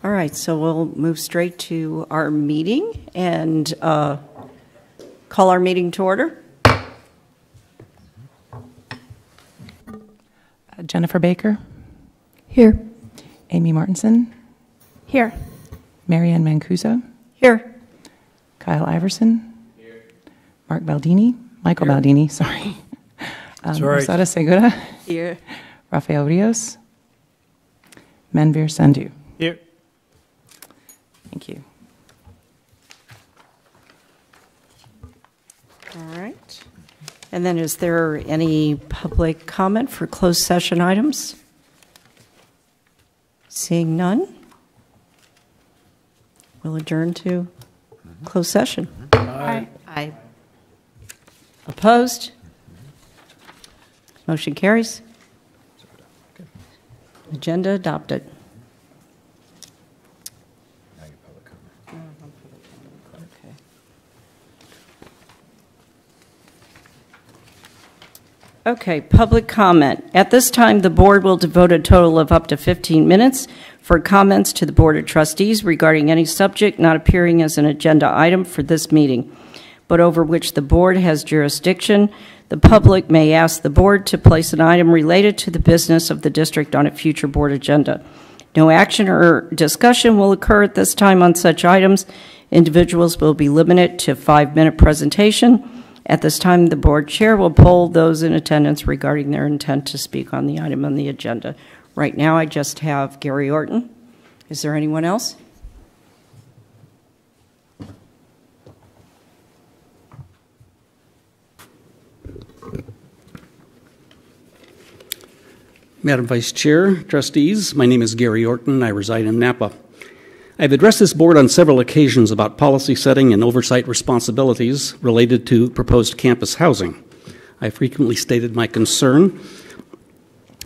All right, so we'll move straight to our meeting and call our meeting to order. Jennifer Baker. Here. Amy Martinson. Here. Marianne Mancuso. Here. Kyle Iverson. Here. Mark Baldini. Michael Here. Baldini, sorry. That's right. Rosada Segura. Here. Rafael Rios. Manvir Sandhu. Here. Thank you. All right. And then is there any public comment for closed session items? Seeing none, we'll adjourn to closed session. Aye. Aye. Opposed? Motion carries. Agenda adopted. Okay, public comment. At this time, the board will devote a total of up to 15 minutes for comments to the Board of Trustees regarding any subject not appearing as an agenda item for this meeting, but over which the board has jurisdiction. The public may ask the board to place an item related to the business of the district on a future board agenda. No action or discussion will occur at this time on such items. Individuals will be limited to a 5-minute presentation. At this time, the board chair will poll those in attendance regarding their intent to speak on the item on the agenda. Right now, I just have Gary Orton. Is there anyone else? Madam Vice Chair, Trustees, my name is Gary Orton. I reside in Napa. I've addressed this board on several occasions about policy setting and oversight responsibilities related to proposed campus housing. I frequently stated my concern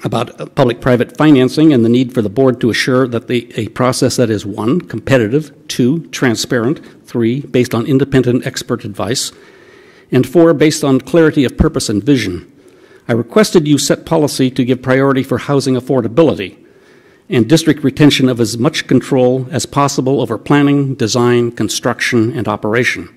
about public-private financing and the need for the board to assure that a process that is 1, competitive, 2, transparent, 3, based on independent expert advice, and 4, based on clarity of purpose and vision. I requested you set policy to give priority for housing affordability and district retention of as much control as possible over planning, design, construction, and operation.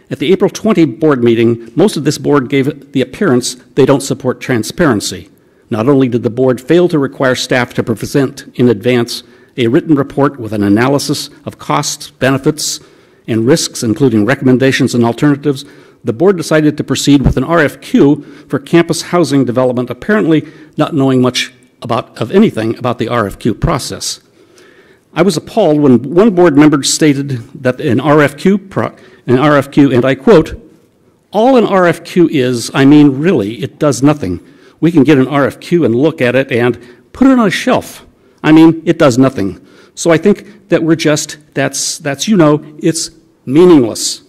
At the April 20 board meeting, most of this board gave the appearance they don't support transparency. Not only did the board fail to require staff to present in advance a written report with an analysis of costs, benefits, and risks, including recommendations and alternatives, the board decided to proceed with an RFQ for campus housing development, apparently not knowing much of anything about the RFQ process. I was appalled when one board member stated that an RFQ, and I quote, "All an RFQ is, I mean, really, it does nothing. We can get an RFQ and look at it and put it on a shelf. I mean, it does nothing." So I think that we're just, it's meaningless.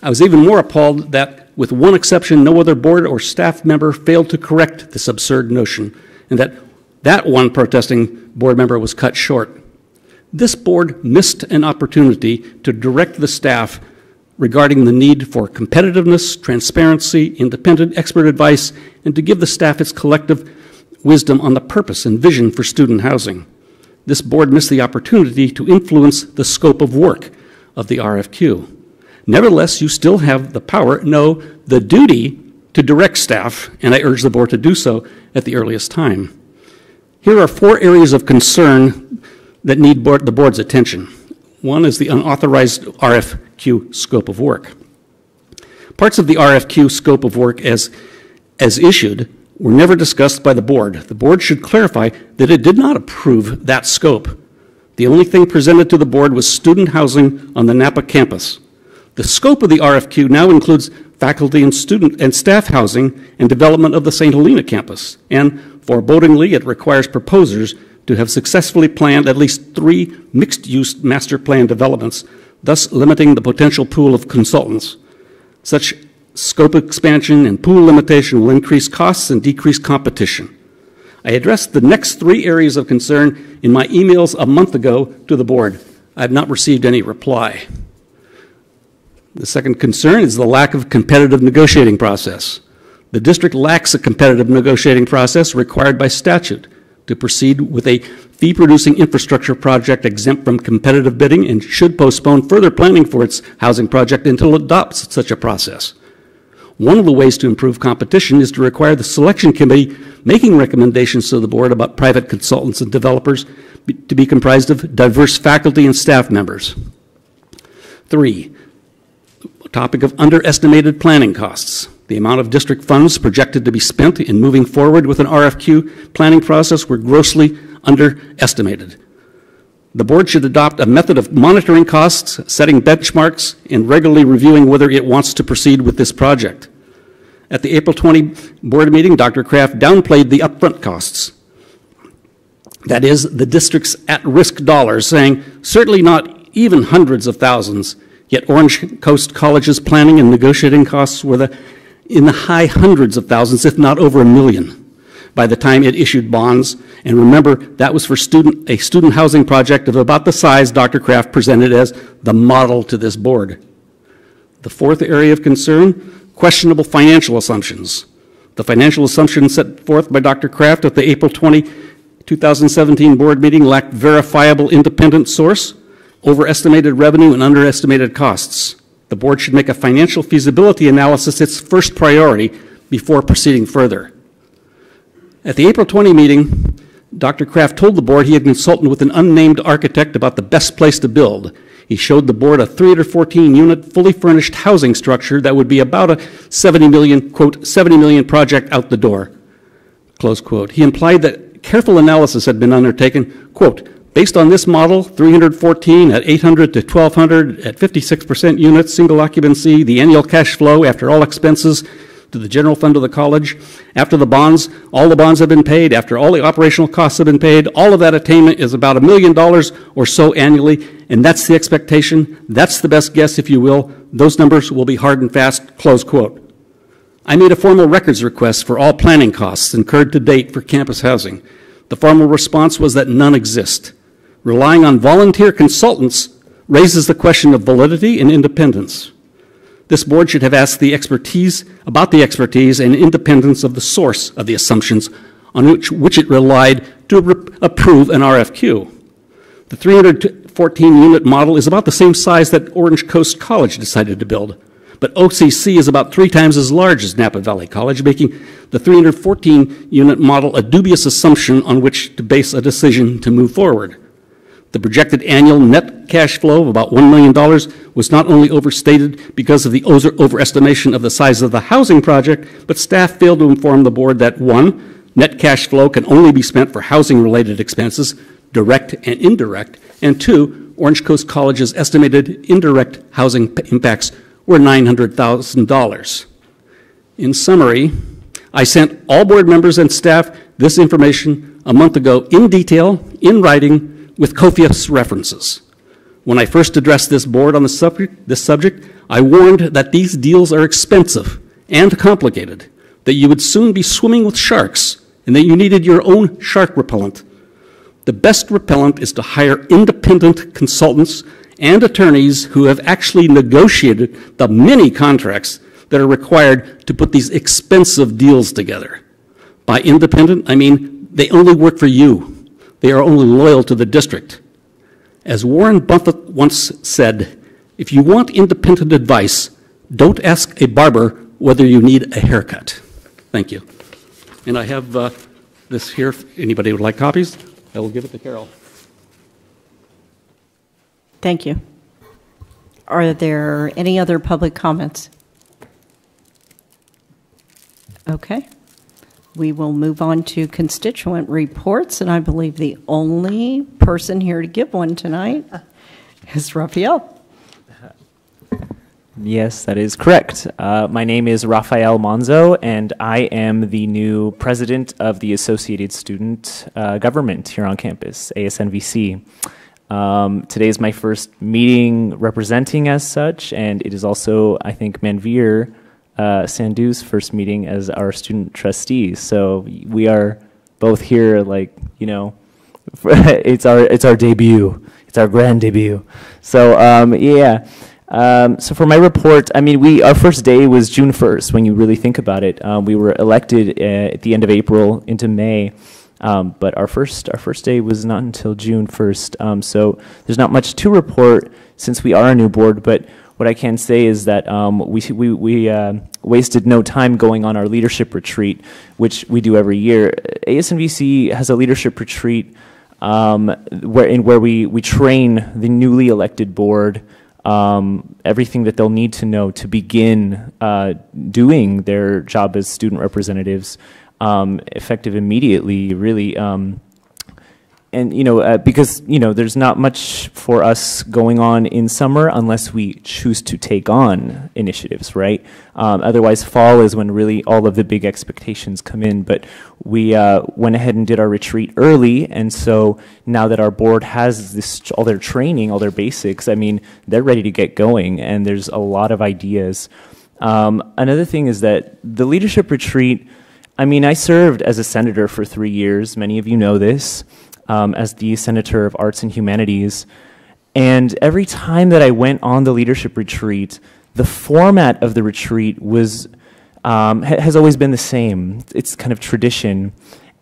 I was even more appalled that, with one exception, no other board or staff member failed to correct this absurd notion, and that one protesting board member was cut short. This board missed an opportunity to direct the staff regarding the need for competitiveness, transparency, independent expert advice, and to give the staff its collective wisdom on the purpose and vision for student housing. This board missed the opportunity to influence the scope of work of the RFQ. Nevertheless, you still have the power, no, the duty to direct staff, and I urge the board to do so at the earliest time. Here are 4 areas of concern that need the board's attention. One is the unauthorized RFQ scope of work. Parts of the RFQ scope of work as issued were never discussed by the board. The board should clarify that it did not approve that scope. The only thing presented to the board was student housing on the Napa campus. The scope of the RFQ now includes faculty and student and staff housing and development of the St. Helena campus. And forebodingly, it requires proposers to have successfully planned at least 3 mixed-use master plan developments, thus limiting the potential pool of consultants. Such scope expansion and pool limitation will increase costs and decrease competition. I addressed the next 3 areas of concern in my emails a month ago to the board. I have not received any reply. The second concern is the lack of competitive negotiating process. The district lacks a competitive negotiating process required by statute to proceed with a fee-producing infrastructure project exempt from competitive bidding and should postpone further planning for its housing project until it adopts such a process. One of the ways to improve competition is to require the selection committee making recommendations to the board about private consultants and developers to be comprised of diverse faculty and staff members. 3, topic of underestimated planning costs. The amount of district funds projected to be spent in moving forward with an RFQ planning process were grossly underestimated. The board should adopt a method of monitoring costs, setting benchmarks, and regularly reviewing whether it wants to proceed with this project. At the April 20 board meeting, Dr. Kraft downplayed the upfront costs. That is, the district's at-risk dollars, saying certainly not even hundreds of thousands, yet Orange Coast College's planning and negotiating costs were in the high hundreds of thousands, if not over $1 million, by the time it issued bonds. And remember, that was for a student housing project of about the size Dr. Kraft presented as the model to this board. The fourth area of concern, questionable financial assumptions. The financial assumptions set forth by Dr. Kraft at the April 20, 2017 board meeting lacked verifiable independent source, overestimated revenue, and underestimated costs. The board should make a financial feasibility analysis its first priority before proceeding further. At the April 20 meeting, Dr. Kraft told the board he had consulted with an unnamed architect about the best place to build. He showed the board a 314-unit, fully furnished housing structure that would be about a $70 million, quote, $70 million project out the door, close quote. He implied that careful analysis had been undertaken, quote, based on this model, 314 at 800 to 1,200 at 56% units, single occupancy, the annual cash flow after all expenses to the general fund of the college, after the bonds, all the bonds have been paid, after all the operational costs have been paid, all of that attainment is about $1 million or so annually, and that's the expectation. That's the best guess, if you will. Those numbers will be hard and fast, close quote. I made a formal records request for all planning costs incurred to date for campus housing. The formal response was that none exist. Relying on volunteer consultants raises the question of validity and independence. This board should have asked about the expertise and independence of the source of the assumptions on which it relied to approve an RFQ. The 314-unit model is about the same size that Orange Coast College decided to build, but OCC is about 3 times as large as Napa Valley College, making the 314-unit model a dubious assumption on which to base a decision to move forward. The projected annual net cash flow of about $1 million was not only overstated because of the overestimation of the size of the housing project, but staff failed to inform the board that 1, net cash flow can only be spent for housing-related expenses, direct and indirect, and 2, Orange Coast College's estimated indirect housing impacts were $900,000. In summary, I sent all board members and staff this information a month ago in detail, in writing, with copious references. When I first addressed this board on this subject, I warned that these deals are expensive and complicated, that you would soon be swimming with sharks, and that you needed your own shark repellent. The best repellent is to hire independent consultants and attorneys who have actually negotiated the many contracts that are required to put these expensive deals together. By independent, I mean they only work for you. They are only loyal to the district. As Warren Buffett once said, if you want independent advice, don't ask a barber whether you need a haircut. Thank you. And I have this here. If anybody would like copies, I will give it to Carol. Thank you. Are there any other public comments? Okay. We will move on to constituent reports, and I believe the only person here to give one tonight is Raphael. Yes, that is correct. My name is Raphael Monzo, and I am the new president of the Associated Student Government here on campus, ASNVC. Today is my first meeting representing as such, and it is also, I think, Manveer Sandhu's first meeting as our student trustees. So we are both here, like, you know, it's our debut. It's our grand debut. So yeah. So for my report, I mean, our first day was June 1st. When you really think about it, we were elected at the end of April into May. But our first day was not until June 1st. So there's not much to report since we are a new board, but what I can say is that we wasted no time going on our leadership retreat, which we do every year. ASNVC has a leadership retreat where we train the newly elected board everything that they'll need to know to begin doing their job as student representatives effective immediately, really. And, because, there's not much for us going on in summer unless we choose to take on initiatives, right? Otherwise, fall is when really all of the big expectations come in. But we went ahead and did our retreat early, and so now that our board has all their training, all their basics, I mean, they're ready to get going, and there's a lot of ideas. Another thing is that the leadership retreat, I mean, I served as a senator for 3 years. Many of you know this. As the Senator of Arts and Humanities. And every time that I went on the leadership retreat, the format of the retreat was has always been the same. It's kind of tradition.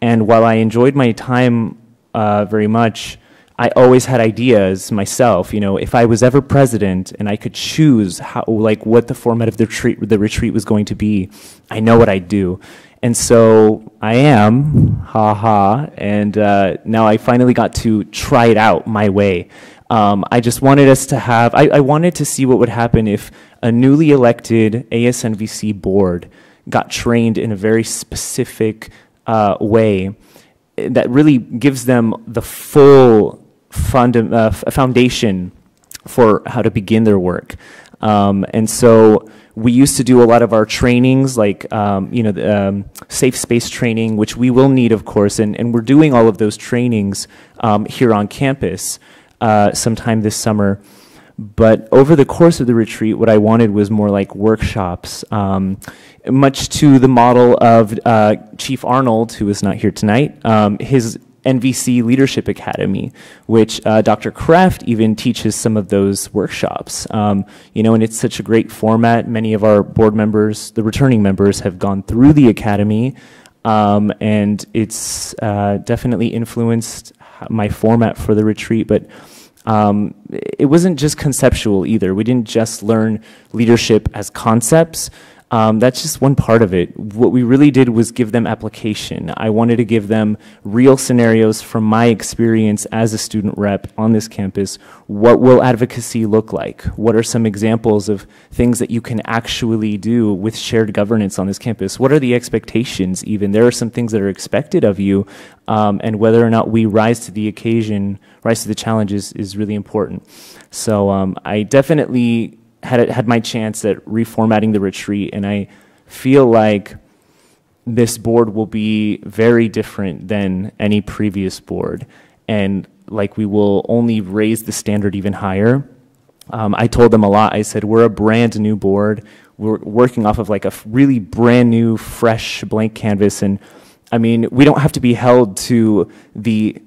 And while I enjoyed my time very much, I always had ideas myself. If I was ever president and I could choose what the format of the retreat was going to be, I know what I'd do. And so I am, and now I finally got to try it out my way. I just wanted us to have, I wanted to see what would happen if a newly elected ASNVC board got trained in a very specific way that really gives them the full foundation for how to begin their work. And so we used to do a lot of our trainings, like safe space training, which we will need, of course, and we're doing all of those trainings here on campus sometime this summer. But over the course of the retreat, what I wanted was more like workshops, much to the model of Chief Arnold, who is not here tonight, his NVC Leadership Academy, which Dr. Kraft even teaches some of those workshops. And it's such a great format. Many of our board members, the returning members, have gone through the academy, and it's definitely influenced my format for the retreat. But it wasn't just conceptual either. We didn't just learn leadership as concepts. That's just one part of it. What we really did was give them application. I wanted to give them real scenarios from my experience as a student rep on this campus. What will advocacy look like? What are some examples of things that you can actually do with shared governance on this campus? What are the expectations even? There are some things that are expected of you, and whether or not we rise to the occasion, rise to the challenges is really important. So I definitely had my chance at reformatting the retreat, and I feel like this board will be very different than any previous board, and like we will only raise the standard even higher. I told them a lot. I said, we're a brand new board. We're working off of like a really brand new, fresh blank canvas, and I mean, we don't have to be held to the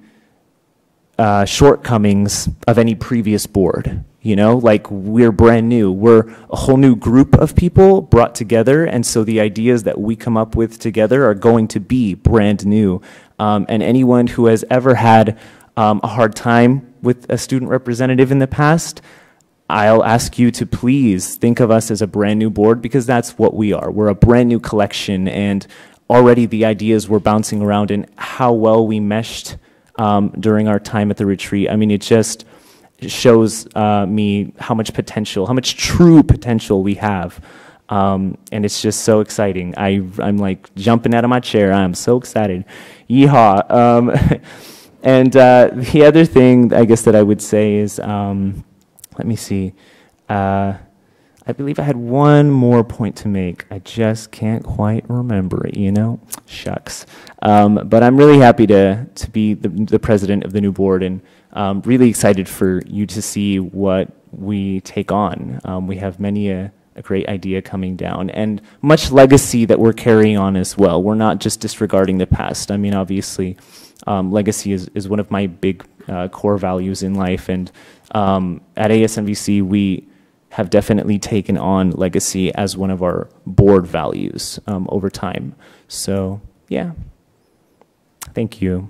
shortcomings of any previous board. Like we're brand new. We're a whole new group of people brought together, and so the ideas that we come up with together are going to be brand new. And anyone who has ever had a hard time with a student representative in the past, I'll ask you to please think of us as a brand new board, because that's what we are. We're a brand new collection, and already the ideas were bouncing around, and how well we meshed during our time at the retreat. I mean, it just shows me how much potential, how much true potential we have. And it's just so exciting. I'm like jumping out of my chair. I'm so excited. Yeehaw. And the other thing I guess that I would say is, let me see. I believe I had one more point to make. I just can't quite remember it, Shucks. But I'm really happy to be the president of the new board, and really excited for you to see what we take on. We have many a great idea coming down, and much legacy that we're carrying on as well. We're not just disregarding the past. I mean, obviously, legacy is one of my big core values in life, and at ASNVC, we have definitely taken on legacy as one of our board values over time. So, yeah. Thank you.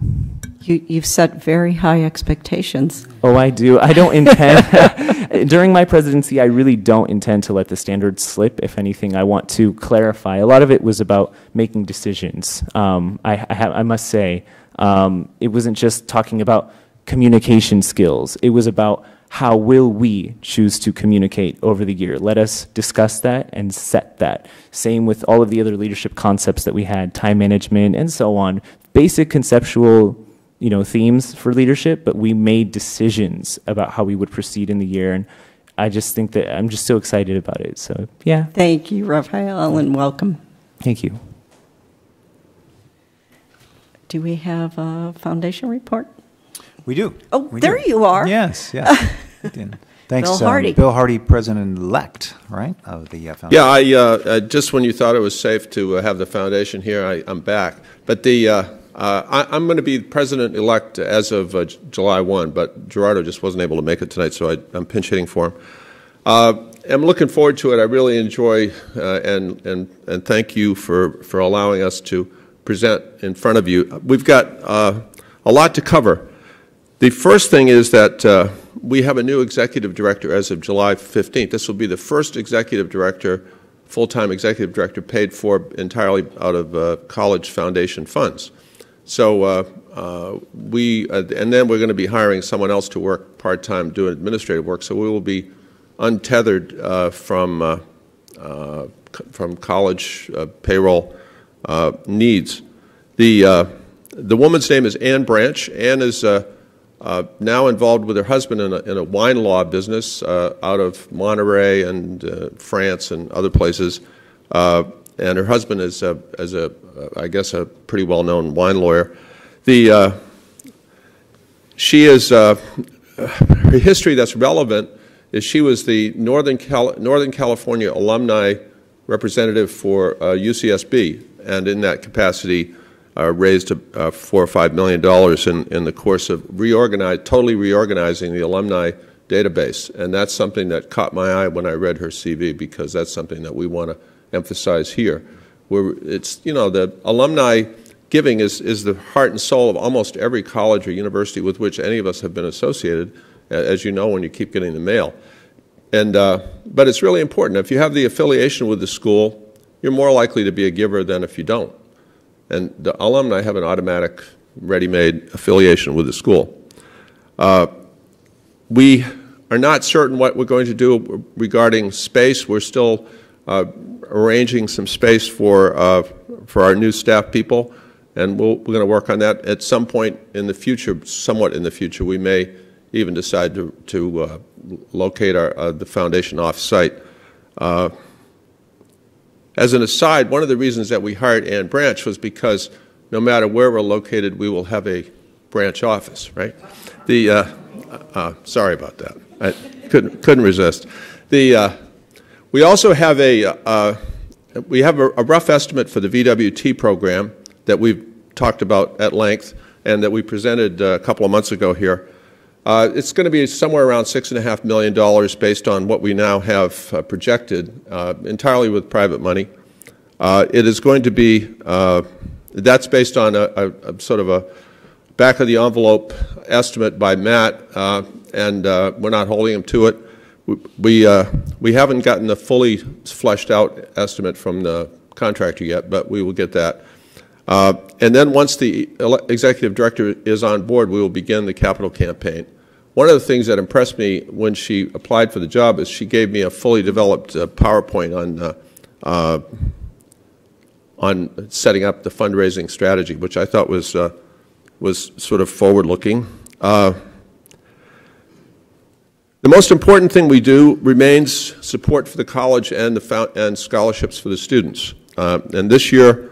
You've set very high expectations. Oh, I do. I don't intend, during my presidency, I really don't intend to let the standards slip. If anything, I want to clarify. A lot of it was about making decisions. I must say, it wasn't just talking about communication skills. It was about how will we choose to communicate over the year. Let us discuss that and set that. Same with all of the other leadership concepts that we had, time management and so on. Basic conceptual themes for leadership, but we made decisions about how we would proceed in the year, and I just think that I'm just so excited about it. So, yeah. Thank you, Raphael, and welcome. Thank you. Do we have a foundation report? We do. Oh, We there do. you are. Yes, yes. Thanks, Bill Hardy. Bill Hardy, President-elect, right, of the foundation. Yeah, just when you thought it was safe to have the foundation here, I'm back. But I'm going to be president-elect as of July 1, but Gerardo just wasn't able to make it tonight, so I'm pinch hitting for him. I'm looking forward to it. I really enjoy and thank you for allowing us to present in front of you. We've got a lot to cover. The first thing is that we have a new executive director as of July 15th. This will be the first executive director, full-time executive director, paid for entirely out of college foundation funds. So and then we're going to be hiring someone else to work part-time doing administrative work. So we will be untethered from college payroll needs. The woman's name is Ann Branch. Ann is now involved with her husband in a wine law business out of Monterey and France and other places. And her husband is I guess a pretty well-known wine lawyer. She is her history that's relevant is she was the Northern California alumni representative for UCSB, and in that capacity raised $4 or $5 million in the course of totally reorganizing the alumni database. And that's something that caught my eye when I read her CV, because that's something that we want to emphasize here. It's, the alumni giving is the heart and soul of almost every college or university with which any of us have been associated, as you know when you keep getting the mail. And, but it's really important. If you have the affiliation with the school, you're more likely to be a giver than if you don't. And the alumni have an automatic, ready-made affiliation with the school. We are not certain what we're going to do regarding space. We're still arranging some space for our new staff people, and we're going to work on that. At some point in the future, somewhat in the future, we may even decide to locate the foundation off-site. As an aside, one of the reasons that we hired Ann Branch was because no matter where we're located, we will have a branch office, right? Sorry about that. I couldn't resist. We also have a rough estimate for the VWT program that we've talked about at length and that we presented a couple of months ago here. It's going to be somewhere around $6.5 million based on what we now have projected, entirely with private money. It is going to be, that's based on a sort of a back-of-the-envelope estimate by Matt, and we're not holding him to it. We haven't gotten the fully fleshed-out estimate from the contractor yet, but we will get that. And then once the executive director is on board, we will begin the capital campaign. One of the things that impressed me when she applied for the job is she gave me a fully developed PowerPoint on setting up the fundraising strategy, which I thought was sort of forward-looking. The most important thing we do remains support for the college and scholarships for the students. And this year,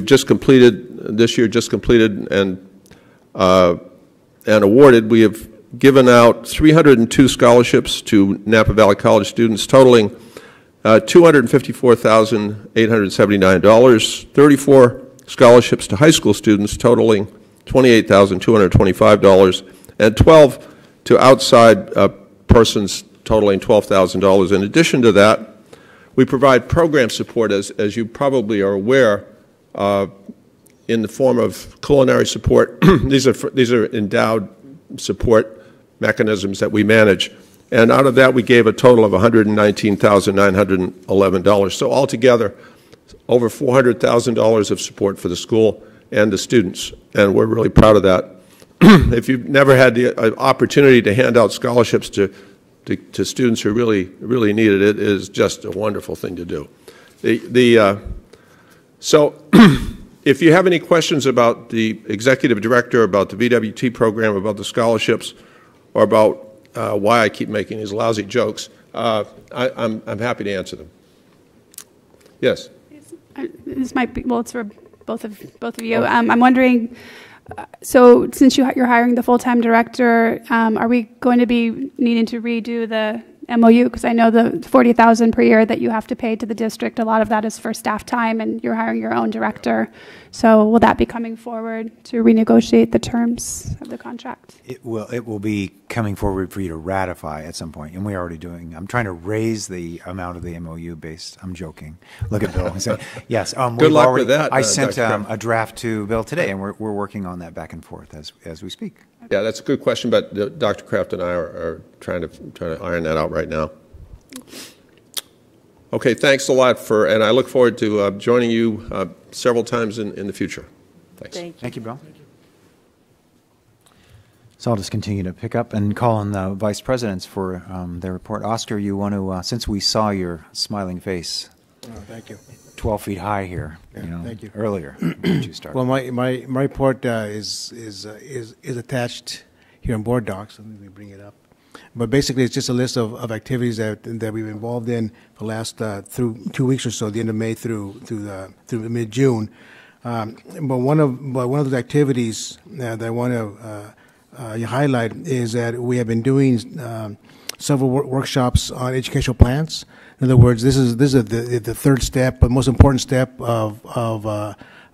just completed and awarded, we have given out 302 scholarships to Napa Valley College students, totaling $254,879, 34 scholarships to high school students, totaling $28,225, and 12 to outside persons, totaling $12,000. In addition to that, we provide program support, as you probably are aware. in the form of culinary support. These are endowed support mechanisms that we manage. And out of that, we gave a total of $119,911. So altogether, over $400,000 of support for the school and the students, and we're really proud of that. If you've never had the opportunity to hand out scholarships to students who really need it, it is just a wonderful thing to do. So if you have any questions about the executive director, about the VWT program, about the scholarships, or about why I keep making these lousy jokes, I'm happy to answer them. Yes? This might be, well, it's for both of you. I'm wondering, so since you're hiring the full-time director, are we going to be needing to redo the MOU? Because I know the $40,000 per year that you have to pay to the district, a lot of that is for staff time, and you're hiring your own director. So will that be coming forward to renegotiate the terms of the contract? It will be coming forward for you to ratify at some point, and we're already doing. I'm trying to raise the amount of the MOU based. I'm joking. Look at Bill and say, yes. Good luck with that. I sent a draft to Bill today, and we're working on that back and forth as we speak. Yeah, that's a good question, but Dr. Kraft and I are trying to iron that out right now. Okay, thanks a lot and I look forward to joining you several times in the future. Thanks. Thank you, Bill. So I'll just continue to pick up and call on the vice presidents for their report. Oscar, you want to, since we saw your smiling face, Thank you. 12 feet high here, thank you. earlier, did you start? Well, my report is attached here in board docs. Let me bring it up. But basically, it's just a list of activities that we've been involved in for the last through 2 weeks or so, the end of May through mid-June. But one of those activities that I want to highlight is that we have been doing several workshops on educational plans. In other words, this is the third step, but most important step of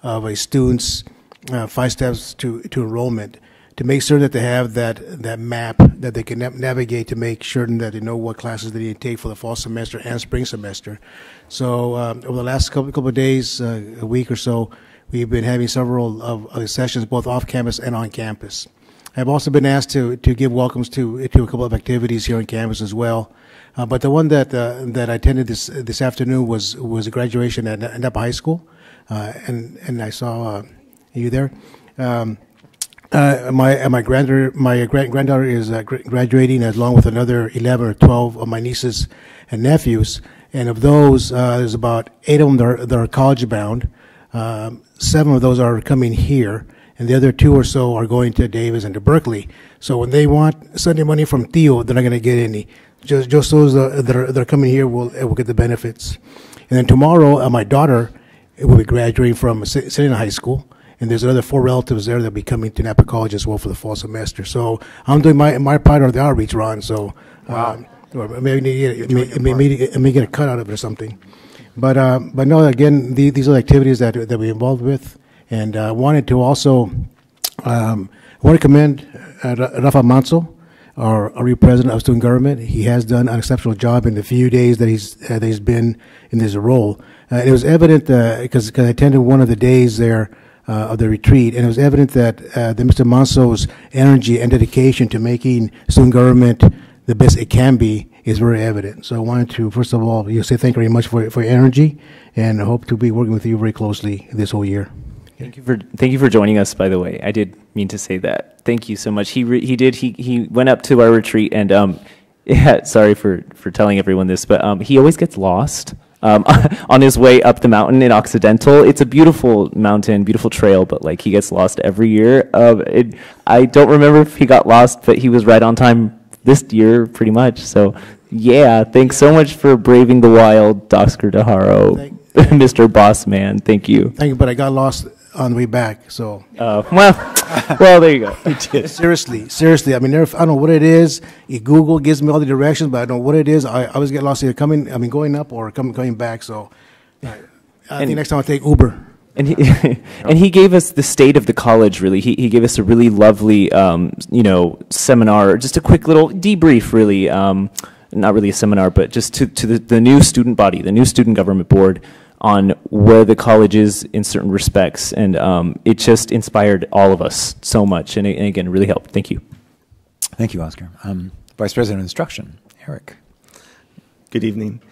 a student's 5 steps to enrollment, to make sure that they have that map that they can navigate to make sure that they know what classes they need to take for the fall semester and spring semester. So over the last couple of days, a week or so, we've been having several of sessions both off campus and on campus. I've also been asked to give welcomes to a couple of activities here on campus as well. But the one that I attended this afternoon was a graduation at Napa High School, and I saw you there. My granddaughter is graduating along with another 11 or 12 of my nieces and nephews, and of those, there's about 8 of them that are college bound. 7 of those are coming here, and the other 2 or so are going to Davis and to Berkeley. So when they want Sunday money from Theo, they're not going to get any. Just those that are coming here will get the benefits. And then tomorrow, my daughter will be graduating from Selena High School, and there's another 4 relatives there that'll be coming to Napa College as well for the fall semester. So I'm doing my part of the outreach, Ron. So or maybe get a cut out of it or something. But no, again, these are the activities that we're involved with, and I wanted to also want to commend Rafa Manso, our new president of student government. He has done an exceptional job in the few days that he's been in this role. It was evident because I attended one of the days there of the retreat, and it was evident that Mr. Manso's energy and dedication to making student government the best it can be is very evident. So I wanted to, first of all, say thank you very much for your energy, and I hope to be working with you very closely this whole year. Thank you for joining us, by the way. I did mean to say that. Thank you so much. He went up to our retreat, and yeah, sorry for telling everyone this, but he always gets lost on his way up the mountain in Occidental. It's a beautiful mountain, beautiful trail, but like he gets lost every year. I don't remember if he got lost, but he was right on time this year, pretty much. So yeah, thanks so much for braving the wild, Dr. Daharo, Mr. Boss Man. Thank you. Thank you, but I got lost on the way back. So well, there you go. Seriously. I mean, I don't know what it is. Google gives me all the directions, but I don't know what it is. I always get lost either going up or coming back. So I think next time I'll take Uber. And he gave us the state of the college. Really, he gave us a really lovely seminar, just a quick little debrief. Really, not really a seminar, but just to the new student body, the new student government board. on where the college is in certain respects. And it just inspired all of us so much. And again, really helped. Thank you. Thank you, Oscar. Vice President of Instruction, Eric. Good evening.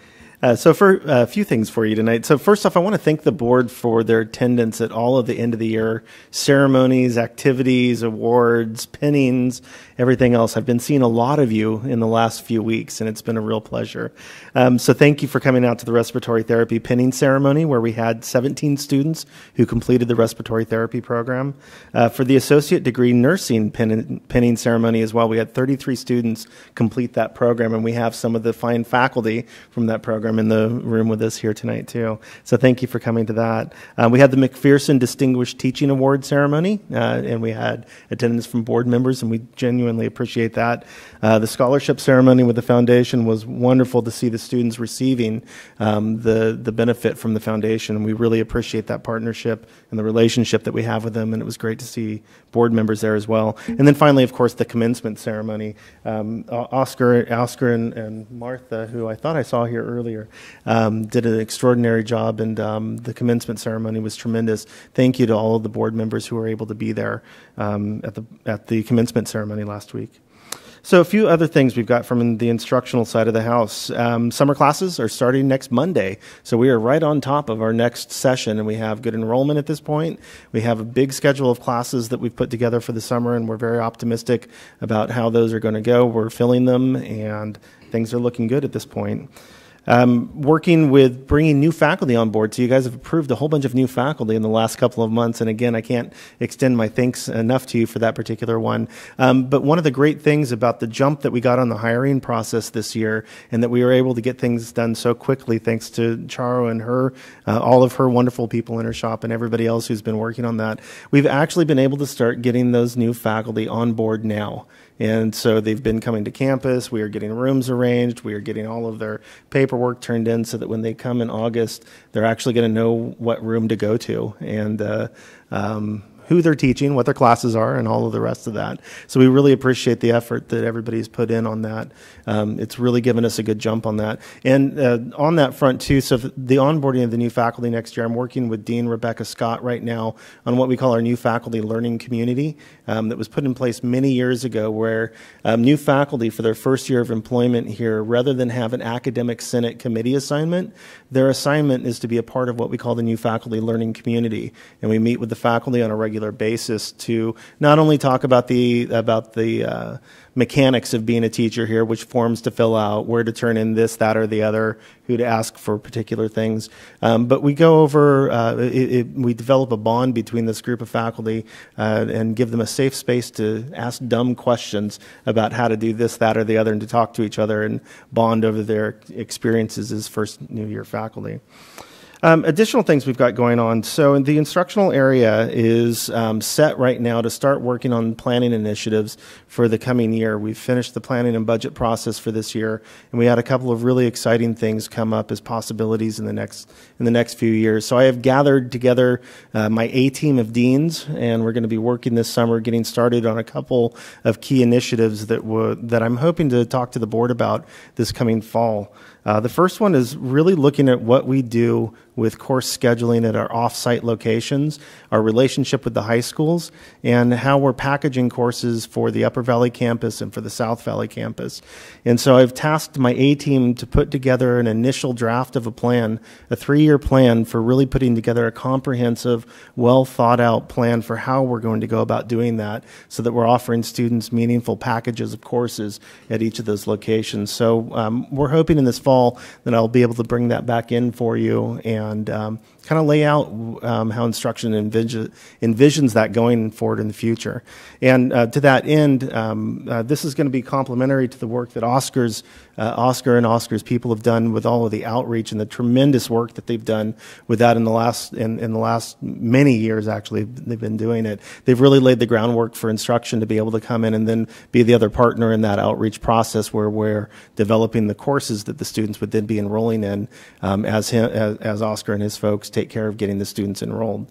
So for a few things for you tonight. So first off, I want to thank the board for their attendance at all of the end of the year ceremonies, activities, awards, pinnings, everything else. I've been seeing a lot of you in the last few weeks, and it's been a real pleasure. So thank you for coming out to the respiratory therapy pinning ceremony, where we had 17 students who completed the respiratory therapy program. For the associate degree nursing pinning ceremony as well, we had 33 students complete that program, and we have some of the fine faculty from that program in the room with us here tonight too. So thank you for coming to that. We had the McPherson Distinguished Teaching Award ceremony, and we had attendance from board members, and we genuinely appreciate that. The scholarship ceremony with the foundation was wonderful to see the students receiving the benefit from the foundation, and we really appreciate that partnership and the relationship that we have with them, and it was great to see board members there as well. And then finally, of course, the commencement ceremony. Oscar and Martha, who I thought I saw here earlier, did an extraordinary job, and the commencement ceremony was tremendous. Thank you to all of the board members who were able to be there at the commencement ceremony last week. So a few other things we've got from the instructional side of the house. Summer classes are starting next Monday, so we are right on top of our next session, and we have good enrollment at this point. We have a big schedule of classes that we've put together for the summer, and we're very optimistic about how those are going to go. We're filling them, and things are looking good at this point. Working with bringing new faculty on board. So you guys have approved a whole bunch of new faculty in the last couple of months. And again, I can't extend my thanks enough to you for that particular one. But one of the great things about the jump that we got on the hiring process this year, and that we were able to get things done so quickly thanks to Charo and her, all of her wonderful people in her shop and everybody else who's been working on that, we've actually been able to start getting those new faculty on board now. And so they've been coming to campus. We are getting rooms arranged. We are getting all of their paperwork turned in so that when they come in August, they're actually going to know what room to go to and who they're teaching, what their classes are, and all of the rest of that. So we really appreciate the effort that everybody's put in on that. It's really given us a good jump on that. And on that front, too, so the onboarding of the new faculty next year, I'm working with Dean Rebecca Scott right now on what we call our new faculty learning community that was put in place many years ago, where new faculty for their first year of employment here, rather than have an academic Senate committee assignment, their assignment is to be a part of what we call the new faculty learning community. And we meet with the faculty on a regular basis to not only talk about the mechanics of being a teacher here, which forms to fill out, where to turn in this, that, or the other, who to ask for particular things. But we go over, we develop a bond between this group of faculty and give them a safe space to ask dumb questions about how to do this, that, or the other, and to talk to each other and bond over their experiences as first New Year faculty. Additional things we've got going on. So in the instructional area is set right now to start working on planning initiatives for the coming year. We've finished the planning and budget process for this year, and we had a couple of really exciting things come up as possibilities in the next few years. So I have gathered together my A-team of deans, and we're going to be working this summer, getting started on a couple of key initiatives that I'm hoping to talk to the board about this coming fall. The first one is really looking at what we do with course scheduling at our off-site locations, our relationship with the high schools, and how we're packaging courses for the Upper Valley campus and for the South Valley campus. And so I've tasked my A-team to put together an initial draft of a plan, a 3-year plan for really putting together a comprehensive, well-thought-out plan for how we're going to go about doing that so that we're offering students meaningful packages of courses at each of those locations. So we're hoping in this fall that I'll be able to bring that back in for you and kind of lay out how instruction envisions that going forward in the future. And to that end, this is going to be complementary to the work that Oscar and Oscar's people have done with all of the outreach and the tremendous work that they've done with that in the last many years. Actually, they've been doing it. They've really laid the groundwork for instruction to be able to come in and then be the other partner in that outreach process, where we're developing the courses that the students would then be enrolling in as Oscar and his folks take care of getting the students enrolled.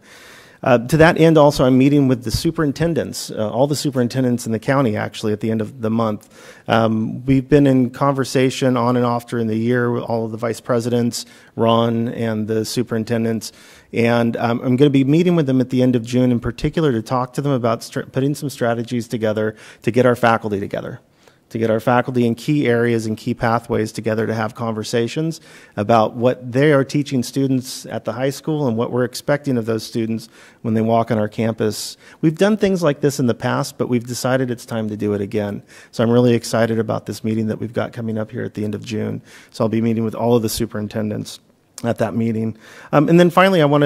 To that end, also, I'm meeting with the superintendents, all the superintendents in the county, actually, at the end of the month. We've been in conversation on and off during the year with all of the vice presidents, Ron, and the superintendents. And I'm going to be meeting with them at the end of June in particular to talk to them about putting some strategies together to get our faculty together, to get our faculty in key areas and key pathways together to have conversations about what they are teaching students at the high school and what we're expecting of those students when they walk on our campus. We've done things like this in the past, but we've decided it's time to do it again. So I'm really excited about this meeting that we've got coming up here at the end of June. So I'll be meeting with all of the superintendents at that meeting. And then finally, I want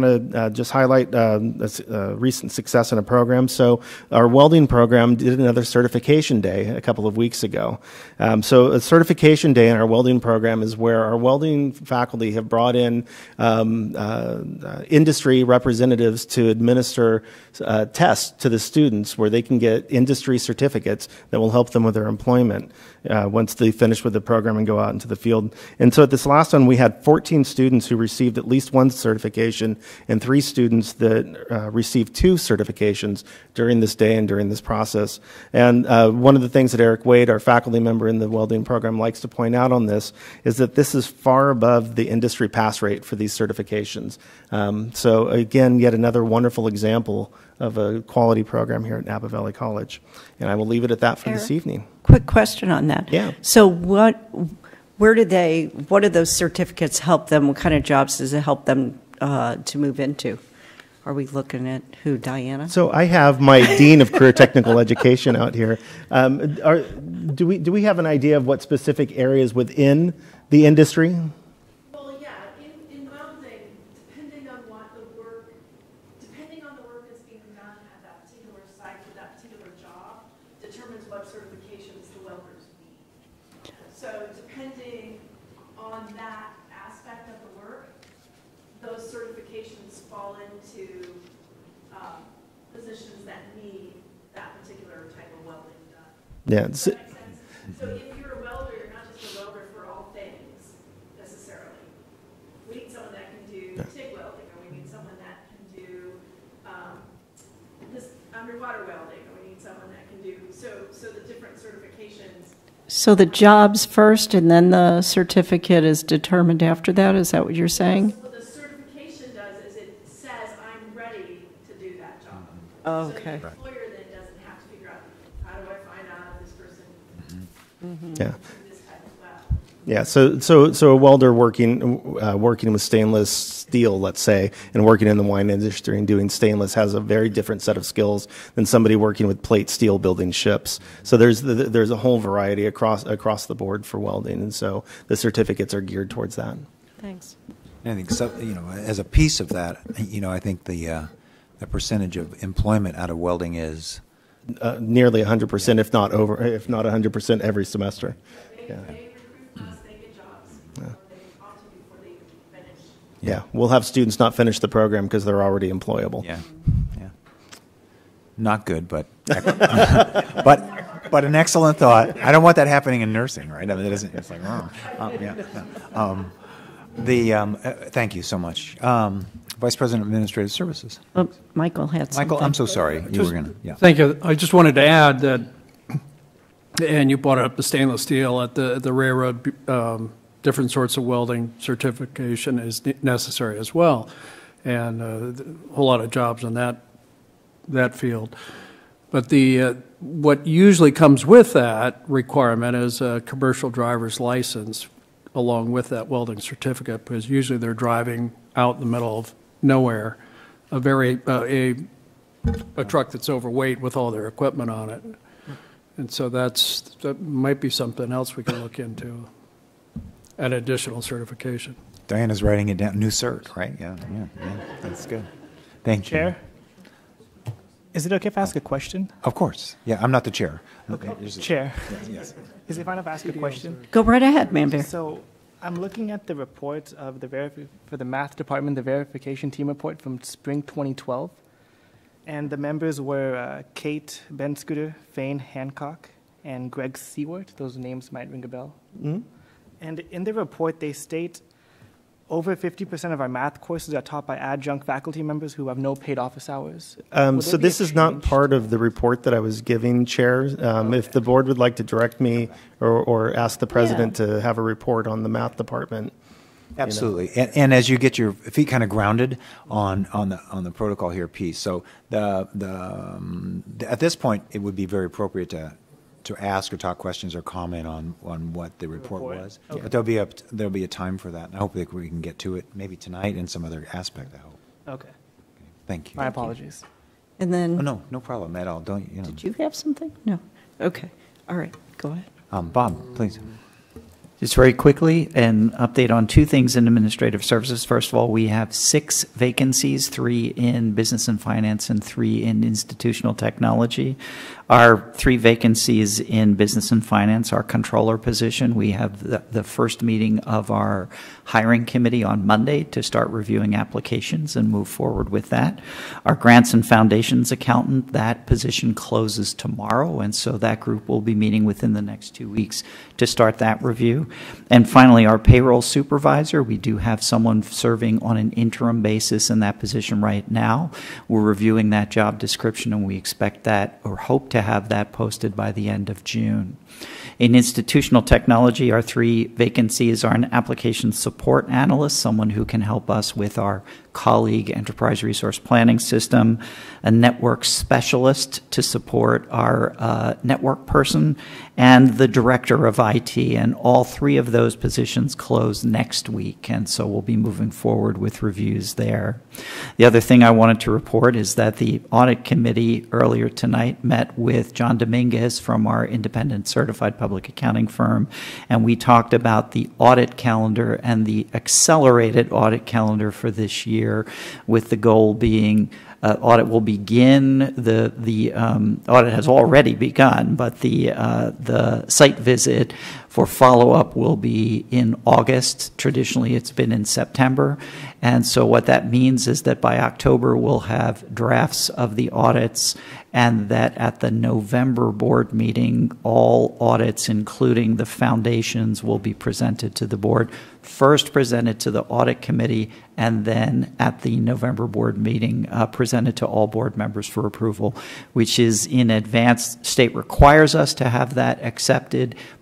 to just highlight a recent success in a program. So our welding program did another certification day a couple of weeks ago. So a certification day in our welding program is where our welding faculty have brought in industry representatives to administer tests to the students where they can get industry certificates that will help them with their employment once they finish with the program and go out into the field. And so at this last one, we had 14 students who received at least one certification and 3 students that received 2 certifications during this day and during this process. And one of the things that Eric Wade, our faculty member in the welding program, likes to point out on this is that this is far above the industry pass rate for these certifications. So again, yet another wonderful example of a quality program here at Napa Valley College. And I will leave it at that for this evening. Quick question on that. Yeah. So what do those certificates help them? What kind of jobs does it help them to move into? Are we looking at who, Diana? So I have my Dean of Career Technical Education out here. Do we have an idea of what specific areas within the industry? Well, yeah, in welding, depending on the work that's being done at that particular site for that particular job, determines what certifications the welders need. So depending on that aspect of the work, those certifications fall into positions that need that particular type of welding done. Yeah. Does that make sense? So if you're a welder, you're not just a welder for all things, necessarily. We need someone that can do TIG welding, or we need someone that can do this underwater welding, or we need someone that can do, so the different certifications. So the jobs first and then the certificate is determined after that? Is that what you're saying? What the certification does is it says, I'm ready to do that job. Oh, So okay. the employer then doesn't have to figure out, how do I find out if this person Yeah. can do this type of weld? Yeah, so a welder working with stainless steel, let's say, and working in the wine industry and doing stainless has a very different set of skills than somebody working with plate steel building ships. So there's a whole variety across the board for welding, and so the certificates are geared towards that. Thanks. I think as a piece of that, I think the percentage of employment out of welding is Nearly 100%, if not 100% every semester. Yeah. They recruit us, they get jobs, they ought to before they finish. Yeah, we'll have students not finish the program because they're already employable. yeah. Not good, but but an excellent thought. I don't want that happening in nursing, right? I mean, it isn't. It's like, thank you so much, Vice President of Administrative Services. Michael had something. Michael, I'm so sorry. You were going to. Yeah. Thank you. I just wanted to add that, and you brought up the stainless steel at the railroad. Different sorts of welding certification is necessary as well, and a whole lot of jobs in that field. But what usually comes with that requirement is a commercial driver's license along with that welding certificate, because usually they're driving out in the middle of nowhere, a truck that's overweight with all their equipment on it. And so that might be something else we can look into, an additional certification. Diana's writing it down. New cert, right? Yeah. That's good. Thank you. Chair, is it okay if I ask a question? Of course. Yeah, I'm not the chair. Okay. Chair. Yes. Is it fine if I ask a question? Go right ahead, Manbear. So I'm looking at the report of for the math department, the verification team report from spring 2012. And the members were Kate Benscooter, Fane Hancock, and Greg Seward. Those names might ring a bell. Mm-hmm. And in the report, they state over 50% of our math courses are taught by adjunct faculty members who have no paid office hours. So this is not part of the report that I was giving, Chair. If the board would like to direct me or ask the president to have a report on the math department. Absolutely, and as you get your feet kind of grounded on the protocol here piece, so at this point it would be very appropriate to ask or talk questions or comment on what the report was. Okay. But there'll be a time for that, and I hope that we can get to it maybe tonight in some other aspect. I hope. Okay. Thank you. My apologies. And then, no problem at all. Don't you know? did you have something? No. Okay. All right. Go ahead. Bob, please. Just very quickly, an update on two things in administrative services. First of all, we have 6 vacancies, 3 in business and finance and 3 in institutional technology. Our 3 vacancies in business and finance, our controller position, we have the first meeting of our hiring committee on Monday to start reviewing applications and move forward with that. Our grants and foundations accountant, that position closes tomorrow, and so that group will be meeting within the next 2 weeks to start that review. And finally, our payroll supervisor, we do have someone serving on an interim basis in that position right now. We're reviewing that job description, and we expect that or hope to have that posted by the end of June. In institutional technology, our 3 vacancies are an application support analyst, someone who can help us with our colleague enterprise resource planning system, a network specialist to support our network person, and the director of IT. And all 3 of those positions close next week, and so we'll be moving forward with reviews there. The other thing I wanted to report is that the audit committee earlier tonight met with John Dominguez from our independent certified public accounting firm, and we talked about the audit calendar and the accelerated audit calendar for this year, with the goal being audit will begin. The audit has already begun, but the site visit for follow-up will be in August. Traditionally, it's been in September. And so what that means is that by October, we'll have drafts of the audits, and that at the November board meeting, all audits, including the foundations, will be presented to the board, first presented to the audit committee, and then at the November board meeting, presented to all board members for approval, which is in advance. State requires us to have that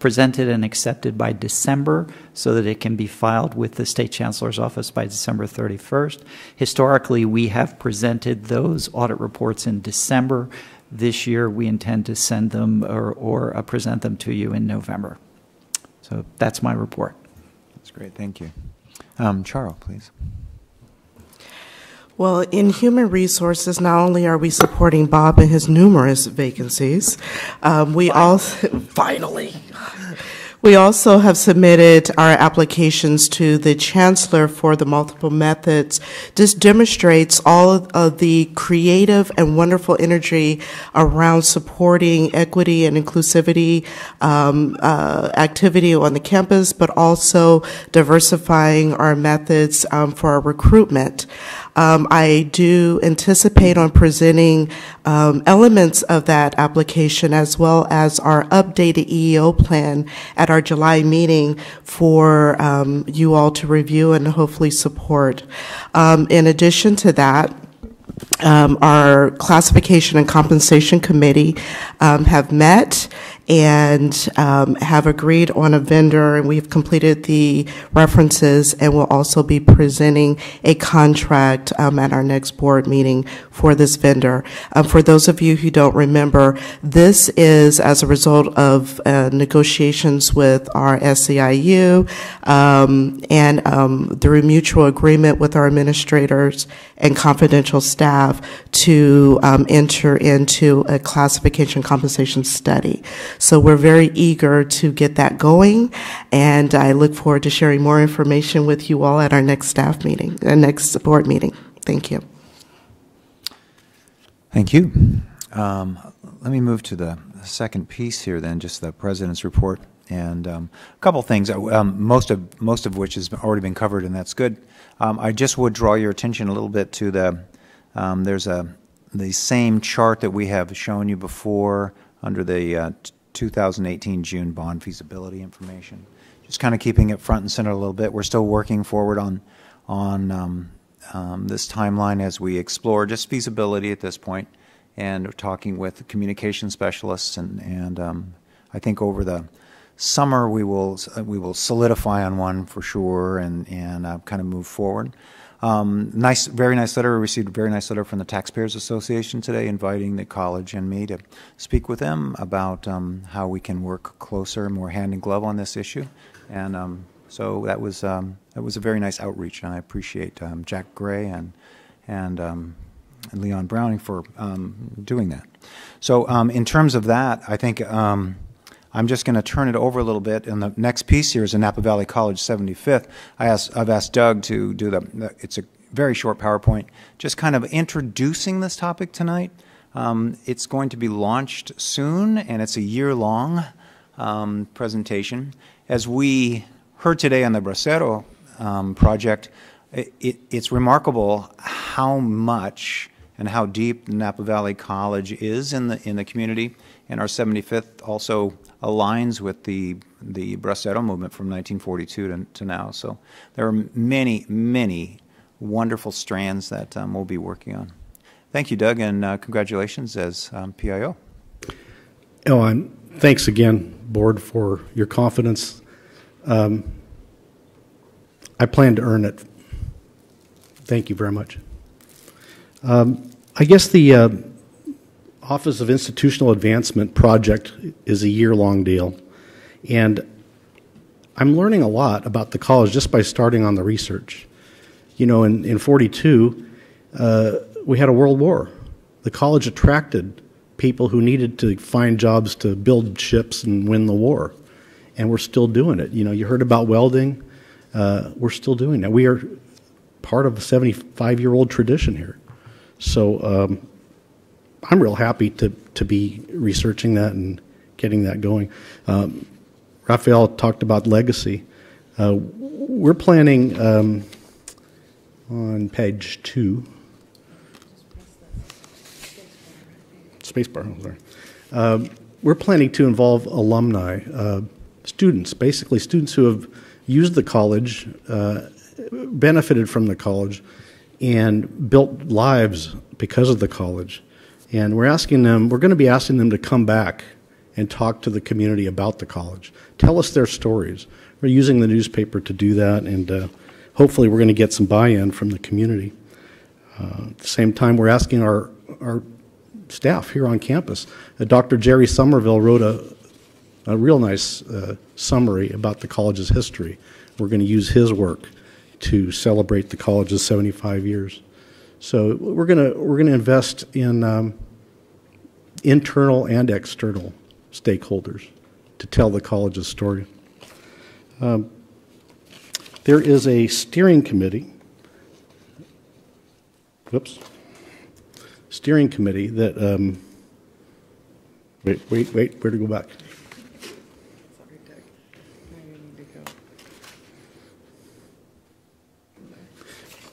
presented and accepted by December, so that it can be filed with the State Chancellor's Office by December 31st. Historically, we have presented those audit reports in December. This year, we intend to send them or present them to you in November. So that's my report. That's great. Thank you. Charo, please. Well, in human resources, not only are we supporting Bob in his numerous vacancies, we also have submitted our applications to the Chancellor for the multiple methods. This demonstrates all of the creative and wonderful energy around supporting equity and inclusivity activity on the campus, but also diversifying our methods for our recruitment. I do anticipate on presenting elements of that application as well as our updated EEO plan at our July meeting for you all to review and hopefully support. In addition to that, our classification and compensation committee have met and have agreed on a vendor, and we've completed the references, and we'll also be presenting a contract at our next board meeting for this vendor. For those of you who don't remember, this is as a result of negotiations with our SEIU and through mutual agreement with our administrators and confidential staff to enter into a classification compensation study. So we're very eager to get that going, and I look forward to sharing more information with you all at our next staff meeting, next board meeting. Thank you. Thank you. Let me move to the second piece here then, just the President's report. And a couple things, most of which has already been covered, and that's good. I just would draw your attention a little bit to there's the same chart that we have shown you before under the 2018 June bond feasibility information. just kind of keeping it front and center a little bit. We're still working forward on this timeline as we explore just feasibility at this point, and we're talking with communication specialists, and I think over the summer we will solidify on one for sure, and kind of move forward. Very nice letter. We received a very nice letter from the Taxpayers Association today, inviting the college and me to speak with them about how we can work closer, more hand in glove on this issue, and so that was a very nice outreach, and I appreciate Jack Gray and Leon Browning for doing that. So in terms of that, I think I'm just going to turn it over a little bit. And the next piece here is the Napa Valley College 75th. I've asked Doug to do it's a very short PowerPoint, just kind of introducing this topic tonight. It's going to be launched soon, and it's a year-long presentation. As we heard today on the Bracero project, it's remarkable how much and how deep Napa Valley College is in the community, and our 75th also aligns with the Bracero movement from 1942 to now. So there are many, many wonderful strands that we'll be working on. Thank you, Doug, and congratulations as PIO. Oh, and thanks again, Board, for your confidence. I plan to earn it. Thank you very much. I guess the Office of Institutional Advancement project is a year-long deal, and I'm learning a lot about the college just by starting on the research. You know, in 42, we had a world war. The college attracted people who needed to find jobs to build ships and win the war, and we're still doing it. You know, you heard about welding. We're still doing that. We are part of a 75-year-old tradition here. So I'm real happy to be researching that and getting that going. Raphael talked about legacy. We're planning on page 2. Spacebar, sorry. We're planning to involve alumni, students, basically students who have used the college, benefited from the college, and built lives because of the college. And we're going to be asking them to come back and talk to the community about the college. Tell us their stories. We're using the newspaper to do that, and hopefully we're going to get some buy-in from the community. At the same time, we're asking our staff here on campus. Dr. Jerry Somerville wrote a real nice summary about the college's history. We're going to use his work to celebrate the college's 75 years. So we're going to invest in internal and external stakeholders to tell the college's story. There is a steering committee. Steering committee that wait, where to go back?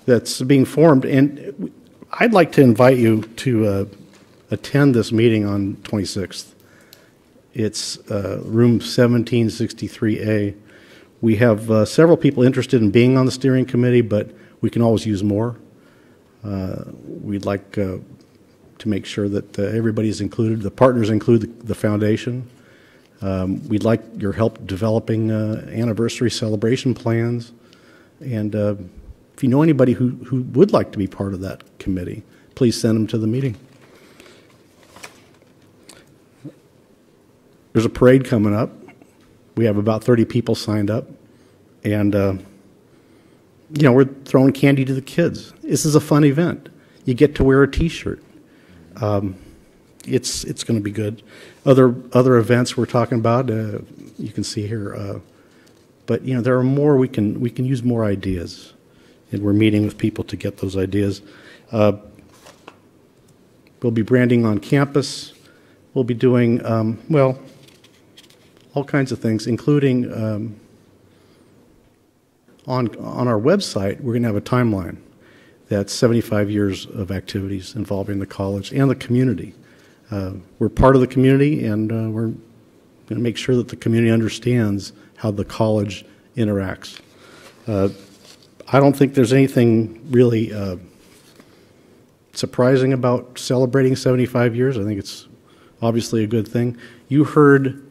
That's being formed, and I'd like to invite you to attend this meeting on 26th. It's room 1763A. We have several people interested in being on the steering committee, but we can always use more. We'd like to make sure that everybody's included. The partners include the foundation. We'd like your help developing anniversary celebration plans, and if you know anybody who would like to be part of that committee, please send them to the meeting. There's a parade coming up. We have about 30 people signed up, and you know, we're throwing candy to the kids. This is a fun event. You get to wear a T-shirt. It's going to be good. Other events we're talking about, you can see here. But you know, there are more. We can use more ideas, and we're meeting with people to get those ideas. We'll be branding on campus. We'll be doing well, all kinds of things, including on our website. We're going to have a timeline. That's 75 years of activities involving the college and the community. We're part of the community, and we're going to make sure that the community understands how the college interacts. I don't think there's anything really surprising about celebrating 75 years. I think it's obviously a good thing. You heard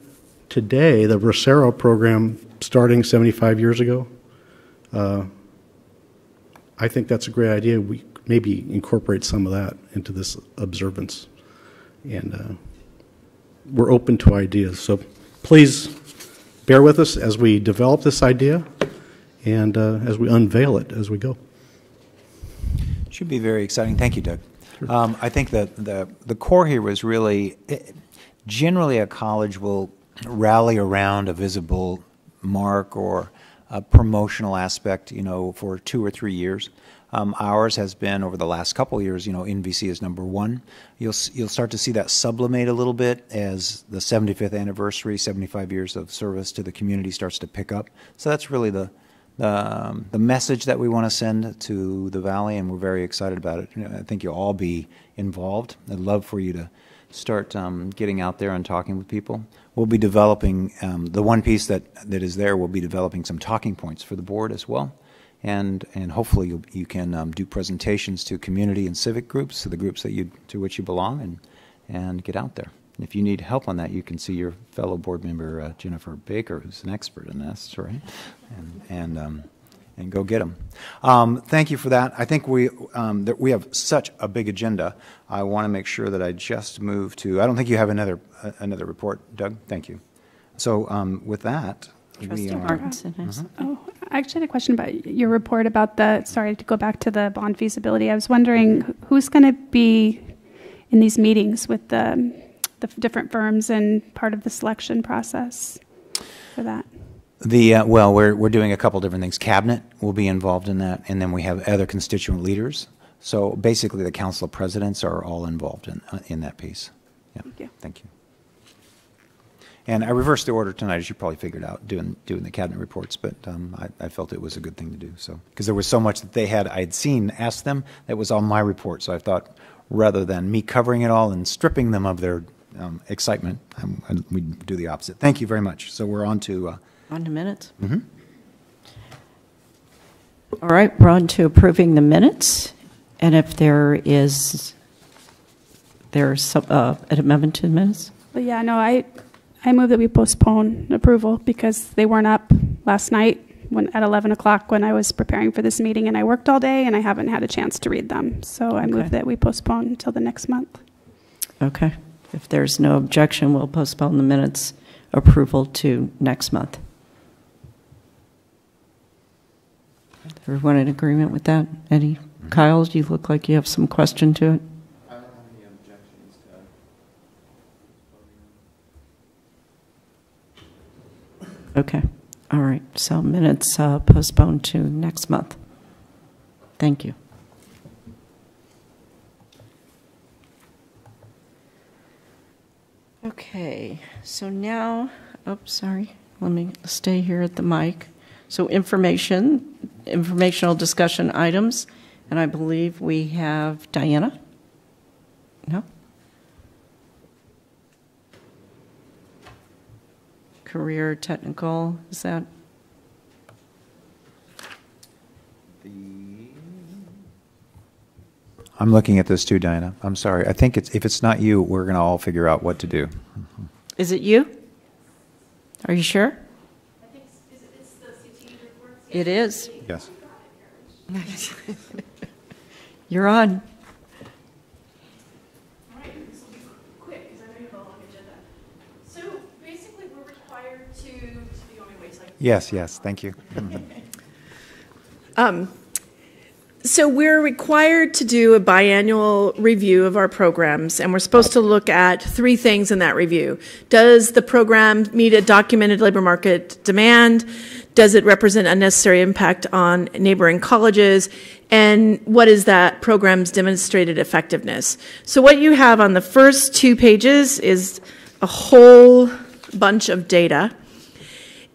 today the Bracero program starting 75 years ago. I think that's a great idea. We maybe incorporate some of that into this observance. And we're open to ideas. So please bear with us as we develop this idea and as we unveil it as we go. Should be very exciting. Thank you, Doug. Sure. I think that the core here was really, generally a college will rally around a visible mark or a promotional aspect, for 2 or 3 years. Ours has been, over the last couple of years, NVC is #1. You'll start to see that sublimate a little bit as the 75th anniversary, 75 years of service to the community starts to pick up. So that's really the message that we want to send to the Valley, and we're very excited about it. I think you'll all be involved. I'd love for you to start getting out there and talking with people. We'll be developing, the one piece that is there, we'll be developing some talking points for the board as well. And hopefully you can do presentations to community and civic groups, to the groups to which you belong, and get out there. And if you need help on that, you can see your fellow board member Jennifer Baker, who's an expert in this, right? And go get them. Thank you for that. I think we have such a big agenda. I want to make sure that I just move to. I don't think you have another report, Doug. Thank you. So with that. Trustee Martinson has. Oh, I actually had a question about your report about sorry to go back to the bond feasibility. I was wondering who's going to be in these meetings with the different firms and part of the selection process for that? Well, we're doing a couple different things. Cabinet will be involved in that, and then we have other constituent leaders. So basically the Council of Presidents are all involved in that piece. Yeah. Thank you. Thank you. And I reversed the order tonight, as you probably figured out, doing the cabinet reports, but I felt it was a good thing to do. So because there was so much that I had seen, asked them, that was on my report. So I thought, rather than me covering it all and stripping them of their excitement, we'd do the opposite. Thank you very much. So we're on to minutes. Mm-hmm. All right, we're on to approving the minutes, and if there's an amendment to the minutes. But yeah, no, I move that we postpone approval because they weren't up last night at 11 o'clock when I was preparing for this meeting, and I worked all day and I haven't had a chance to read them. So I move that we postpone until the next month. Okay. If there's no objection, we'll postpone the minutes approval to next month. Everyone in agreement with that? Eddie? Kyle, you look like you have some question to it. I don't have any objections to Okay. All right. So minutes postponed to next month. Thank you. Okay. So now, sorry. Let me stay here at the mic. So informational discussion items, and I believe we have Diana. No? Career technical, is that? I'm looking at this too, Diana. I'm sorry. I think if it's not you, we're going to all figure out what to do. Is it you? Are you sure? I think it's the CT report. It is. Yes. You're on. All right, this will be quick because I know you have a long agenda. So basically, we're required to the only way. Yes, thank you. So we're required to do a biannual review of our programs, and we're supposed to look at 3 things in that review. Does the program meet a documented labor market demand? Does it represent unnecessary impact on neighboring colleges? And what is that program's demonstrated effectiveness? So what you have on the first 2 pages is a whole bunch of data.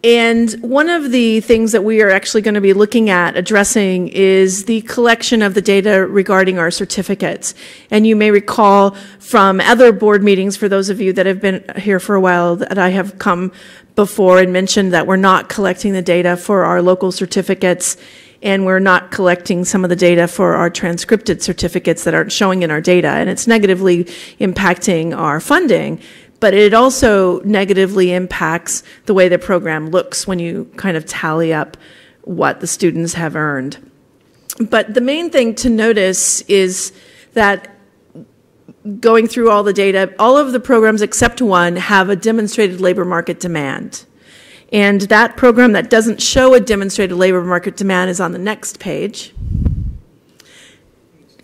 And one of the things that we are actually going to be looking at addressing is the collection of the data regarding our certificates. And you may recall from other board meetings, for those of you that have been here for a while, that I have come before and mentioned that we're not collecting the data for our local certificates, and we're not collecting some of the data for our transcripted certificates that aren't showing in our data, and it's negatively impacting our funding. But it also negatively impacts the way the program looks when you kind of tally up what the students have earned. But the main thing to notice is that going through all the data, all of the programs except one have a demonstrated labor market demand. And that program that doesn't show a demonstrated labor market demand is on the next page.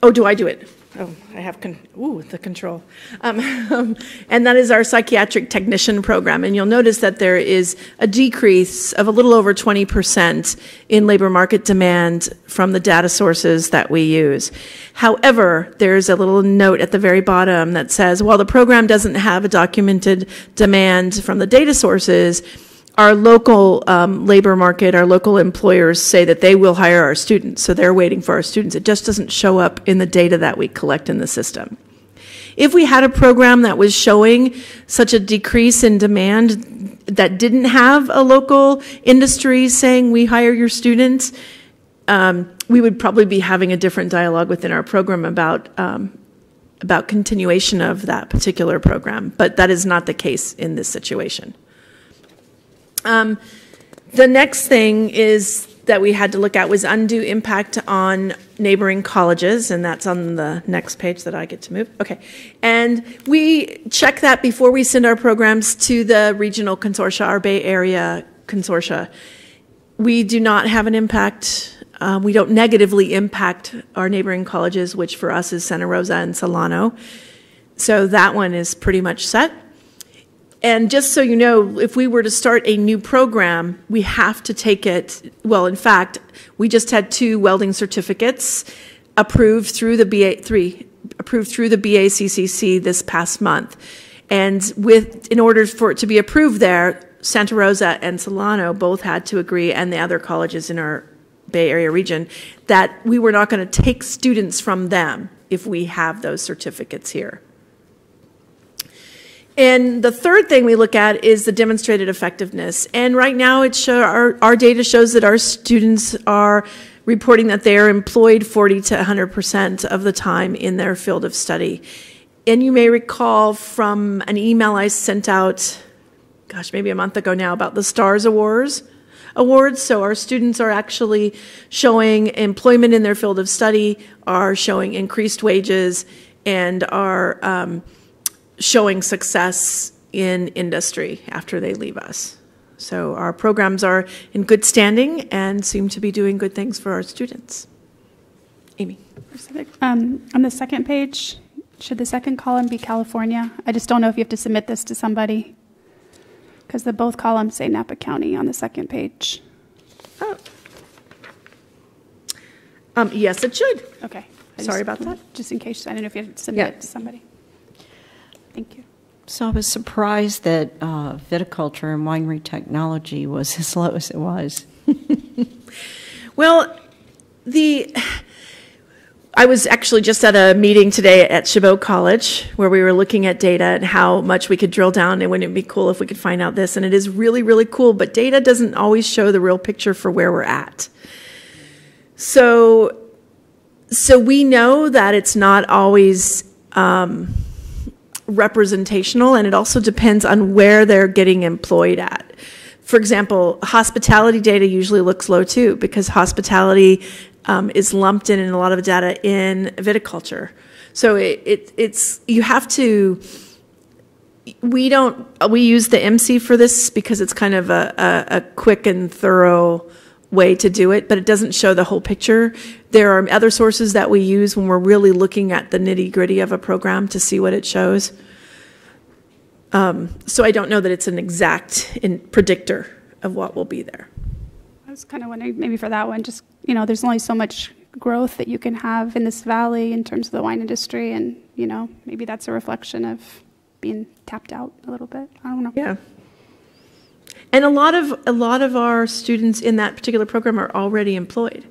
Oh, do I do it? Oh, I have the control. And that is our psychiatric technician program. And you'll notice that there is a decrease of a little over 20% in labor market demand from the data sources that we use. However, there's a little note at the very bottom that says, while the program doesn't have a documented demand from the data sources, our local labor market, our local employers say that they will hire our students, so they're waiting for our students. It just doesn't show up in the data that we collect in the system. If we had a program that was showing such a decrease in demand that didn't have a local industry saying we hire your students, we would probably be having a different dialogue within our program about continuation of that particular program, but that is not the case in this situation. The next thing is that we had to look at was undue impact on neighboring colleges, and that's on the next page that I get to move. Okay. And we check that before we send our programs to the regional consortia, our Bay Area consortia. We do not have an impact. We don't negatively impact our neighboring colleges, which for us is Santa Rosa and Solano. So that one is pretty much set. And just so you know, if we were to start a new program, we have to take it, well, in fact, we just had 2 welding certificates approved through the BACCC this past month. And in order for it to be approved there, Santa Rosa and Solano both had to agree, and the other colleges in our Bay Area region, that we were not going to take students from them if we have those certificates here. And the third thing we look at is the demonstrated effectiveness. And right now, our data shows that our students are reporting that they are employed 40 to 100% of the time in their field of study. And you may recall from an email I sent out, maybe a month ago now, about the STARS Awards. So our students are actually showing employment in their field of study, are showing increased wages, and are showing success in industry after they leave us. So our programs are in good standing and seem to be doing good things for our students. Amy. On the second page, should the second column be California? I just don't know if you have to submit this to somebody, because both columns say Napa County on the second page. Oh. Yes, it should. Okay. Sorry about that. Just in case, I don't know if you have to submit it to somebody. Thank you. So I was surprised that viticulture and winery technology was as low as it was. Well, I was actually just at a meeting today at Chabot College where we were looking at data and how much we could drill down, and wouldn't it be cool if we could find out this? And it is really, really cool, but data doesn't always show the real picture for where we're at. So we know that it's not always representational, and it also depends on where they're getting employed at. For example, hospitality data usually looks low too, because hospitality is lumped in a lot of data in viticulture. So you have to. We use the MC for this because it's kind of a quick and thorough way to do it, but it doesn't show the whole picture. There are other sources that we use when we're really looking at the nitty-gritty of a program to see what it shows. So I don't know that it's an exact predictor of what will be there. I was kind of wondering, maybe for that one, just, there's only so much growth that you can have in this valley in terms of the wine industry, and, maybe that's a reflection of being tapped out a little bit. I don't know. Yeah. And a lot of our students in that particular program are already employed.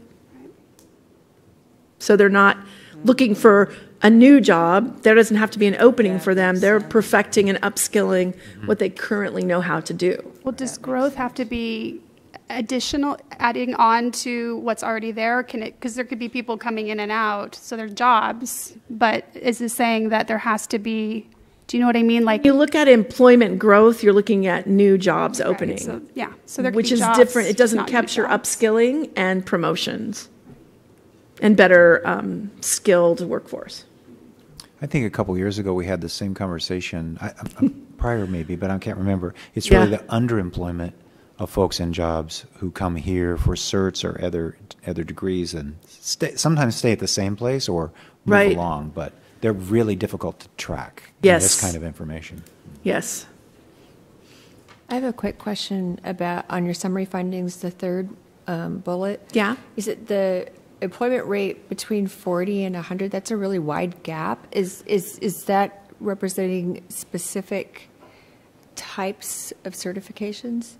So they're not looking for a new job. There doesn't have to be an opening for them. They're perfecting and upskilling what they currently know how to do. Well, does growth have to be additional, adding on to what's already there? Can it, because there could be people coming in and out, so they're jobs, but is this saying that there has to be, do you know what I mean? Like, you look at employment growth, you're looking at new jobs opening. So, yeah, so there could which be is jobs, different. It just doesn't not new capture jobs. upskilling and promotions and better skilled workforce. I think a couple years ago we had the same conversation, prior maybe, but I can't remember. It's Yeah. really the underemployment of folks in jobs who come here for certs or other degrees and sometimes stay at the same place or move Right. along, but they're really difficult to track. Yes. This kind of information. Yes. I have a quick question about on your summary findings, the third bullet. Yeah. Is it the employment rate between 40 and 100? That's a really wide gap. Is that representing specific types of certifications?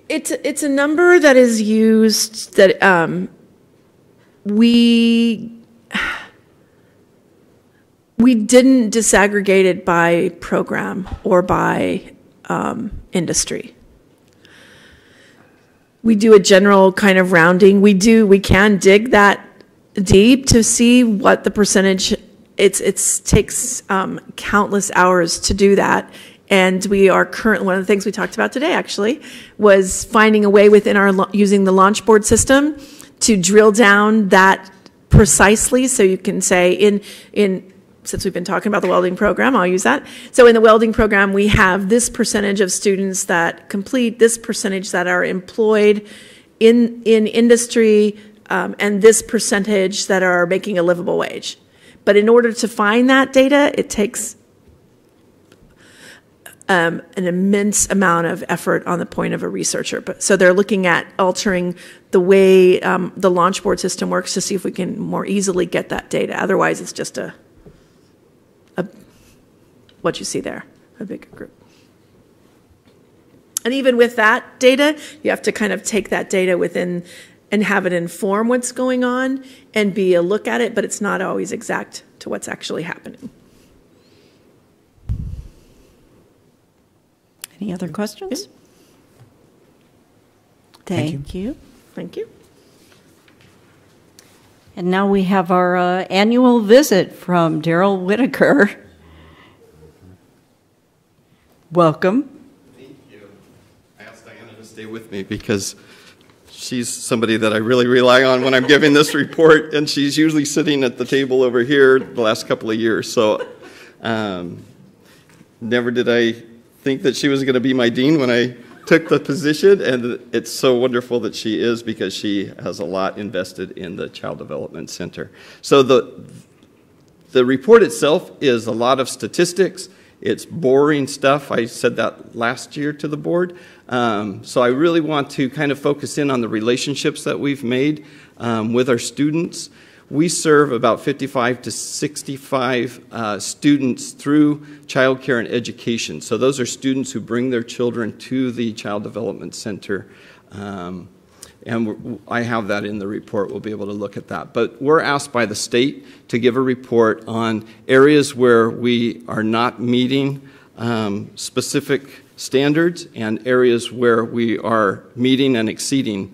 It's a number that is used that we didn't disaggregate it by program or by industry. We do a general kind of rounding. We can dig that deep to see what the percentage. It takes countless hours to do that. And we are currently, one of the things we talked about today actually was finding a way within using the launch board system to drill down that precisely. So you can say since we've been talking about the welding program, I'll use that. So in the welding program, we have this percentage of students that complete, this percentage that are employed in industry, and this percentage that are making a livable wage. But in order to find that data, it takes an immense amount of effort on the point of a researcher. So they're looking at altering the way the launch board system works to see if we can more easily get that data. Otherwise, it's just what you see there, a bigger group. And even with that data, you have to kind of take that data within and have it inform what's going on and be a look at it, but it's not always exact to what's actually happening. Any other questions? Thank you. Thank you. And now we have our annual visit from Daryl Whitaker. Welcome. Thank you. I asked Diana to stay with me because she's somebody that I really rely on when I'm giving this report, and she's usually sitting at the table over here the last couple of years. So never did I think that she was going to be my dean when I took the position, and it's so wonderful that she is because she has a lot invested in the Child Development Center. So the report itself is a lot of statistics. It's boring stuff. I said that last year to the board. So I really want to kind of focus in on the relationships that we've made with our students. We serve about 55 to 65 students through child care and education. So those are students who bring their children to the Child Development Center. And I have that in the report. We'll be able to look at that. But we're asked by the state to give a report on areas where we are not meeting specific standards and areas where we are meeting and exceeding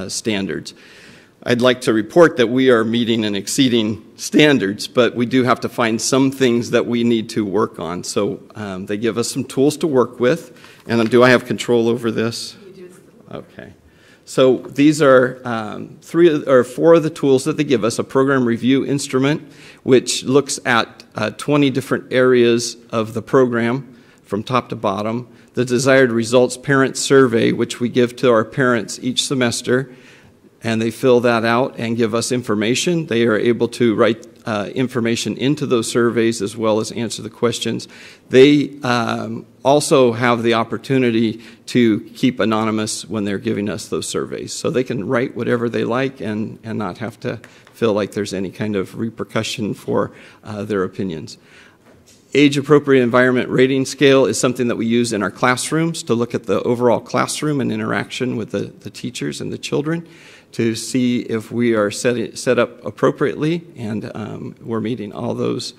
standards. I'd like to report that we are meeting and exceeding standards, but we do have to find some things that we need to work on. So they give us some tools to work with. And do I have control over this? You do. Okay. So these are 3 or 4 of the tools that they give us. A program review instrument, which looks at 20 different areas of the program from top to bottom. The desired results parent survey, which we give to our parents each semester. And they fill that out and give us information. They are able to write information into those surveys as well as answer the questions. They also have the opportunity to keep anonymous when they're giving us those surveys. So they can write whatever they like and not have to feel like there's any kind of repercussion for their opinions. age-appropriate environment rating scale is something that we use in our classrooms to look at the overall classroom and interaction with the teachers and the children to see if we are set up appropriately and we're meeting all those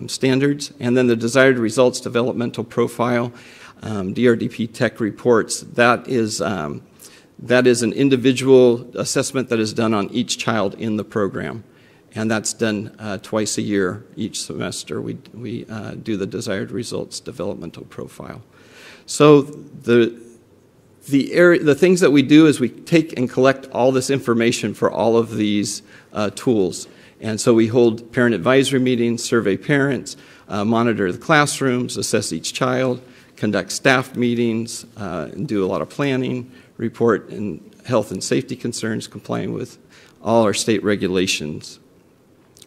standards. And then the desired results developmental profile, DRDP Tech reports, that is an individual assessment that is done on each child in the program. And that's done twice a year each semester. We do the desired results developmental profile. So the things that we do is we take and collect all this information for all of these tools. And so we hold parent advisory meetings, survey parents, monitor the classrooms, assess each child, conduct staff meetings, and do a lot of planning, report and health and safety concerns, complying with all our state regulations.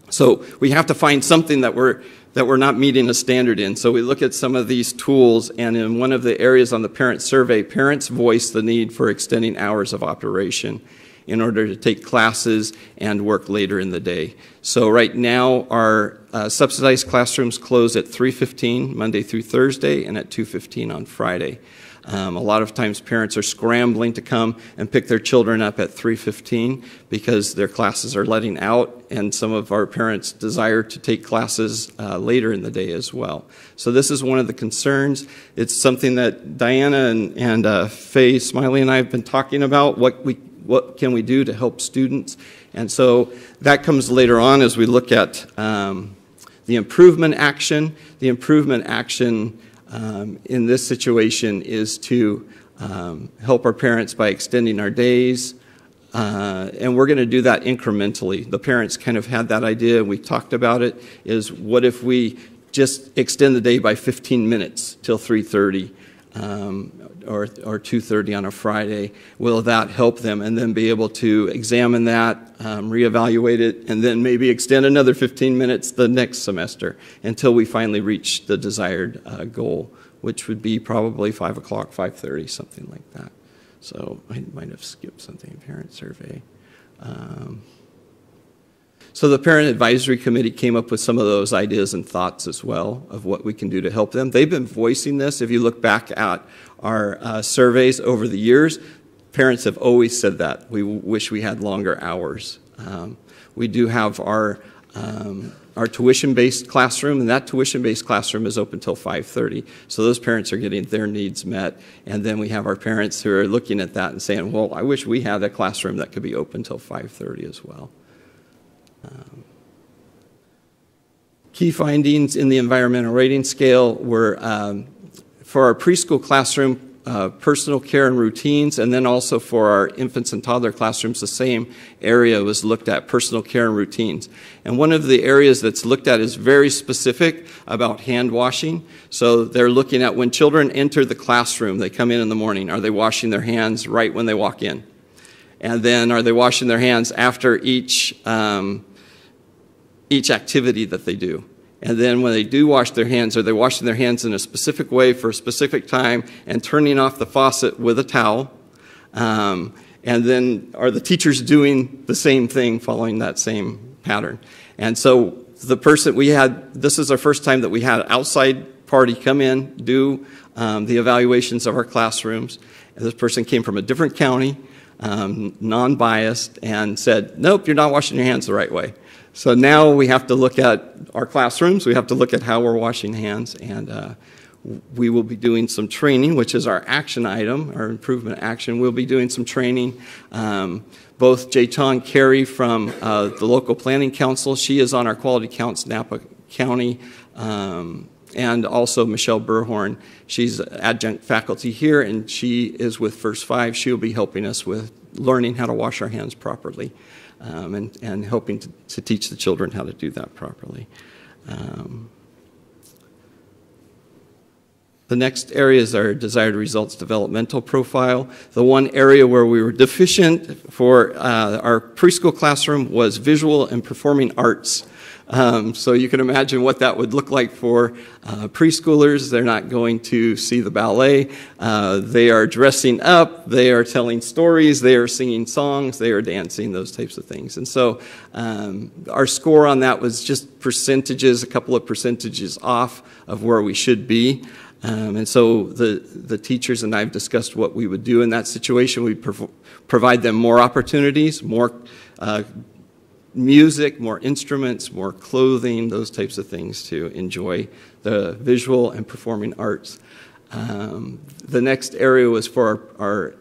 So we have to find something that we're not meeting a standard in. So we look at some of these tools, and in one of the areas on the parent survey, parents voice the need for extending hours of operation in order to take classes and work later in the day. So right now, our subsidized classrooms close at 3:15 Monday through Thursday and at 2:15 on Friday. A lot of times parents are scrambling to come and pick their children up at 3:15 because their classes are letting out, and some of our parents desire to take classes later in the day as well. So this is one of the concerns. It's something that Diana and Faye Smiley and I have been talking about, what can we do to help students. And so that comes later on as we look at the improvement action. The improvement action in this situation is to help our parents by extending our days, and we're going to do that incrementally. The parents kind of had that idea, and we talked about it, is what if we just extend the day by 15 minutes till 3:30 or 2:30 on a Friday? Will that help them? And then be able to examine that, reevaluate it, and then maybe extend another 15 minutes the next semester until we finally reach the desired goal, which would be probably 5 o'clock, 5:30, something like that. So I might have skipped something, parent survey. So the Parent Advisory Committee came up with some of those ideas and thoughts as well of what we can do to help them. They've been voicing this. If you look back at our surveys over the years, parents have always said that. We wish we had longer hours. We do have our tuition-based classroom, and that tuition-based classroom is open till 5:30. So those parents are getting their needs met. And then we have our parents who are looking at that and saying, well, I wish we had a classroom that could be open till 5:30 as well. Key findings in the environmental rating scale were for our preschool classroom, personal care and routines, and then also for our infants and toddler classrooms, the same area was looked at, personal care and routines. And one of the areas that's looked at is very specific about hand washing. So they're looking at when children enter the classroom, they come in the morning, are they washing their hands right when they walk in? And then are they washing their hands after each activity that they do? And then when they do wash their hands, are they washing their hands in a specific way for a specific time and turning off the faucet with a towel? And then are the teachers doing the same thing, following that same pattern? And so the person this is our first time that we had an outside party come in, do the evaluations of our classrooms. And this person came from a different county, non-biased, and said, nope, you're not washing your hands the right way. So now we have to look at our classrooms, we have to look at how we're washing hands, and we will be doing some training, which is our action item, our improvement action. We'll be doing some training. Both Jay-Tong Carey from the local planning council, she is on our quality counts Napa County, and also Michelle Burhorn. She's adjunct faculty here, and she is with First Five. She'll be helping us with learning how to wash our hands properly. And helping to teach the children how to do that properly. The next area is our desired results developmental profile. The one area where we were deficient for our preschool classroom was visual and performing arts. So you can imagine what that would look like for preschoolers. They're not going to see the ballet. They are dressing up. They are telling stories. They are singing songs. They are dancing, those types of things. And so our score on that was just percentages, a couple of percentages off of where we should be. And so the teachers and I have discussed what we would do in that situation. We provide them more opportunities, more music, more instruments, more clothing, those types of things to enjoy the visual and performing arts. The next area was for our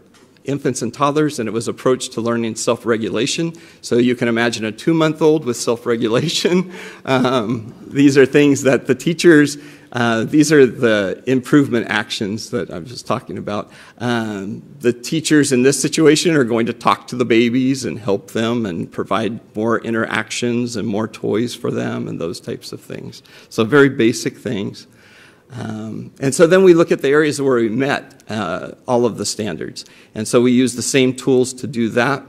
infants and toddlers, and it was approach to learning self-regulation. So you can imagine a 2-month-old with self-regulation. These are things that the teachers, these are the improvement actions that I was just talking about. The teachers in this situation are going to talk to the babies and help them and provide more interactions and more toys for them and those types of things. So very basic things. And so then we look at the areas where we met all of the standards. And so we use the same tools to do that.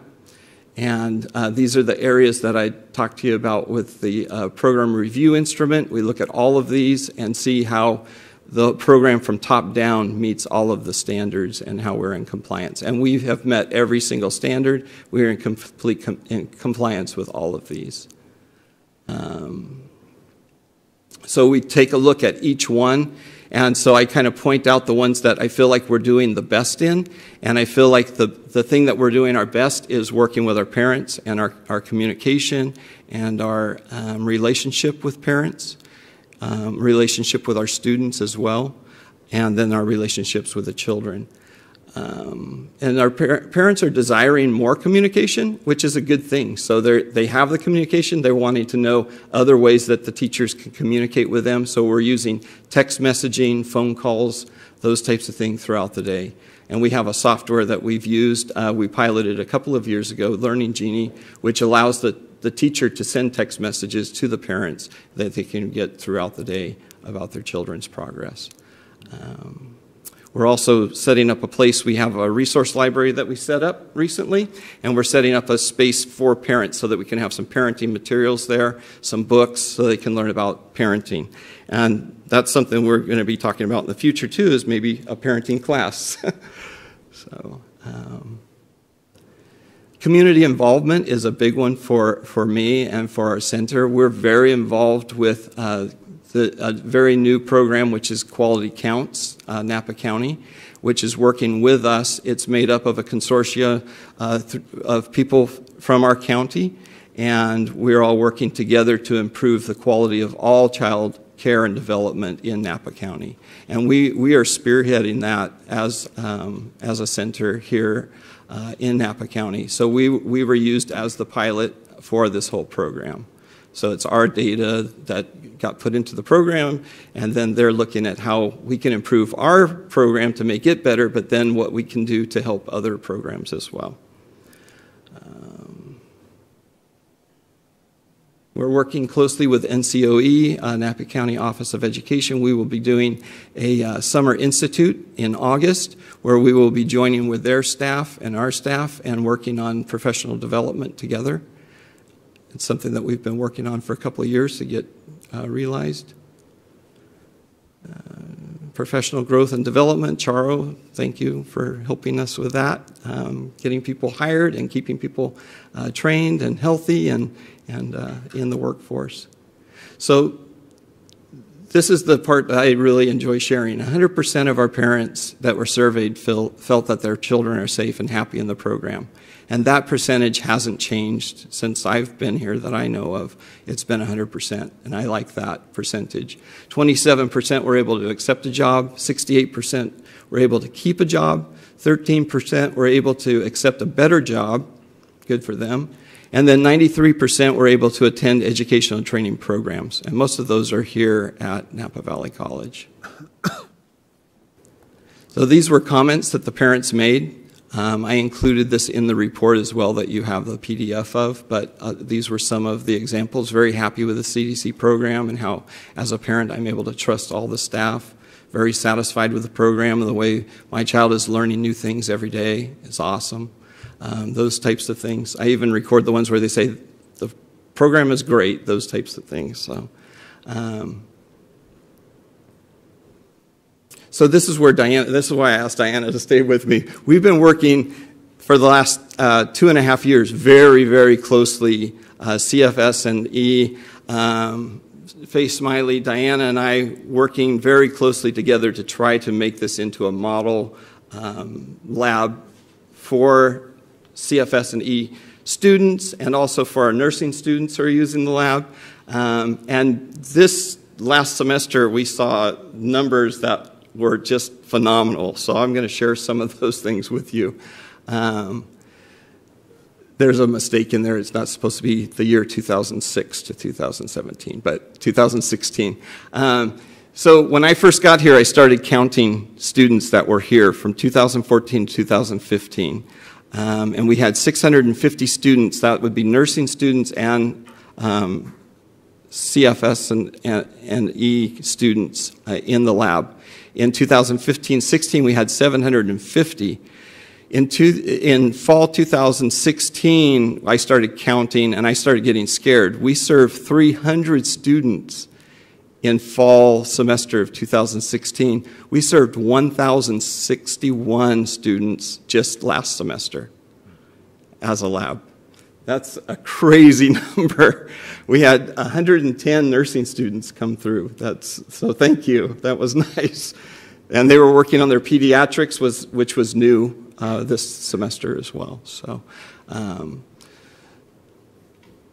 And these are the areas that I talked to you about with the program review instrument. We look at all of these and see how the program from top down meets all of the standards and how we're in compliance. And we have met every single standard. We are in complete compliance with all of these. So we take a look at each one, and so I kind of point out the ones that I feel like we're doing the best in, and I feel like the thing that we're doing our best is working with our parents and our communication and our relationship with parents, relationship with our students as well, and then our relationships with the children. And our parents are desiring more communication, which is a good thing. So they have the communication. They're wanting to know other ways that the teachers can communicate with them. So we're using text messaging, phone calls, those types of things throughout the day. And we have a software that we've used. We piloted a couple of years ago, Learning Genie, which allows the teacher to send text messages to the parents that they can get throughout the day about their children's progress. We're also setting up a place. We have a resource library that we set up recently, and we're setting up a space for parents so that we can have some parenting materials there, some books, so they can learn about parenting. And that's something we're going to be talking about in the future, too, is maybe a parenting class. So, community involvement is a big one for me and for our center. We're very involved with a very new program, which is Quality Counts, Napa County, which is working with us. It's made up of a consortia of people from our county, and we're all working together to improve the quality of all child care and development in Napa County. And we are spearheading that as a center here in Napa County. So we were used as the pilot for this whole program. So it's our data that got put into the program, and then they're looking at how we can improve our program to make it better, but then what we can do to help other programs as well. We're working closely with NCOE, Napa County Office of Education. We will be doing a summer institute in August where we will be joining with their staff and our staff and working on professional development together. It's something that we've been working on for a couple of years to get realized. Professional growth and development, Charo, thank you for helping us with that. Getting people hired and keeping people trained and healthy and in the workforce. So this is the part that I really enjoy sharing. 100% of our parents that were surveyed felt that their children are safe and happy in the program. And that percentage hasn't changed since I've been here that I know of. It's been 100%, and I like that percentage. 27% were able to accept a job, 68% were able to keep a job, 13% were able to accept a better job, good for them, and then 93% were able to attend educational training programs, and most of those are here at Napa Valley College. So these were comments that the parents made. I included this in the report as well that you have the PDF of, but these were some of the examples. Very happy with the CDC program and how, as a parent, I'm able to trust all the staff. Very satisfied with the program and the way my child is learning new things every day. It's awesome. Those types of things. I even record the ones where they say the program is great, those types of things. So this is where this is why I asked Diana to stay with me. We've been working for the last 2.5 years very, very closely, CFS and E, Faye Smiley, Diana and I working very closely together to try to make this into a model lab for CFS and E students and also for our nursing students who are using the lab. And this last semester we saw numbers that were just phenomenal. So I'm going to share some of those things with you. There's a mistake in there. It's not supposed to be the year 2006 to 2017, but 2016. So when I first got here, I started counting students that were here from 2014 to 2015. And we had 650 students. That would be nursing students and CFS and E students in the lab. In 2015-16, we had 750. In fall 2016, I started counting and I started getting scared. We served 300 students in fall semester of 2016. We served 1,061 students just last semester as a lab. That's a crazy number. We had 110 nursing students come through. So thank you. That was nice. And they were working on their pediatrics, which was new this semester as well. So,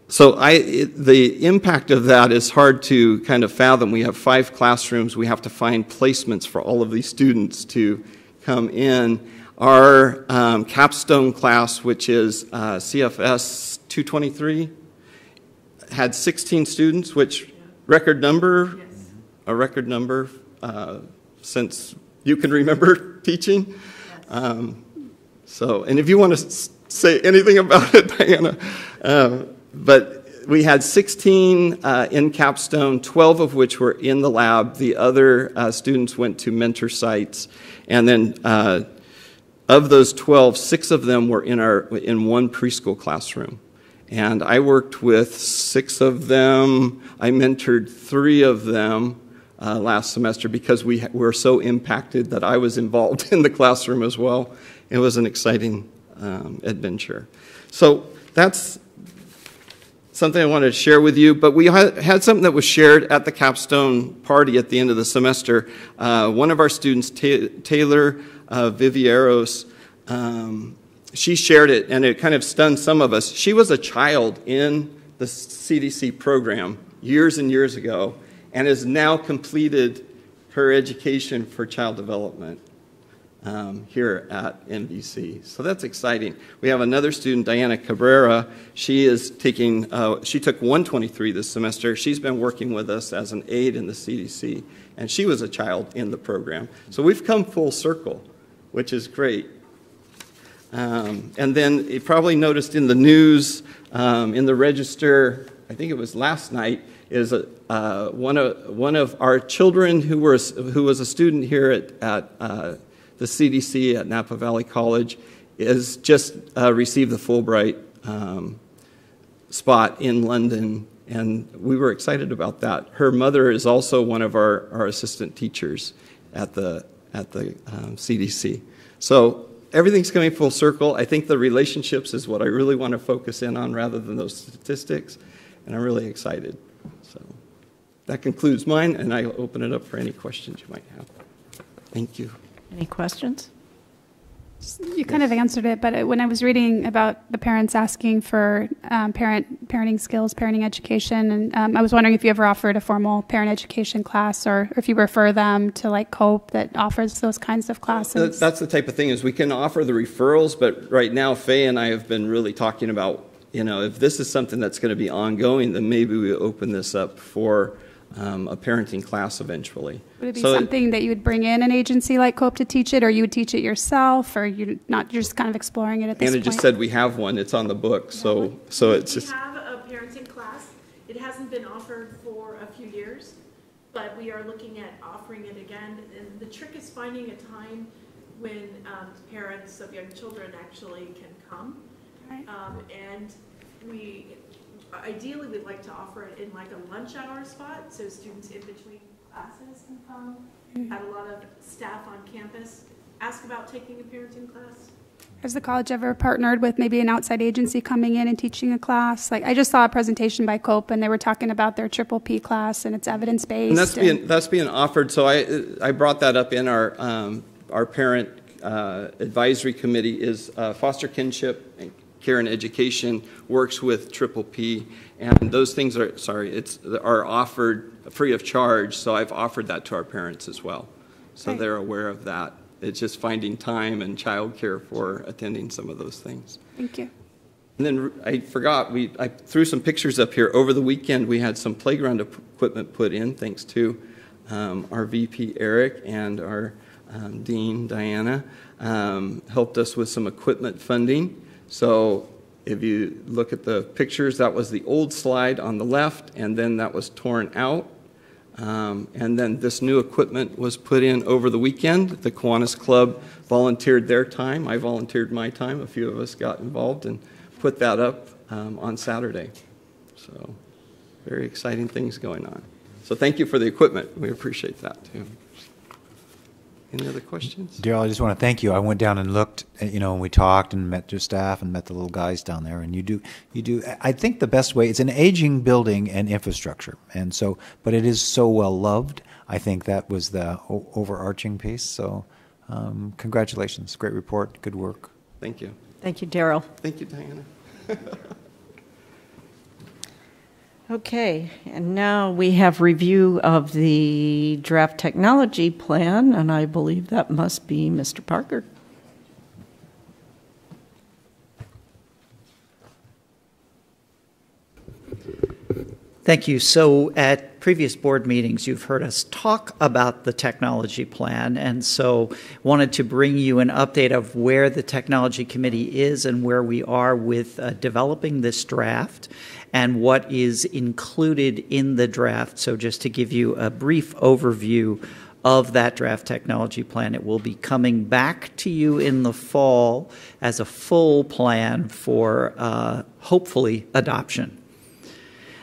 the impact of that is hard to kind of fathom. We have 5 classrooms. We have to find placements for all of these students to come in. Our capstone class, which is CFS 223, had 16 students, which record number, a record number since you can remember teaching. And if you want to say anything about it, Diana, but we had 16 in capstone, 12 of which were in the lab. The other students went to mentor sites, and then of those 12, 6 of them were in one preschool classroom. And I worked with 6 of them. I mentored 3 of them last semester because we were so impacted that I was involved in the classroom as well. It was an exciting adventure. So that's something I wanted to share with you. But we had something that was shared at the capstone party at the end of the semester. One of our students, Taylor Vivieros, she shared it, and it kind of stunned some of us. She was a child in the CDC program years and years ago and has now completed her education for child development here at NBC. So that's exciting. We have another student, Diana Cabrera. She is taking, she took 123 this semester. She's been working with us as an aide in the CDC, and she was a child in the program. So we've come full circle, which is great. And then you probably noticed in the news, in the register, I think it was last night, is one of our children who was a student here at the CDC at Napa Valley College is just received the Fulbright spot in London, and we were excited about that. Her mother is also one of our assistant teachers at the CDC. So everything's coming full circle. I think the relationships is what I really want to focus in on rather than those statistics, and I'm really excited. So that concludes mine, and I'll open it up for any questions you might have. Thank you. Any questions? You kind of answered it, but when I was reading about the parents asking for parenting skills, parenting education, and I was wondering if you ever offered a formal parent education class, or if you refer them to like COPE that offers those kinds of classes. That's the type of thing is we can offer the referrals, but right now Faye and I have been really talking about, if this is something that's going to be ongoing, then maybe we open this up for a parenting class eventually. Would it be something that you would bring in an agency like COPE to teach it, or you would teach it yourself, or you're just kind of exploring it at this point? Anna just said we have one. It's on the book, so it's just. We have a parenting class. It hasn't been offered for a few years, but we are looking at offering it again. And the trick is finding a time when parents of young children actually can come. Right. And we ideally, we'd like to offer it in like a lunch hour spot, so students in between classes can come. Had a lot of staff on campus ask about taking a parenting class. Has the college ever partnered with maybe an outside agency coming in and teaching a class? Like, I just saw a presentation by COPE, and they were talking about their triple P class, and it's evidence-based. And that's being offered. So I brought that up in our parent advisory committee. Is foster kinship and care and education works with triple P, and those things are offered free of charge. So I've offered that to our parents as well, so they're aware of that. It's just finding time and childcare for attending some of those things. Thank you. And then I forgot, I threw some pictures up here. Over the weekend, we had some playground equipment put in, thanks to our VP, Eric, and our Dean, Diana, helped us with some equipment funding. So if you look at the pictures, that was the old slide on the left, and then that was torn out. And then this new equipment was put in over the weekend. The Kiwanis Club volunteered their time. I volunteered my time. A few of us got involved and put that up on Saturday. So very exciting things going on. So thank you for the equipment. We appreciate that too. Any other questions? Daryl, I just want to thank you. I went down and looked, and we talked and met your staff and met the little guys down there. And you do. I think the best way, it's an aging building and infrastructure, and so, but it is so well loved. I think that was the overarching piece. So, congratulations, great report, good work. Thank you. Thank you, Daryl. Thank you, Diana. Okay, and now we have review of the draft technology plan, and I believe that must be Mr. Parker. Thank you. So at previous board meetings, you've heard us talk about the technology plan, and so wanted to bring you an update of where the technology committee is and where we are with developing this draft and what is included in the draft. So just to give you a brief overview of that draft technology plan, it will be coming back to you in the fall as a full plan for hopefully adoption.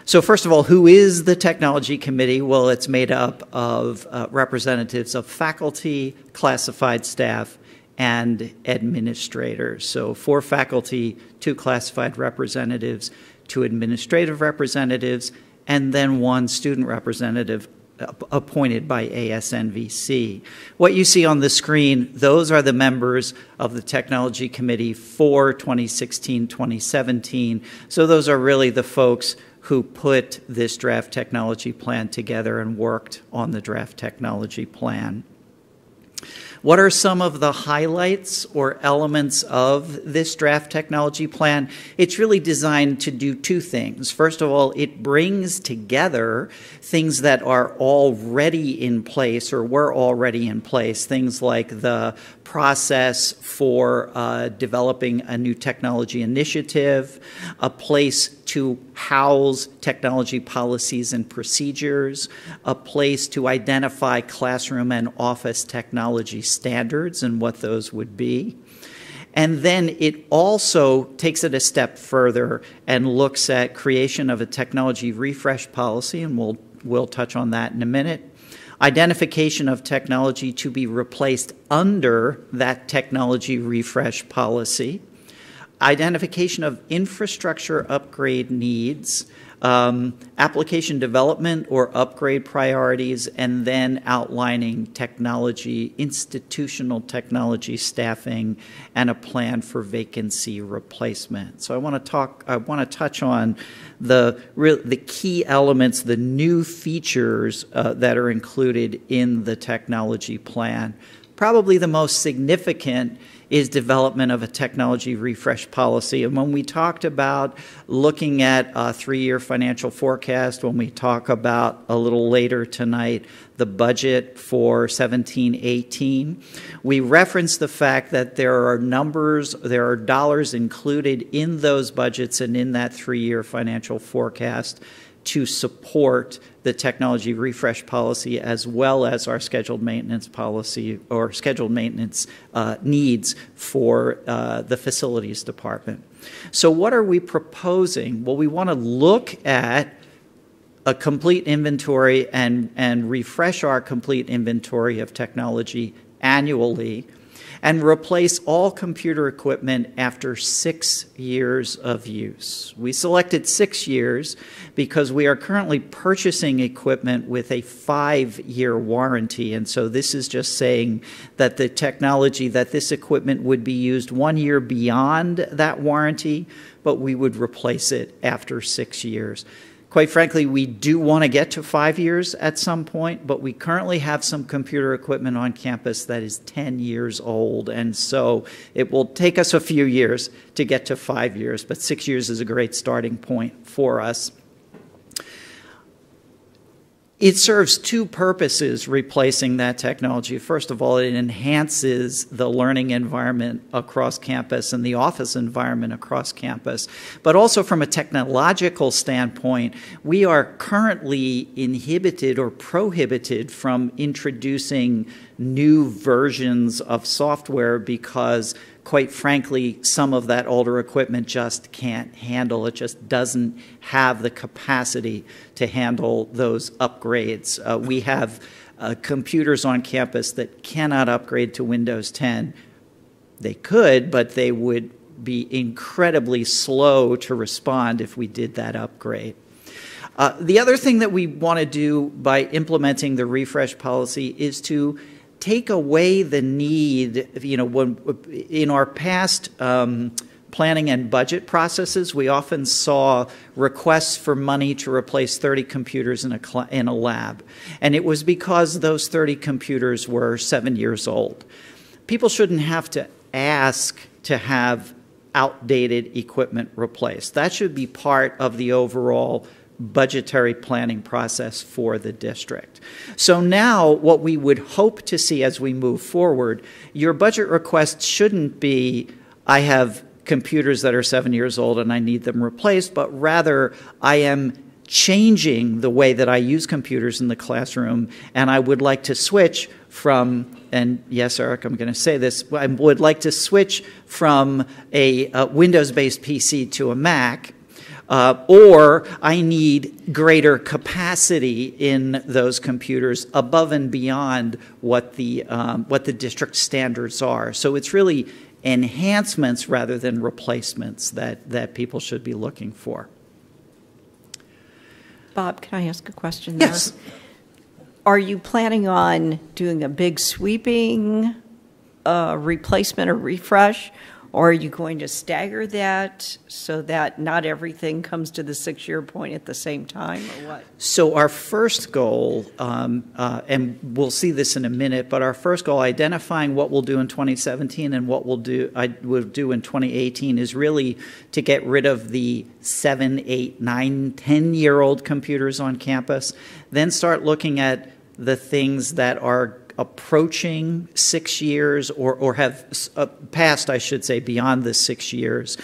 So first of all, who is the technology committee? Well, it's made up of representatives of faculty, classified staff, and administrators. So 4 faculty, 2 classified representatives, 2 administrative representatives, and then 1 student representative appointed by ASNVC. What you see on the screen, those are the members of the technology committee for 2016-2017. So those are really the folks who put this draft technology plan together and worked on the draft technology plan. What are some of the highlights or elements of this draft technology plan? It's really designed to do 2 things. First of all, it brings together things that are already in place or were already in place, things like the process for developing a new technology initiative, a place to house technology policies and procedures, a place to identify classroom and office technology standards and what those would be. And then it also takes it a step further and looks at creation of a technology refresh policy, and we'll touch on that in a minute. Identification of technology to be replaced under that technology refresh policy. Identification of infrastructure upgrade needs, application development or upgrade priorities, and then outlining technology, institutional technology staffing, and a plan for vacancy replacement. So I want to touch on the key elements, the new features that are included in the technology plan. Probably the most significant is development of a technology refresh policy. And when we talked about looking at a 3-year financial forecast, when we talk about a little later tonight the budget for 17-18, we referenced the fact that there are dollars included in those budgets and in that 3-year financial forecast to support the technology refresh policy as well as our scheduled maintenance policy or scheduled maintenance needs for the facilities department. So what are we proposing? Well, we want to look at a complete inventory and refresh our complete inventory of technology annually and replace all computer equipment after 6 years of use. We selected 6 years because we are currently purchasing equipment with a 5-year warranty, and so this is just saying that the technology, that this equipment would be used 1 year beyond that warranty, but we would replace it after 6 years. Quite frankly, we do want to get to 5 years at some point, but we currently have some computer equipment on campus that is 10 years old, and so it will take us a few years to get to 5 years, but 6 years is a great starting point for us. It serves two purposes, replacing that technology. First of all, it enhances the learning environment across campus and the office environment across campus. But also from a technological standpoint, we are currently inhibited or prohibited from introducing new versions of software because, quite frankly, some of that older equipment just can't handle. It just doesn't have the capacity to handle those upgrades. We have computers on campus that cannot upgrade to Windows 10. They could, but they would be incredibly slow to respond if we did that upgrade. The other thing that we want to do by implementing the refresh policy is to take away the need, when in our past planning and budget processes, we often saw requests for money to replace 30 computers in a lab. And it was because those 30 computers were 7 years old. People shouldn't have to ask to have outdated equipment replaced. That should be part of the overall budgetary planning process for the district. So now what we would hope to see as we move forward, your budget request shouldn't be, I have computers that are 7 years old and I need them replaced, but rather I am changing the way that I use computers in the classroom, and I would like to switch from, and yes, Eric, I'm going to say this, I would like to switch from a Windows-based PC to a Mac, or I need greater capacity in those computers above and beyond what the district standards are. So it's really enhancements rather than replacements that people should be looking for. Bob, can I ask a question there? Yes. Are you planning on doing a big sweeping replacement or refresh? Or are you going to stagger that so that not everything comes to the 6-year point at the same time, or what? So our first goal, and we'll see this in a minute, but our first goal, identifying what we'll do in 2017 and what we'll do in 2018, is really to get rid of the 7, 8, 9, 10-year-old computers on campus, then start looking at the things that are approaching 6 years or have passed, I should say, beyond the 6 years.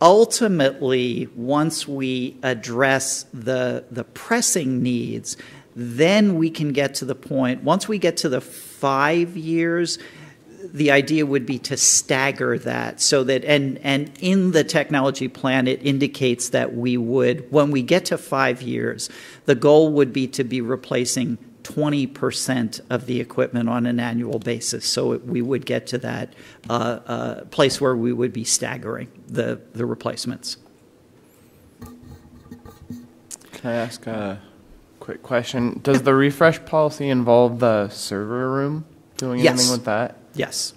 Ultimately, once we address the pressing needs, then we can get to the point, once we get to the 5 years, the idea would be to stagger that so that, and in the technology plan, it indicates that we would, when we get to 5 years, the goal would be to be replacing 20% of the equipment on an annual basis. So we would get to that place where we would be staggering the replacements. Can I ask a quick question? Does the refresh policy involve the server room doing anything with that? Yes.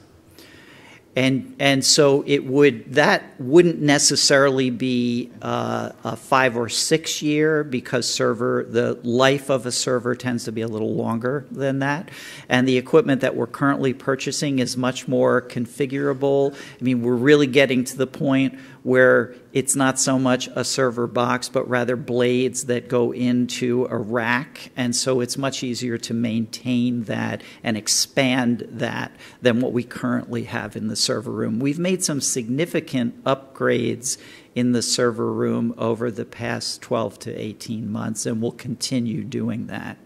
And so that wouldn't necessarily be a 5 or 6 year, because the life of a server tends to be a little longer than that. And the equipment that we're currently purchasing is much more configurable. I mean, we're really getting to the point where it's not so much a server box, but rather blades that go into a rack. And so it's much easier to maintain that and expand that than what we currently have in the server room. We've made some significant upgrades in the server room over the past 12 to 18 months, and we'll continue doing that.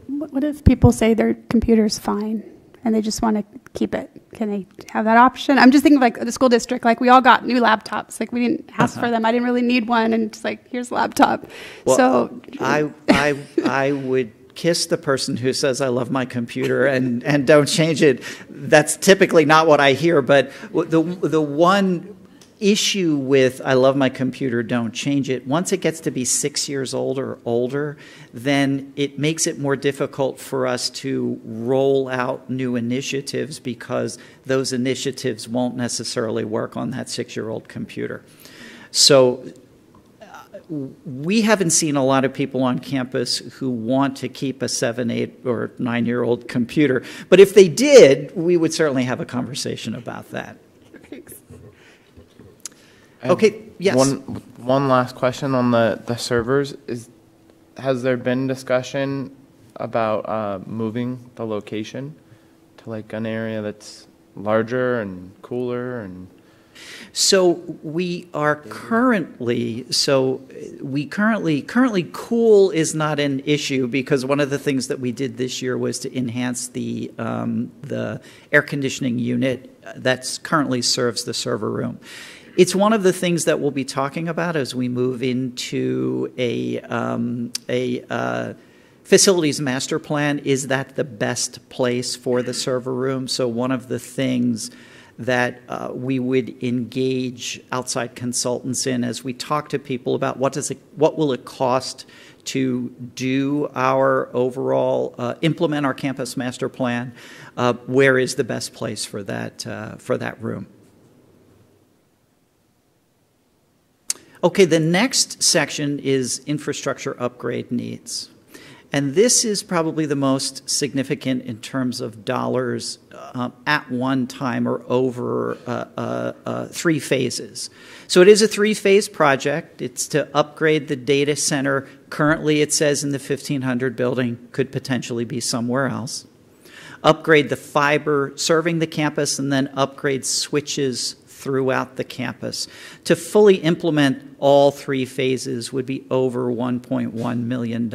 What if people say their computer's fine and they just want to keep it? Can they have that option? I'm just thinking of like the school district, like we all got new laptops. Like we didn't ask for them. I didn't really need one. And it's like, here's a laptop. Well, so I would kiss the person who says, I love my computer and don't change it. That's typically not what I hear. But the one issue with I love my computer, don't change it, once it gets to be 6 years old or older, then it makes it more difficult for us to roll out new initiatives because those initiatives won't necessarily work on that 6-year-old computer. So we haven't seen a lot of people on campus who want to keep a 7, 8, or 9-year-old computer. But if they did, we would certainly have a conversation about that. Okay, yes. One last question on the servers. Has there been discussion about moving the location to like an area that's larger and cooler and... So we are currently cool is not an issue because one of the things that we did this year was to enhance the air conditioning unit that currently serves the server room. It's one of the things that we'll be talking about as we move into a facilities master plan. Is that the best place for the server room? So one of the things that we would engage outside consultants in as we talk to people about what will it cost to do our overall implement our campus master plan. Where is the best place for that room? Okay, the next section is infrastructure upgrade needs. And this is probably the most significant in terms of dollars at one time or over 3 phases. So it is a 3-phase project. It's to upgrade the data center. Currently, it says in the 1500 building, could potentially be somewhere else. Upgrade the fiber serving the campus, and then upgrade switches throughout the campus. To fully implement all 3 phases would be over $1.1 million.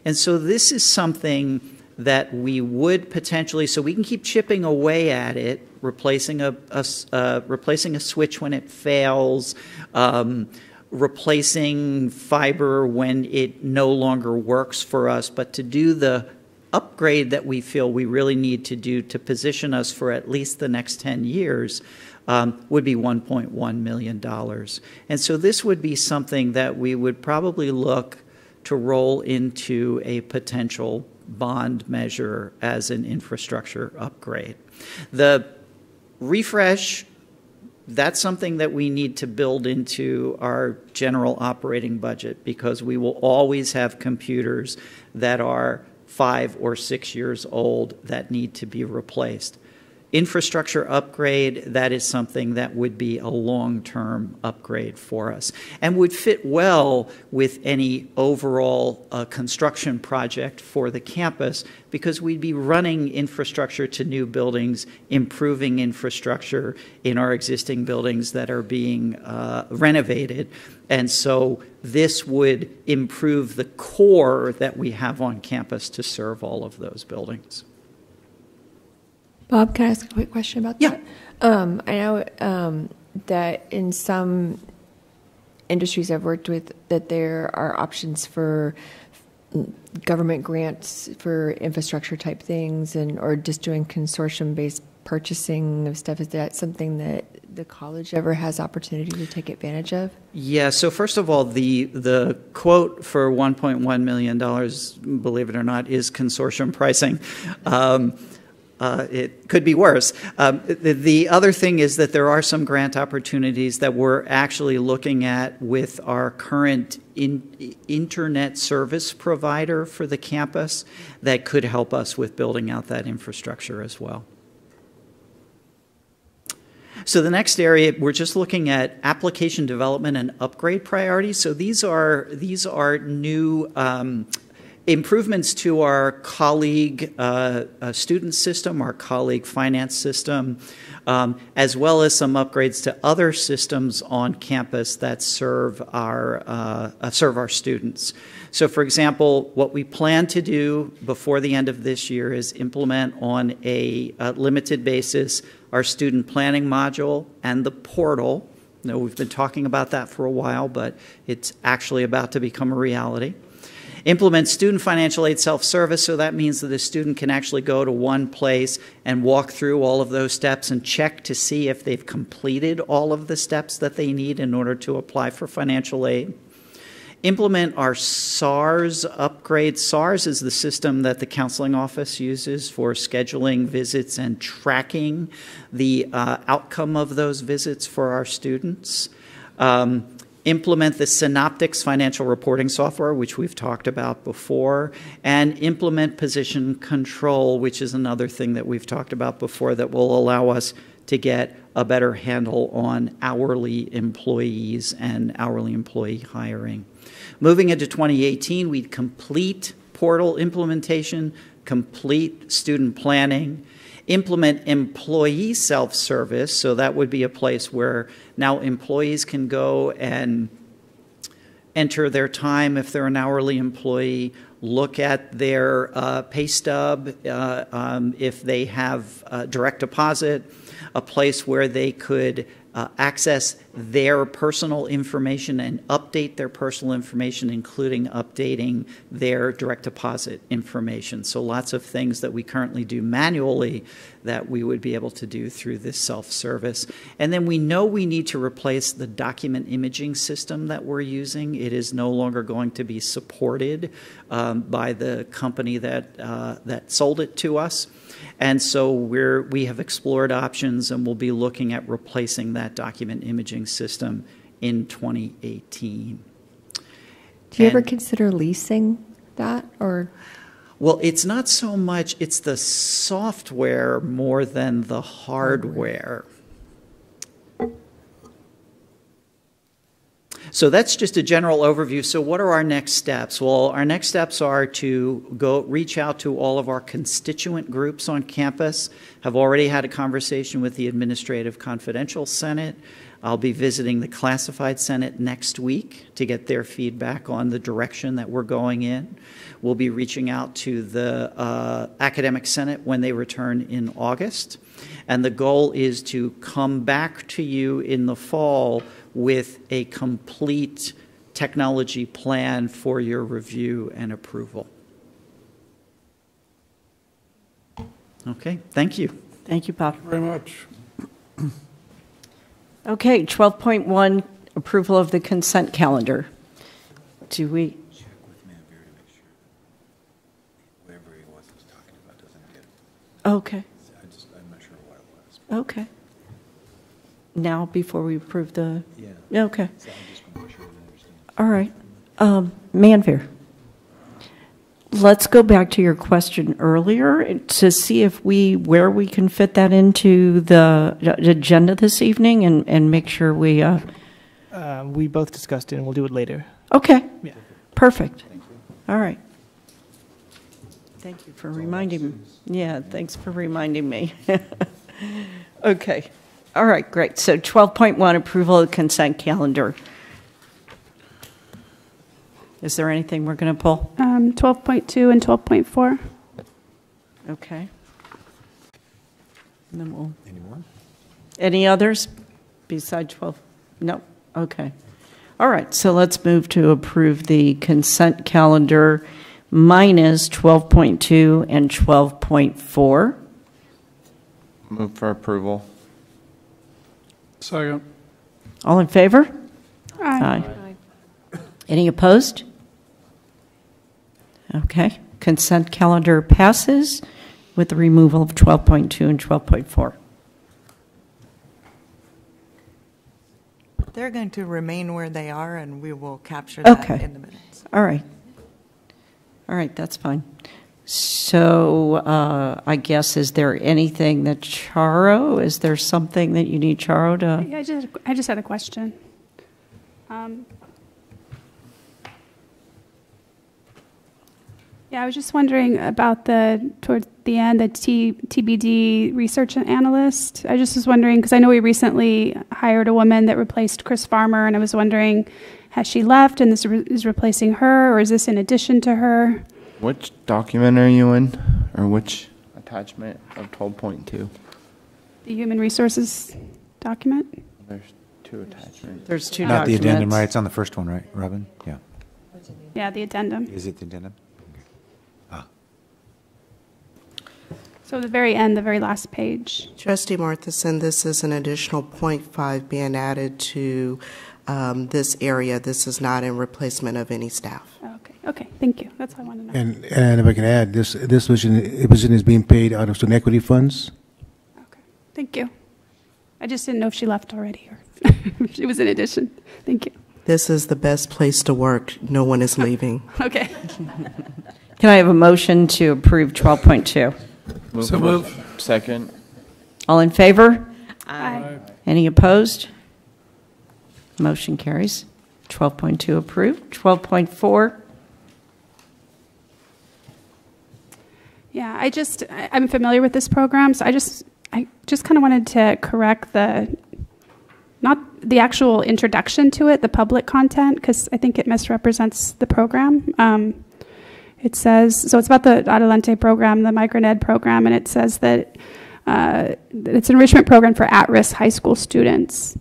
And so this is something that we would potentially, so we can keep chipping away at it, replacing a switch when it fails, replacing fiber when it no longer works for us, but to do the upgrade that we feel we really need to do to position us for at least the next 10 years would be $1.1 million. And so this would be something that we would probably look to roll into a potential bond measure as an infrastructure upgrade. The refresh, that's something that we need to build into our general operating budget because we will always have computers that are 5 or 6 years old that need to be replaced. Infrastructure upgrade, that is something that would be a long-term upgrade for us and would fit well with any overall construction project for the campus because we'd be running infrastructure to new buildings, improving infrastructure in our existing buildings that are being renovated. And so this would improve the core that we have on campus to serve all of those buildings. Bob, can I ask a quick question about that? I know that in some industries I've worked with that there are options for government grants for infrastructure type things or just doing consortium-based purchasing of stuff. Is that something that the college ever has opportunity to take advantage of? Yeah, so first of all, the quote for $1.1 million, believe it or not, is consortium pricing. It could be worse. The other thing is that there are some grant opportunities that we're actually looking at with our current internet service provider for the campus that could help us with building out that infrastructure as well. So the next area, we're just looking at application development and upgrade priorities. So these are new improvements to our colleague student system, our colleague finance system, as well as some upgrades to other systems on campus that serve our students. So, for example, what we plan to do before the end of this year is implement on a limited basis our student planning module and the portal. You know, we've been talking about that for a while, but it's actually about to become a reality. Implement student financial aid self-service, so that means that a student can actually go to one place and walk through all of those steps and check to see if they've completed all of the steps that they need in order to apply for financial aid. Implement our SARS upgrade. SARS is the system that the counseling office uses for scheduling visits and tracking the outcome of those visits for our students. Implement the Synoptics financial reporting software, which we've talked about before, and implement position control, which is another thing that we've talked about before that will allow us to get a better handle on hourly employees and hourly employee hiring. Moving into 2018, we'd complete portal implementation, complete student planning, implement employee self-service, so that would be a place where now employees can go and enter their time if they're an hourly employee, look at their pay stub if they have direct deposit, a place where they could access their personal information and update their personal information, including updating their direct deposit information. So lots of things that we currently do manually that we would be able to do through this self-service. And then we know we need to replace the document imaging system that we're using. It is no longer going to be supported by the company that sold it to us. And so we have explored options, and we'll be looking at replacing that document imaging system in 2018. Do you ever consider leasing that, or? Well, it's not so much, it's the software more than the hardware. So that's just a general overview. So what are our next steps? Well, our next steps are to go reach out to all of our constituent groups on campus. Have already had a conversation with the Administrative Confidential Senate. I'll be visiting the Classified Senate next week to get their feedback on the direction that we're going in. We'll be reaching out to the Academic Senate when they return in August. And the goal is to come back to you in the fall with a complete technology plan for your review and approval. Okay, thank you. Thank you, Bob. Very much. Okay, 12.1, approval of the consent calendar. Do we? Check with Manveer to make sure that whatever he was talking about doesn't get. Okay. I'm not sure what it was. Okay. Now, before we approve the. Yeah. Okay. So I just want to make sure I understand. All right. Manveer, let's go back to your question earlier to see if where we can fit that into the agenda this evening and make sure we. We both discussed it, and we'll do it later. Okay. Yeah. Perfect. All right. Thank you for reminding me. Yeah, thanks for reminding me. Okay. All right, great. So 12.1, approval of the consent calendar. Is there anything we're going to pull? 12.2 and 12.4. Okay. And then we'll. Any more? Any others besides 12? No. Okay. All right. So let's move to approve the consent calendar minus 12.2 and 12.4. Move for approval. Second. All in favor? Aye. Aye. Any opposed? Okay. Consent calendar passes with the removal of 12.2 and 12.4. They're going to remain where they are, and we will capture that in the minutes. All right. All right, that's fine. So I guess, is there anything that Charo, is there something that you need Charo to? Yeah, I just had a question. Yeah, I was just wondering about towards the end, the TBD research analyst. I just was wondering, because I know we recently hired a woman that replaced Chris Farmer, and I was wondering, has she left and this is replacing her, or is this in addition to her? Which document are you in, or which attachment of 12.2? The human resources document? There's two attachments. There's two Not documents. the addendum, right? It's on the first one, right, Robin? Yeah. Yeah, the addendum. Is it the addendum? So the very end, the very last page. Trustee Marthason, this is an additional 0.5 being added to this area. This is not in replacement of any staff. Okay, thank you. That's all I want to know. And if I can add, this position is being paid out of student equity funds. Thank you. I just didn't know if she left already or if it was in addition. Thank you. This is the best place to work. No one is leaving. Okay. Can I have a motion to approve 12.2? Move. Second. All in favor? Aye. Any opposed? Motion carries. 12.2 approved. 12.4. Yeah, I'm familiar with this program, so I just kind of wanted to correct not the actual introduction to it, the public content, because I think it misrepresents the program. It says, so it's about the Adelante program, the Migrant Ed program, and it says that it's an enrichment program for at-risk high school students.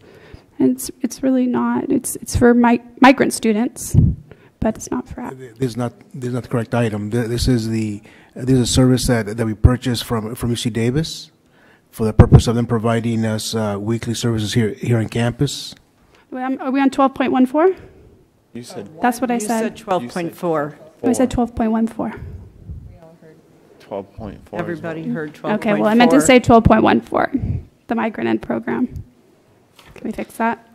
And it's really not. It's for migrant students, but it's not for This is not the correct item. This is a service that we purchased from UC Davis for the purpose of them providing us weekly services here on campus. Are we on 12.14? You said. That's what I said. You said 12.4. I said 12.14. 12.4. Everybody heard 12.4. Okay, well, I meant to say 12.14, the Migrant Ed program. Can we fix that?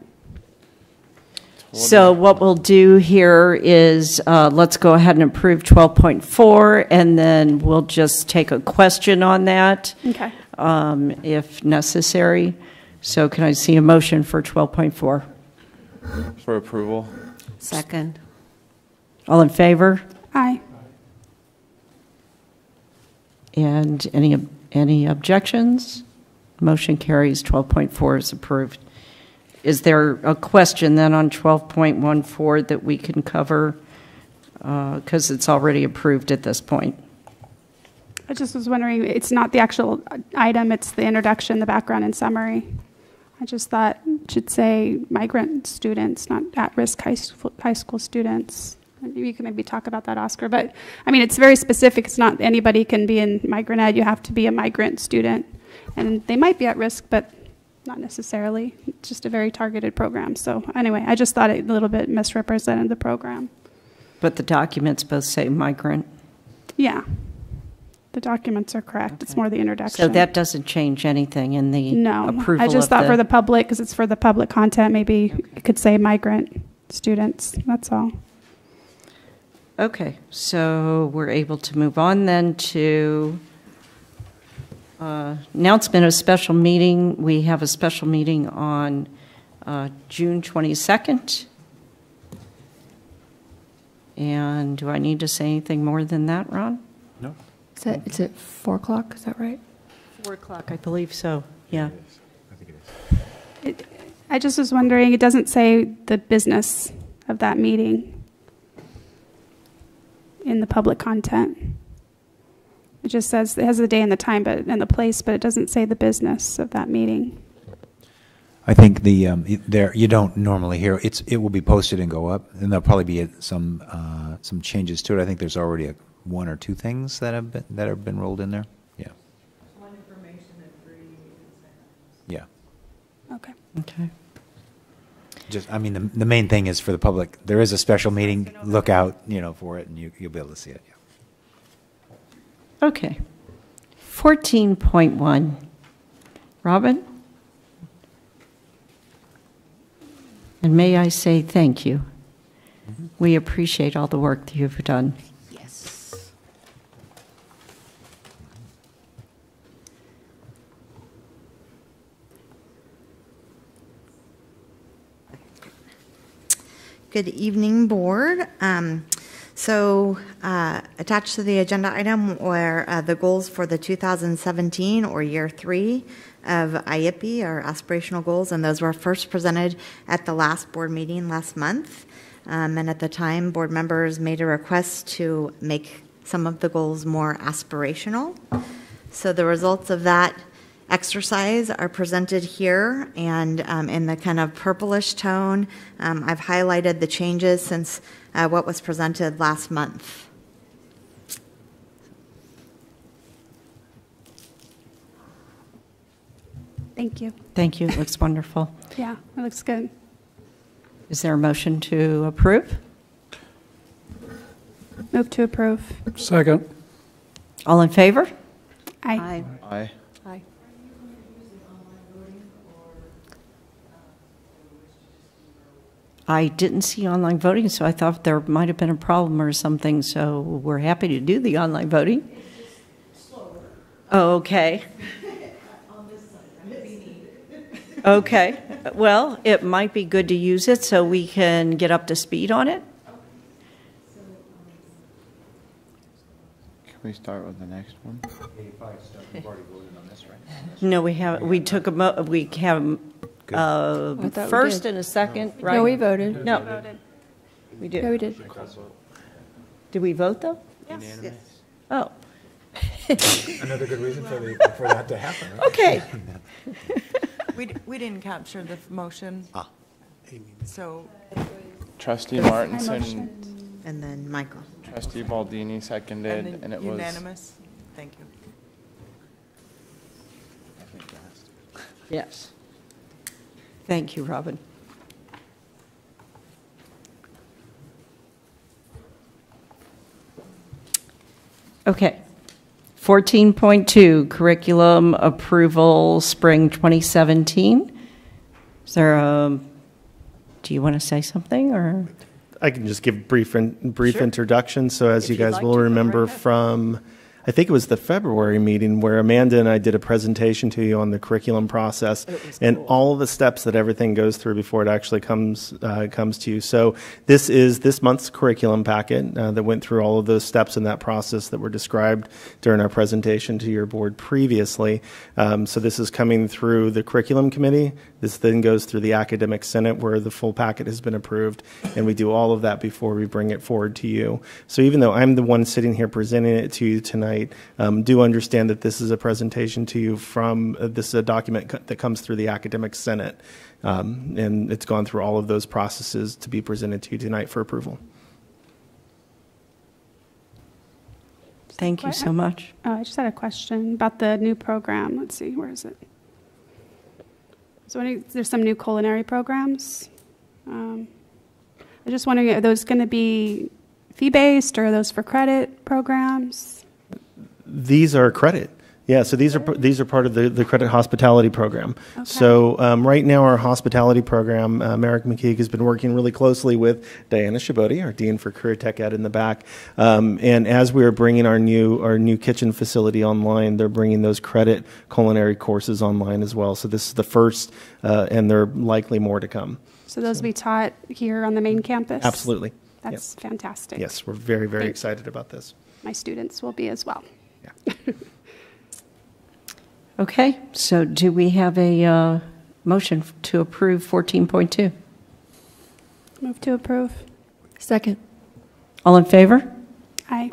So what we'll do here is let's go ahead and approve 12.4, and then we'll just take a question on that Okay. if necessary. So can I see a motion for 12.4? For approval. Second. All in favor? Aye. And any objections? Motion carries. 12.4 is approved. Is there a question then on 12.14 that we can cover? Because it's already approved at this point. I just was wondering, it's not the actual item, it's the introduction, the background, and summary. I just thought it should say migrant students, not at-risk high school students. You can maybe talk about that, Oscar. But, I mean, it's very specific. It's not anybody can be in migrant ed. You have to be a migrant student. And they might be at risk, but not necessarily. It's just a very targeted program. So, anyway, I just thought it a little bit misrepresented the program. But the documents both say migrant. Yeah. The documents are correct. It's more the introduction. So that doesn't change anything in the approval. I just thought for the public, because it's for the public content, maybe it could say migrant students. That's all. Okay, so we're able to move on then to announcement of special meeting. We have a special meeting on June 22nd. And do I need to say anything more than that, Ron? No. It's at 4 o'clock, is that right? 4 o'clock, I believe so, yeah. I think it is. I just was wondering, it doesn't say the business of that meeting in the public content. It just says, it has the day and the time and the place, but it doesn't say the business of that meeting. I think you don't normally hear it will be posted and go up, and there'll probably be some changes to it. I think there's already one or two things that have been rolled in there. Yeah. One information and 3 consent. Yeah. Okay. Okay. Just, I mean, the main thing is for the public. There is a special meeting. Look out, for it, and you'll be able to see it. Yeah. Okay. 14.1. Robin? And may I say thank you. We appreciate all the work that you've done. Yes. Good evening, board. Attached to the agenda item were the goals for the 2017 or year 3 of IEPI, our aspirational goals, and those were first presented at the last board meeting last month. And at the time, board members made a request to make some of the goals more aspirational. So the results of that exercise are presented here, and in the kind of purplish tone, I've highlighted the changes since what was presented last month. Thank you. Thank you. It looks wonderful. Yeah, it looks good. Is there a motion to approve? Move to approve. Second. All in favor? Aye. Aye. Aye. I didn't see online voting, so I thought there might have been a problem or something, so we're happy to do the online voting. Oh, okay. Okay. Well, it might be good to use it so we can get up to speed on it. Can we start with the next one? No, we have. We took a. We have first and a second. Right? No, we voted. No, we did. Yeah, we did. Did we vote though? Yes. Oh. Another good reason for that to happen. Right? Okay. We didn't capture the motion. So. Trustee Martinson. And then Michael. Trustee Baldini seconded, and it was unanimous. Thank you. Yes. Thank you, Robin. Okay. 14.2, curriculum approval, spring 2017. Is there a, do you want to say something, or? I can just give brief introduction. So as you guys will remember from, I think it was the February meeting where Amanda and I did a presentation to you on the curriculum process and all of the steps that everything goes through before it actually comes to you. So this is this month's curriculum packet that went through all of those steps in that process that were described during our presentation to your board previously. So this is coming through the curriculum committee. This then goes through the academic senate where the full packet has been approved, and we do all of that before we bring it forward to you. So even though I'm the one sitting here presenting it to you tonight, do understand that this is a presentation to you from this is a document that comes through the academic senate, and it's gone through all of those processes to be presented to you tonight for approval. Thank you so much. I just had a question about the new program. Let's see, where is it? So there's some new culinary programs. I'm just wondering, are those going to be fee-based, or are those for credit programs? These are credit. Yeah, so these are part of the credit hospitality program. Okay. So right now our hospitality program, Merrick McKeague has been working really closely with Diana Shabodi, our Dean for Career Tech Ed in the back. And as we are bringing our new kitchen facility online, they're bringing those credit culinary courses online as well. So this is the first, and there are likely more to come. So those will be taught here on the main campus? Absolutely. That's fantastic. Yes, we're very, very excited about this. My students will be as well. Yeah. Okay, so do we have a motion to approve 14.2? Move to approve. Second. All in favor? Aye.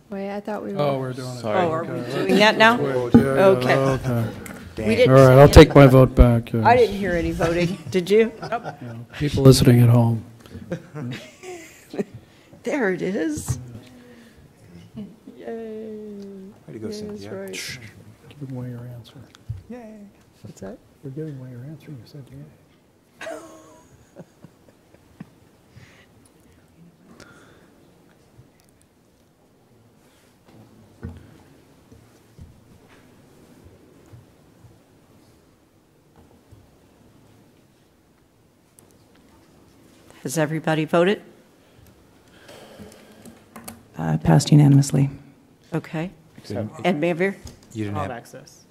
Wait, I thought we were. Oh, we're doing it. Oh, are we doing that now? Okay. Okay. We didn't All right, I'll take my vote back. Yes. I didn't hear any voting. Did you? Yeah, people listening at home. There it is. Yay. Way to go, Cynthia. Right. Shh. Give away your answer. Yay. What's that? We're giving away your answer. You said yay. Has everybody voted? Passed unanimously. Okay. Except- Ed Maver? You didn't have access.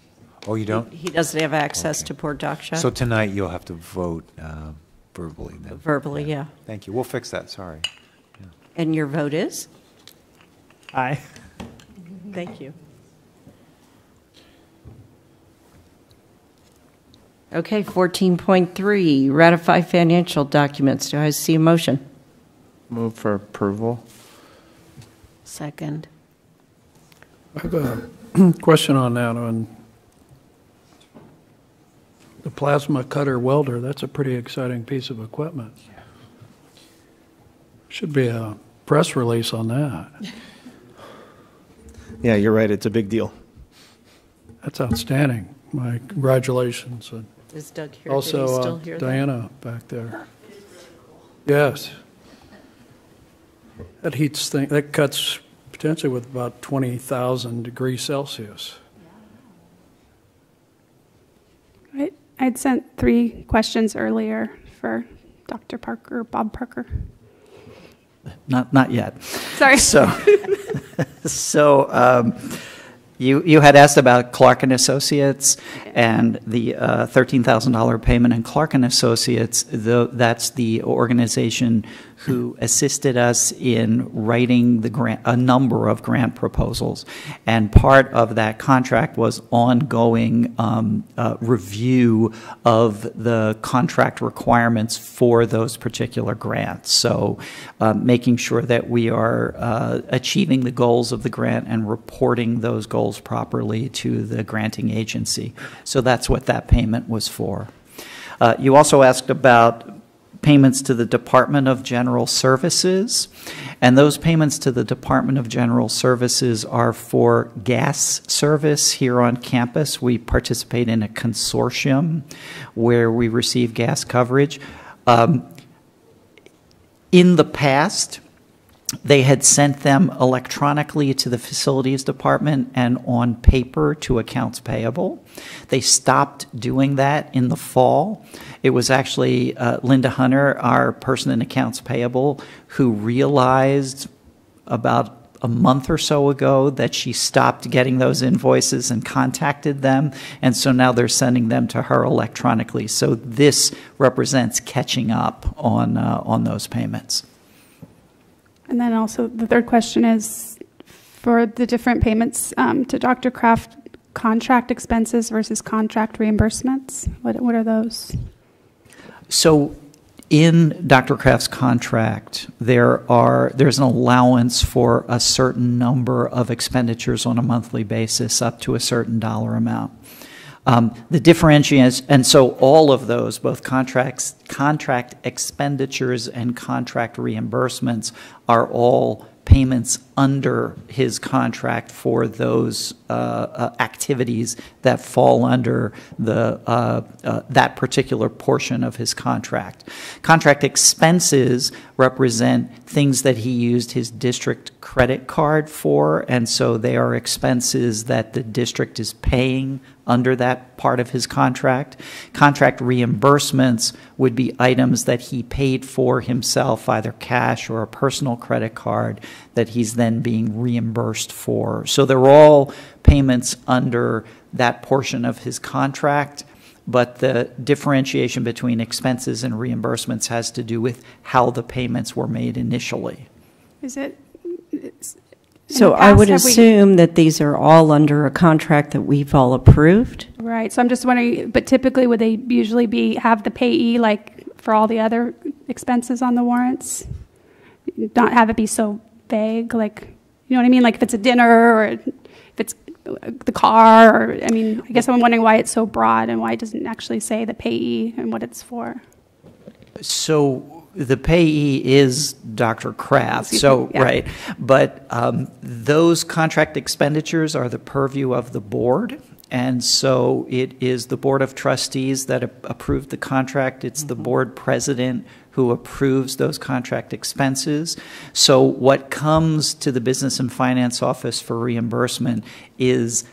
Oh, you don't? He doesn't have access to Port Dock Shop? So tonight you'll have to vote verbally then. Verbally, yeah. Thank you. We'll fix that, sorry. And your vote is? Aye. Thank you. Okay, 14.3, ratify financial documents. Do I see a motion? Move for approval. Second. I have a question on that. On the plasma cutter welder, that's a pretty exciting piece of equipment. Should be a press release on that. Yeah, you're right. It's a big deal. That's outstanding. My congratulations. And Is Doug here? also, Did he still hear that? Diana back there. Yes. That heats thing, that cuts potentially with about 20,000 degrees Celsius. I'd sent 3 questions earlier for Dr. Parker, Bob Parker. Not yet. Sorry. You had asked about Clark and Associates and the $13,000 payment, and Clark and Associates, that's the organization who assisted us in writing the grant, a number of grant proposals, and part of that contract was ongoing review of the contract requirements for those particular grants. So making sure that we are achieving the goals of the grant and reporting those goals properly to the granting agency. So that's what that payment was for. You also asked about payments to the Department of General Services, and those payments to the Department of General Services are for gas service here on campus. We participate in a consortium where we receive gas coverage. In the past, they had sent them electronically to the facilities department and on paper to accounts payable. They stopped doing that in the fall. It was actually Linda Hunter, our person in accounts payable, who realized about a month or so ago that she stopped getting those invoices and contacted them, and so now they're sending them to her electronically. So this represents catching up on those payments. And then also the third question is for the different payments to Dr. Kraft, contract expenses versus contract reimbursements. What are those? So in Dr. Kraft's contract, there's an allowance for a certain number of expenditures on a monthly basis up to a certain dollar amount. The differentiation, and so all of those, both contract expenditures and contract reimbursements, are all payments under his contract for those activities that fall under that particular portion of his contract. Contract expenses represent things that he used his district credit card for, and so they are expenses that the district is paying under that part of his contract. Contract reimbursements would be items that he paid for himself, either cash or a personal credit card, that he's then being reimbursed for. So they're all payments under that portion of his contract, but the differentiation between expenses and reimbursements has to do with how the payments were made initially. Is it? So I would assume that these are all under a contract that we've all approved? Right. So I'm just wondering, but typically would they usually have the payee like for all the other expenses on the warrants? Not have it be so vague, like, you know what I mean? Like if it's a dinner or if it's the car, or, I mean, I guess I'm wondering why it's so broad and why it doesn't actually say the payee and what it's for. So the payee is Dr. Kraft, so yeah. Right. But those contract expenditures are the purview of the board, and so it is the Board of Trustees that approved the contract. It's the board president who approves those contract expenses. So what comes to the Business and Finance Office for reimbursement is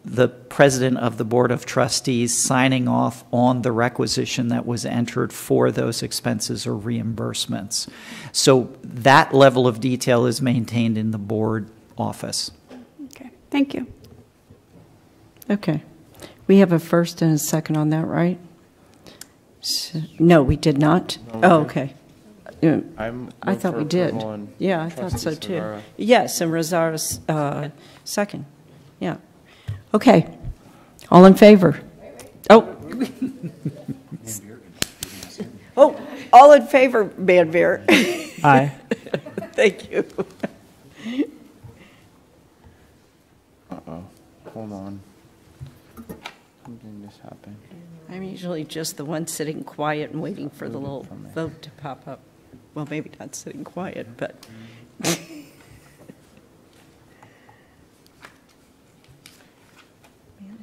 the president of the Board of Trustees signing off on the requisition that was entered for those expenses or reimbursements. So that level of detail is maintained in the board office. Okay, thank you. Okay. We have a first and a second on that, right? No, we did not. Oh, okay. I thought for we did. approval and Yeah, I thought so Trustees too. Rivera. Yes, and Rosara's second. Yeah. Okay. All in favor? Oh. Oh, all in favor, Manveer. Aye. Thank you. Uh-oh. Hold on. Something just happened. I'm usually just the one sitting quiet and waiting for the little vote to pop up. Well, maybe not sitting quiet, but.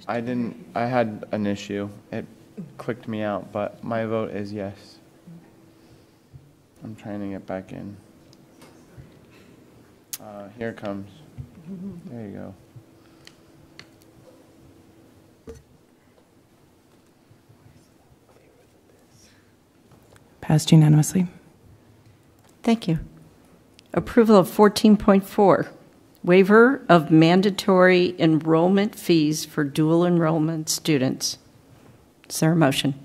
I had an issue. It clicked me out, but my vote is yes. I'm trying to get back in. Here it comes. There you go. Passed unanimously. Thank you. Approval of 14.4, waiver of mandatory enrollment fees for dual enrollment students. Is there a motion?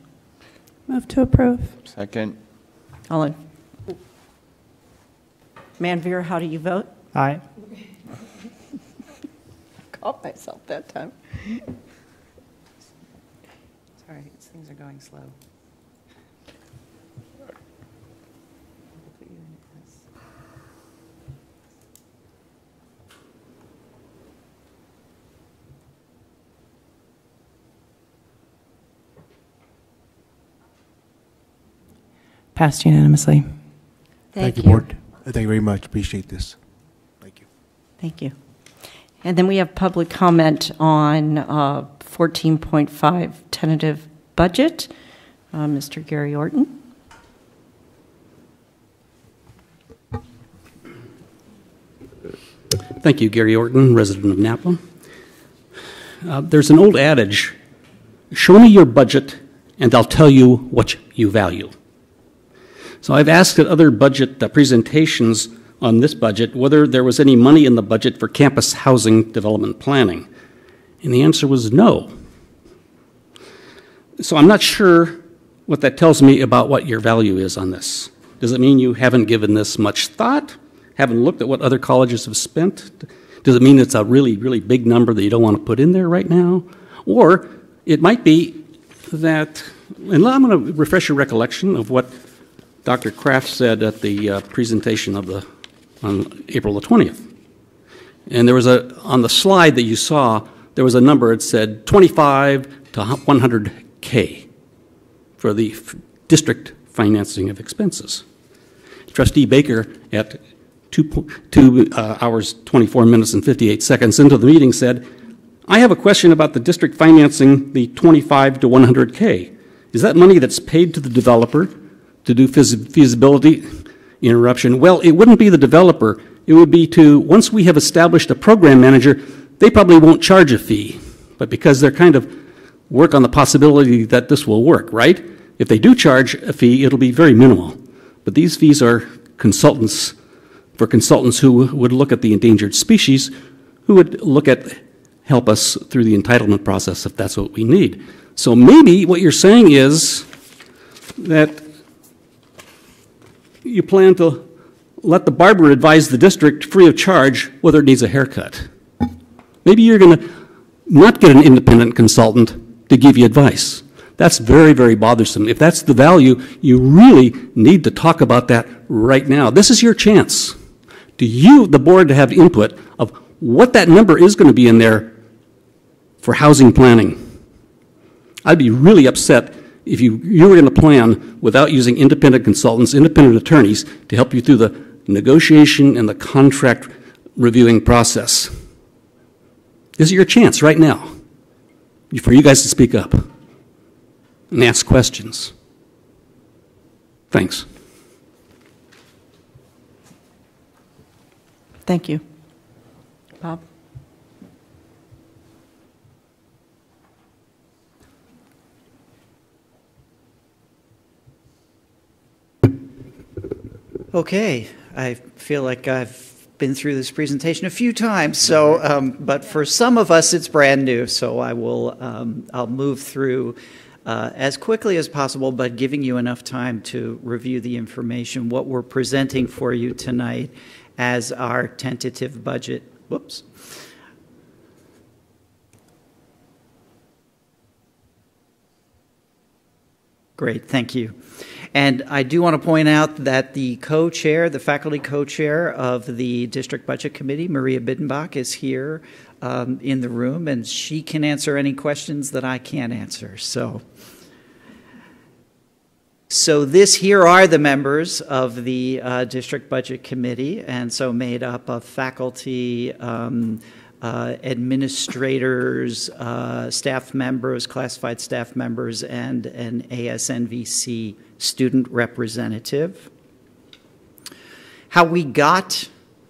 Move to approve. Second. All in. Manveer, how do you vote? Aye. Caught myself that time. Sorry, things are going slow. Passed unanimously. Thank you, you. Board. Thank you very much. Appreciate this. Thank you. Thank you. And then we have public comment on 14.5 tentative budget. Mr. Gary Orton. Thank you, Gary Orton, resident of Napa. There's an old adage, show me your budget and I'll tell you what you value. So I've asked at other budget presentations on this budget whether there was any money in the budget for campus housing development planning. And the answer was no. So I'm not sure what that tells me about what your value is on this. Does it mean you haven't given this much thought? Haven't looked at what other colleges have spent? Does it mean it's a really, really big number that you don't want to put in there right now? Or it might be that, and I'm going to refresh your recollection of what Dr. Kraft said at the presentation of on April the 20th. And there was on the slide that you saw, there was a number that said 25 to 100K for the district financing of expenses. Trustee Baker at 2 hours, 24 minutes and 58 seconds into the meeting said, I have a question about the district financing the 25 to 100K. Is that money that's paid to the developer to do feasibility interruption? Well, it wouldn't be the developer. It would be once we have established a program manager, they probably won't charge a fee. But because they're kind of work on the possibility that this will work, right? If they do charge a fee, it'll be very minimal. But these fees are for consultants who would look at the endangered species, who would help us through the entitlement process if that's what we need. So maybe what you're saying is that you plan to let the barber advise the district free of charge whether it needs a haircut. Maybe you're going to not get an independent consultant to give you advice. That's very, very bothersome. If that's the value, you really need to talk about that right now. This is your chance. Do you, the board, to have input of what that number is going to be in there for housing planning? I'd be really upset if you were going to plan without using independent consultants, independent attorneys to help you through the negotiation and the contract reviewing process. This is your chance right now for you guys to speak up and ask questions. Thanks. Thank you. Bob? Okay, I feel like I've been through this presentation a few times, so but for some of us it's brand new. So I'll move through as quickly as possible, but giving you enough time to review the information. What we're presenting for you tonight as our tentative budget. Whoops. Great, thank you. And I do want to point out that the co-chair, the faculty co-chair of the District Budget Committee, Maria Biddenbach, is here in the room, and she can answer any questions that I can't answer. So here are the members of the District Budget Committee, and so made up of faculty, administrators, staff members, classified staff members, and an ASNVC student representative. How we got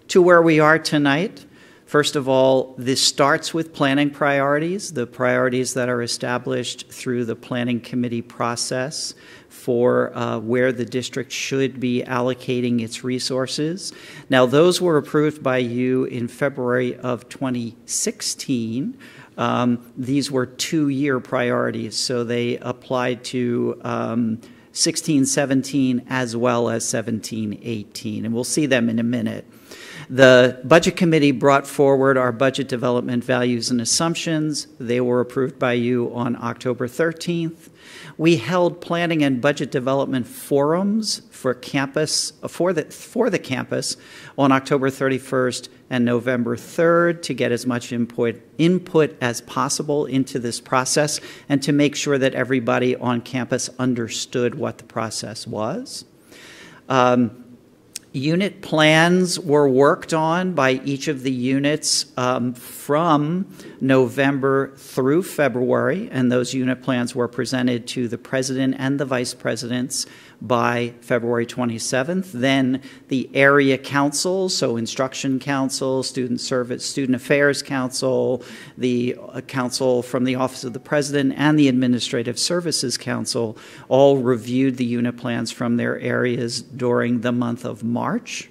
to where we are tonight. First of all, this starts with planning priorities, the priorities that are established through the planning committee process for where the district should be allocating its resources. Now, those were approved by you in February of 2016. These were 2-year priorities, so they applied to 16-17 as well as 17-18, and we'll see them in a minute. The Budget Committee brought forward our budget development values and assumptions. They were approved by you on October 13th. We held planning and budget development forums for campus for the campus on October 31st and November 3rd to get as much input as possible into this process and to make sure that everybody on campus understood what the process was. Unit plans were worked on by each of the units from November through February, and those unit plans were presented to the president and the vice presidents by February 27th. Then the area councils, so instruction council, student service, student affairs council, the council from the office of the president, and the administrative services council all reviewed the unit plans from their areas during the month of March.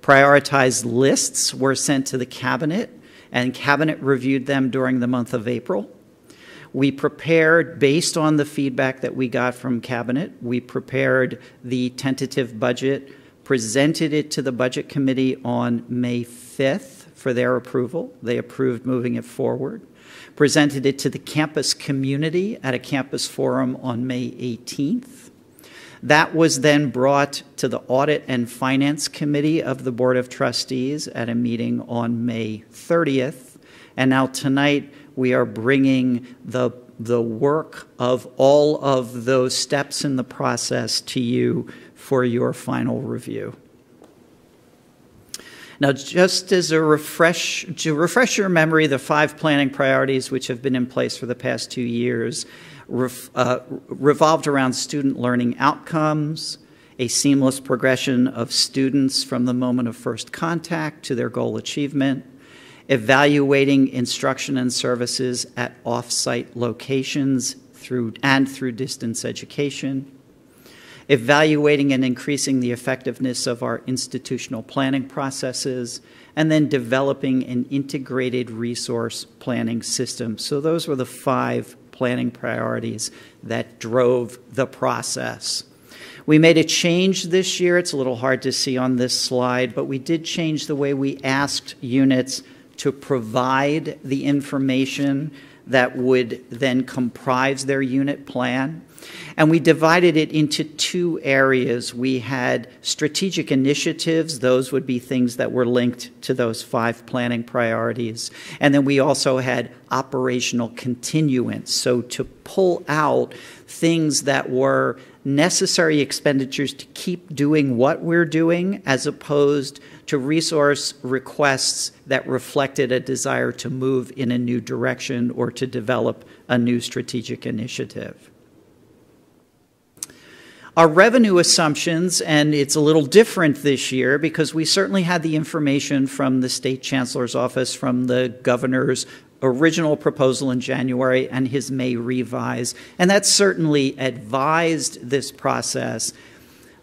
Prioritized lists were sent to the cabinet, and cabinet reviewed them during the month of April. We prepared, based on the feedback that we got from cabinet, we prepared the tentative budget, presented it to the Budget Committee on May 5th for their approval. They approved moving it forward. Presented it to the campus community at a campus forum on May 18th. That was then brought to the Audit and Finance Committee of the Board of Trustees at a meeting on May 30th. And now tonight, we are bringing the work of all of those steps in the process to you for your final review. Now, just as to refresh your memory, the 5 planning priorities which have been in place for the past 2 years revolved around student learning outcomes, a seamless progression of students from the moment of first contact to their goal achievement, evaluating instruction and services at off-site locations through distance education, evaluating and increasing the effectiveness of our institutional planning processes, and then developing an integrated resource planning system. So those were the 5 planning priorities that drove the process. We made a change this year. It's a little hard to see on this slide, but we did change the way we asked units to provide the information that would then comprise their unit plan. And we divided it into 2 areas. We had strategic initiatives. Those would be things that were linked to those 5 planning priorities. And then we also had operational continuance. So to pull out things that were necessary expenditures to keep doing what we're doing, as opposed to resource requests that reflected a desire to move in a new direction or to develop a new strategic initiative. Our revenue assumptions, and it's a little different this year because we certainly had the information from the State Chancellor's Office, from the Governor's original proposal in January and his May revise, and that certainly advised this process.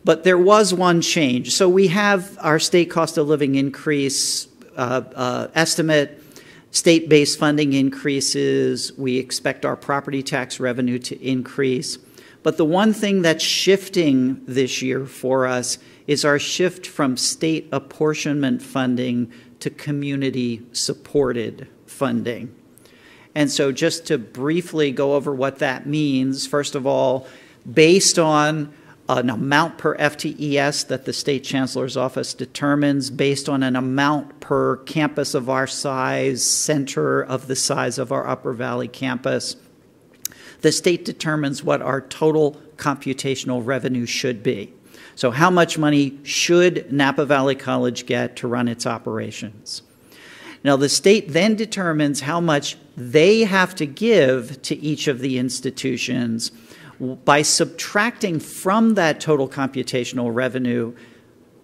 But there was one change. So we have our state cost of living increase estimate. State-based funding increases. We expect our property tax revenue to increase. But the one thing that's shifting this year for us is our shift from state apportionment funding to community-supported funding. And so just to briefly go over what that means, first of all, based on an amount per FTES that the State Chancellor's Office determines, based on an amount per campus of our size, center of the size of our Upper Valley campus, the state determines what our total computational revenue should be. So how much money should Napa Valley College get to run its operations? Now, the state then determines how much they have to give to each of the institutions by subtracting from that total computational revenue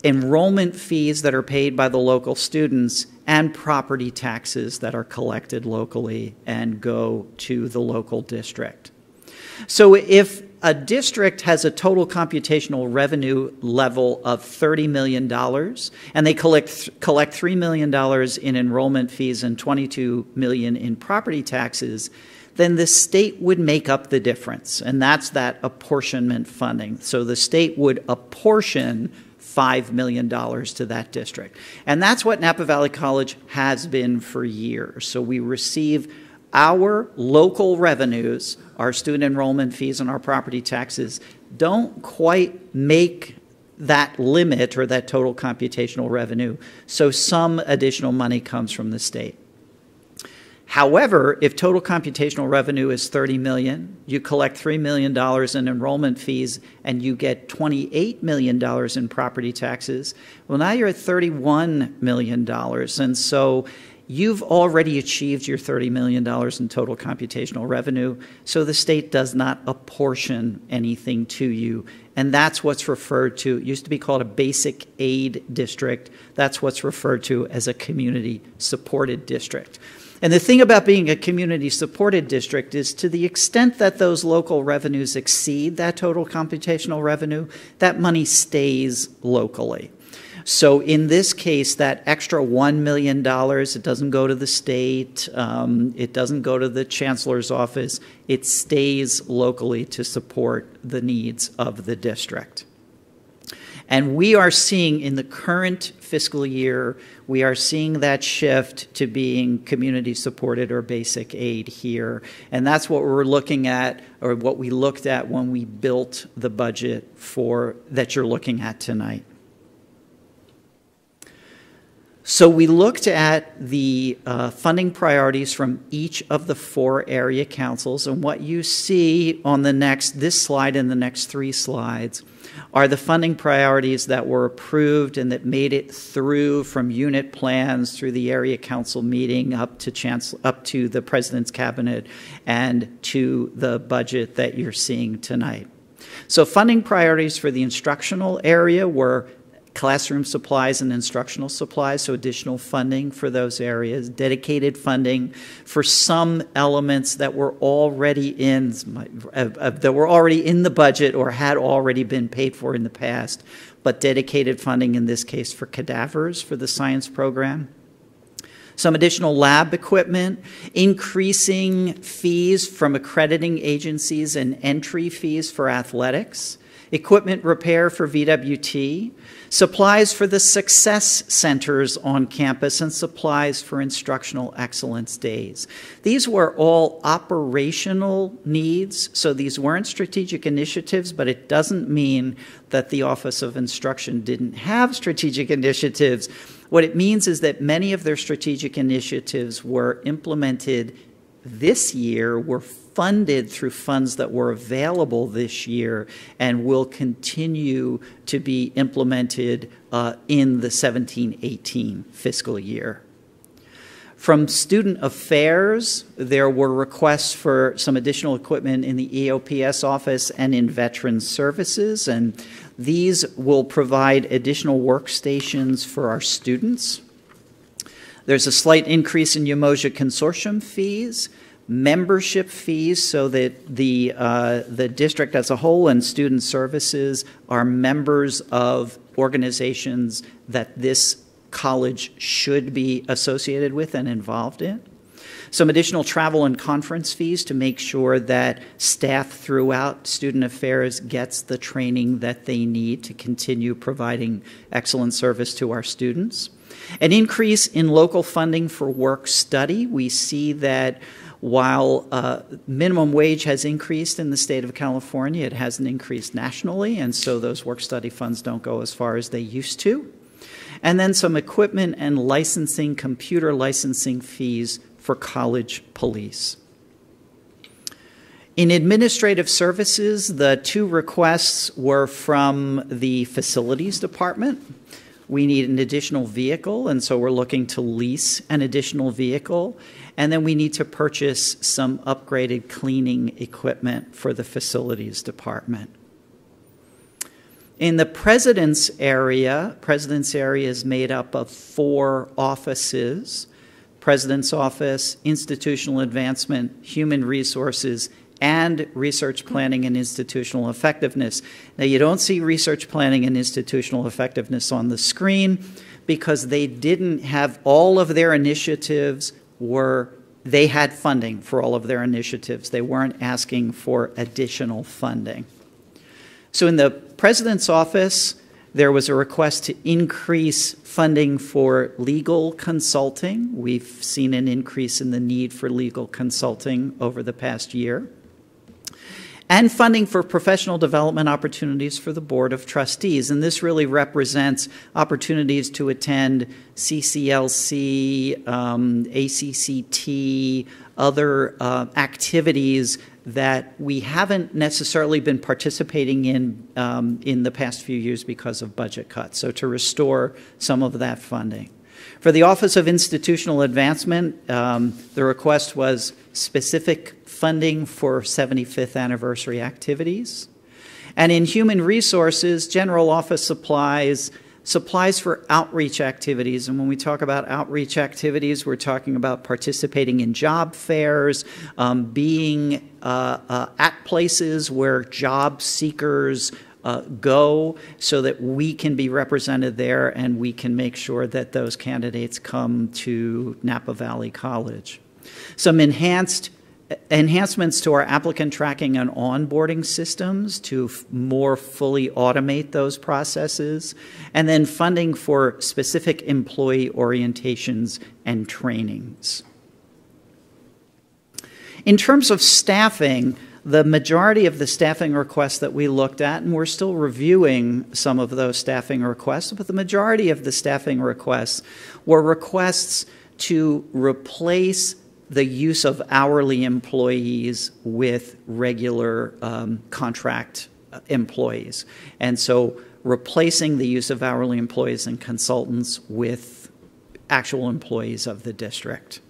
enrollment fees that are paid by the local students and property taxes that are collected locally and go to the local district. So if a district has a total computational revenue level of $30 million and they collect $3 million in enrollment fees and $22 million in property taxes, then the state would make up the difference, and that's that apportionment funding. So the state would apportion $5 million to that district. And that's what Napa Valley College has been for years. So we receive our local revenues, our student enrollment fees and our property taxes, don't quite make that limit or that total computational revenue, so some additional money comes from the state. However, if total computational revenue is $30 million, you collect $3 million in enrollment fees, and you get $28 million in property taxes, well, now you're at $31 million. And so you've already achieved your $30 million in total computational revenue, so the state does not apportion anything to you. And that's what's referred to, it used to be called a basic aid district. That's what's referred to as a community-supported district. And the thing about being a community-supported district is to the extent that those local revenues exceed that total computational revenue, that money stays locally. So in this case, that extra $1 million, it doesn't go to the state, it doesn't go to the chancellor's office, it stays locally to support the needs of the district. And we are seeing in the current fiscal year, we are seeing that shift to being community-supported or basic aid here. And that's what we're looking at, or what we looked at when we built the budget for that you're looking at tonight. So we looked at the funding priorities from each of the 4 area councils, and what you see on this slide and the next 3 slides are the funding priorities that were approved and that made it through from unit plans through the area council meeting up to the president's cabinet and to the budget that you're seeing tonight. So funding priorities for the instructional area were classroom supplies and instructional supplies, so additional funding for those areas, dedicated funding for some elements that were already in the budget or had already been paid for in the past, but dedicated funding in this case for cadavers for the science program. Some additional lab equipment, increasing fees from accrediting agencies and entry fees for athletics, equipment repair for VWT, supplies for the success centers on campus, and supplies for instructional excellence days. These were all operational needs, so these weren't strategic initiatives, but it doesn't mean that the Office of Instruction didn't have strategic initiatives. What it means is that many of their strategic initiatives were implemented this year, were funded through funds that were available this year, and will continue to be implemented in the 17-18 fiscal year. From student affairs, there were requests for some additional equipment in the EOPS office and in veterans services, and these will provide additional workstations for our students. There's a slight increase in Umoja Consortium fees, membership fees, so that the district as a whole and student services are members of organizations that this college should be associated with and involved in. Some additional travel and conference fees to make sure that staff throughout student affairs gets the training that they need to continue providing excellent service to our students. An increase in local funding for work study. We see that while minimum wage has increased in the state of California, it hasn't increased nationally, and so those work study funds don't go as far as they used to. And then some equipment and licensing, computer licensing fees for college police. In administrative services, the two requests were from the facilities department. We need an additional vehicle, and so we're looking to lease an additional vehicle. And then we need to purchase some upgraded cleaning equipment for the facilities department. In the president's area is made up of 4 offices: President's Office, Institutional Advancement, Human Resources, and Research Planning and Institutional Effectiveness. Now, you don't see Research Planning and Institutional Effectiveness on the screen because they didn't have all of their initiatives they had funding for all of their initiatives. They weren't asking for additional funding. So in the President's Office, there was a request to increase funding for legal consulting. We've seen an increase in the need for legal consulting over the past year. And funding for professional development opportunities for the Board of Trustees. And this really represents opportunities to attend CCLC, ACCT, other activities that we haven't necessarily been participating in the past few years because of budget cuts. So to restore some of that funding. For the Office of Institutional Advancement, the request was specific funding for 75th anniversary activities. And in Human Resources, general office supplies for outreach activities. And when we talk about outreach activities, we're talking about participating in job fairs, being at places where job seekers go so that we can be represented there and we can make sure that those candidates come to Napa Valley College. Some enhancements to our applicant tracking and onboarding systems to more fully automate those processes, and then funding for specific employee orientations and trainings. In terms of staffing, the majority of the staffing requests that we looked at, and we're still reviewing some of those staffing requests, but the majority of the staffing requests were requests to replace the use of hourly employees with regular contract employees. And so replacing the use of hourly employees and consultants with actual employees of the district.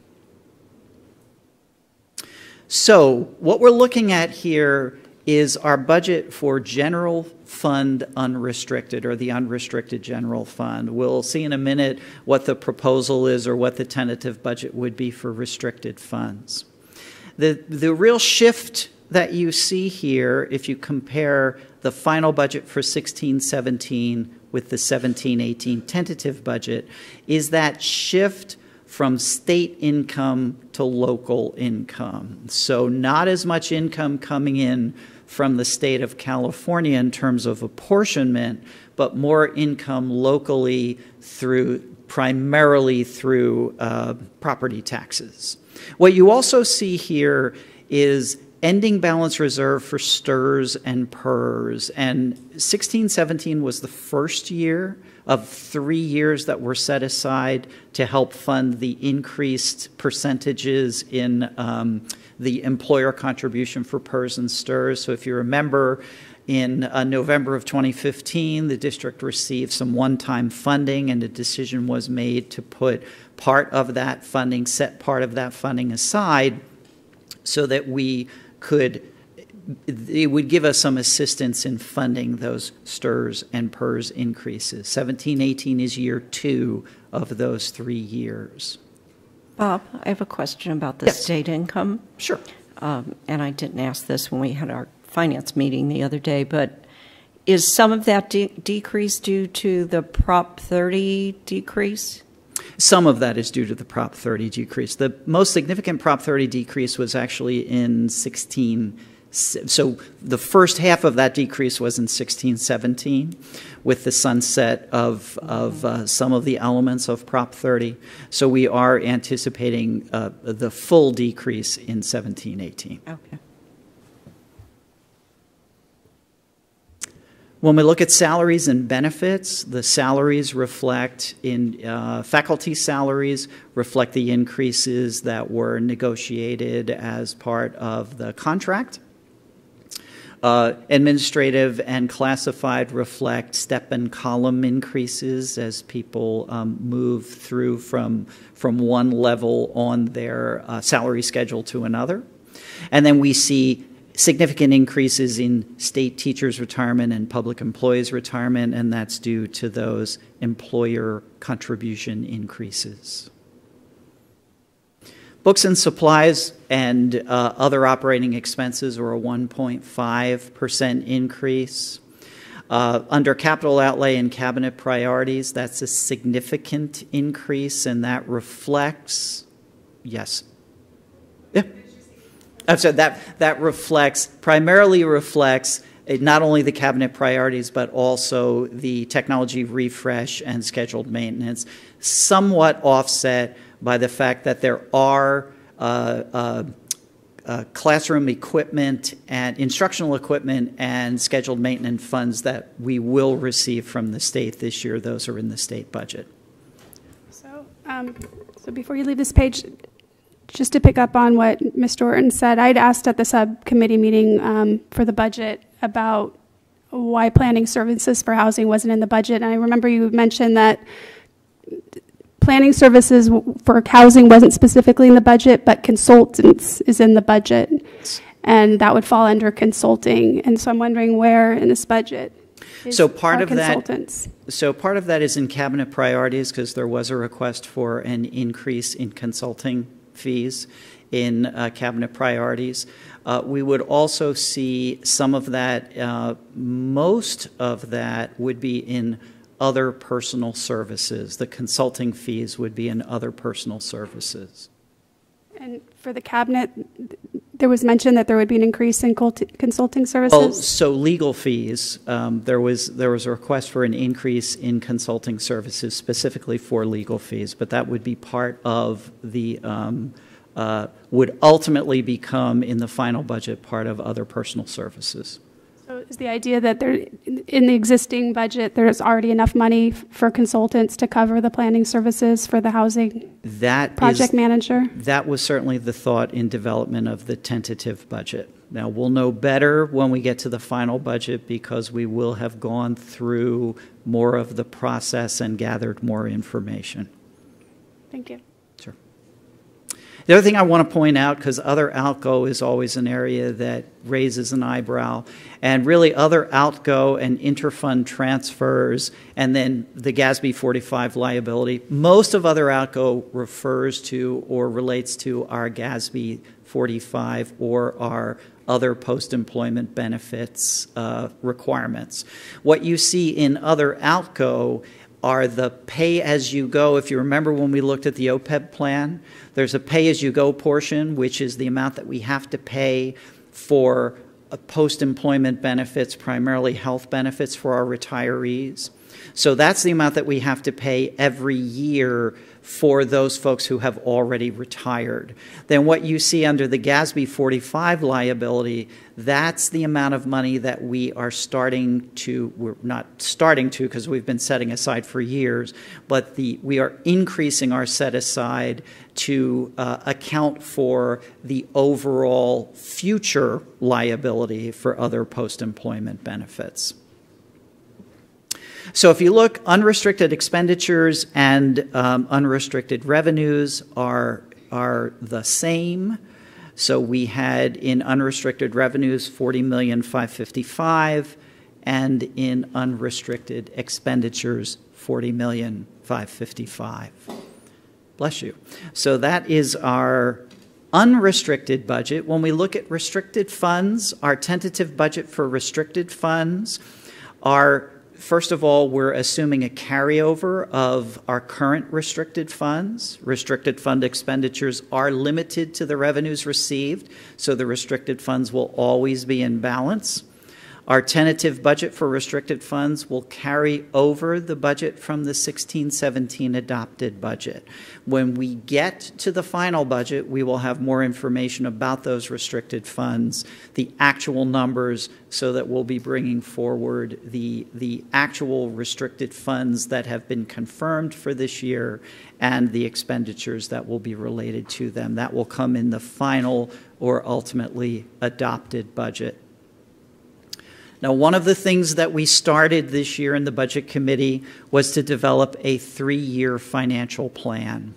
So what we're looking at here is our budget for general fund unrestricted, or the unrestricted general fund. We'll see in a minute what the proposal is or what the tentative budget would be for restricted funds. The real shift that you see here, if you compare the final budget for 16-17 with the 17-18 tentative budget, is that shift from state income to local income. So not as much income coming in from the state of California in terms of apportionment, but more income locally primarily through property taxes. What you also see here is ending balance reserve for STRS and PERS. And 16-17 was the first year of 3 years that were set aside to help fund the increased percentages in the employer contribution for PERS and STRS. So if you remember, in November of 2015, the district received some one-time funding, and a decision was made to put part of that funding, set part of that funding aside so that it would give us some assistance in funding those STRS and PERS increases. 17-18 is year 2 of those 3 years. Bob, I have a question about the state income. Sure. And I didn't ask this when we had our finance meeting the other day, but is some of that decrease due to the Prop 30 decrease? Some of that is due to the Prop 30 decrease. The most significant Prop 30 decrease was actually in 16. So the first half of that decrease was in 16-17 with the sunset of some of the elements of Prop 30. So we are anticipating the full decrease in 17-18. Okay. When we look at salaries and benefits, the salaries reflect in faculty salaries reflect the increases that were negotiated as part of the contract. Administrative and classified reflect step and column increases as people move through from one level on their salary schedule to another. And then we see significant increases in state teachers' retirement and public employees' retirement, and that's due to those employer contribution increases. Books and supplies and other operating expenses were a 1.5% increase. Under capital outlay and cabinet priorities, that's a significant increase, and that reflects, yes. Yeah. So that primarily reflects not only the cabinet priorities, but also the technology refresh and scheduled maintenance, somewhat offset by the fact that there are classroom equipment and instructional equipment and scheduled maintenance funds that we will receive from the state this year. Those are in the state budget. So before you leave this page, just to pick up on what Ms. Dorton said, I'd asked at the subcommittee meeting for the budget about why planning services for housing wasn't in the budget. And I remember you mentioned that planning services for housing wasn't specifically in the budget, but consultants is in the budget. And that would fall under consulting. And so I'm wondering where in this budget so part of that is in cabinet priorities, because there was a request for an increase in consulting fees in cabinet priorities. We would also see some of that, most of that would be in other personal services. The consulting fees would be in other personal services. And for the cabinet, there was mention that there would be an increase in consulting services? Well, so legal fees, there was a request for an increase in consulting services specifically for legal fees, but that would be part of the, would ultimately become in the final budget part of other personal services. So is the idea that in the existing budget, there's already enough money for consultants to cover the planning services for the housing project manager? That was certainly the thought in development of the tentative budget. Now, we'll know better when we get to the final budget because we will have gone through more of the process and gathered more information. Thank you. Sure. The other thing I want to point out, because other outgo is always an area that raises an eyebrow, and really other outgo and interfund transfers, and then the GASB 45 liability. Most of other outgo refers to or relates to our GASB 45 or our other post-employment benefits requirements. What you see in other outgo are the pay-as-you-go. If you remember when we looked at the OPEB plan, there's a pay-as-you-go portion, which is the amount that we have to pay for post-employment benefits, primarily health benefits for our retirees. So that's the amount that we have to pay every year for those folks who have already retired. Then what you see under the GASB 45 liability, that's the amount of money that we are starting to, we're not starting to because we've been setting aside for years, but we are increasing our set aside to account for the overall future liability for other post-employment benefits. So if you look, unrestricted expenditures and unrestricted revenues are the same. So we had in unrestricted revenues $40,555,000 and in unrestricted expenditures $40,555,000. Bless you. So that is our unrestricted budget. When we look at restricted funds, our tentative budget for restricted funds are First of all, we're assuming a carryover of our current restricted funds. Restricted fund expenditures are limited to the revenues received, so the restricted funds will always be in balance. Our tentative budget for restricted funds will carry over the budget from the 16-17 adopted budget. When we get to the final budget, we will have more information about those restricted funds, the actual numbers, so that we'll be bringing forward the actual restricted funds that have been confirmed for this year and the expenditures that will be related to them. That will come in the final or ultimately adopted budget. Now, one of the things that we started this year in the Budget Committee was to develop a 3-year financial plan.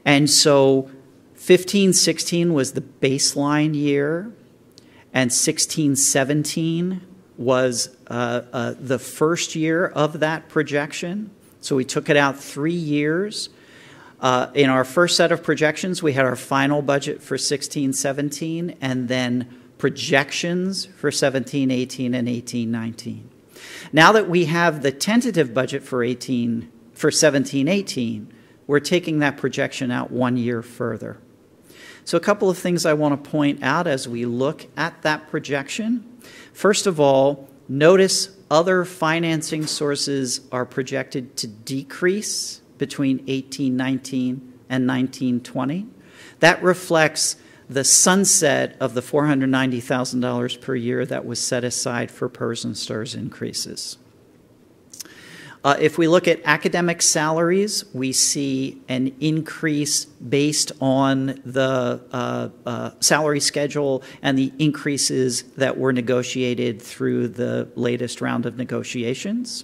And so 15-16 was the baseline year, and 16-17 was the first year of that projection. So we took it out 3 years. In our first set of projections, we had our final budget for 16-17, and then projections for 17-18 and 18-19. Now that we have the tentative budget for 17-18, we're taking that projection out 1 year further. So a couple of things I want to point out as we look at that projection. First of all, notice other financing sources are projected to decrease between 18-19 and 19-20. That reflects the sunset of the $490,000 per year that was set aside for PERS and STRS increases. If we look at academic salaries, we see an increase based on the salary schedule and the increases that were negotiated through the latest round of negotiations.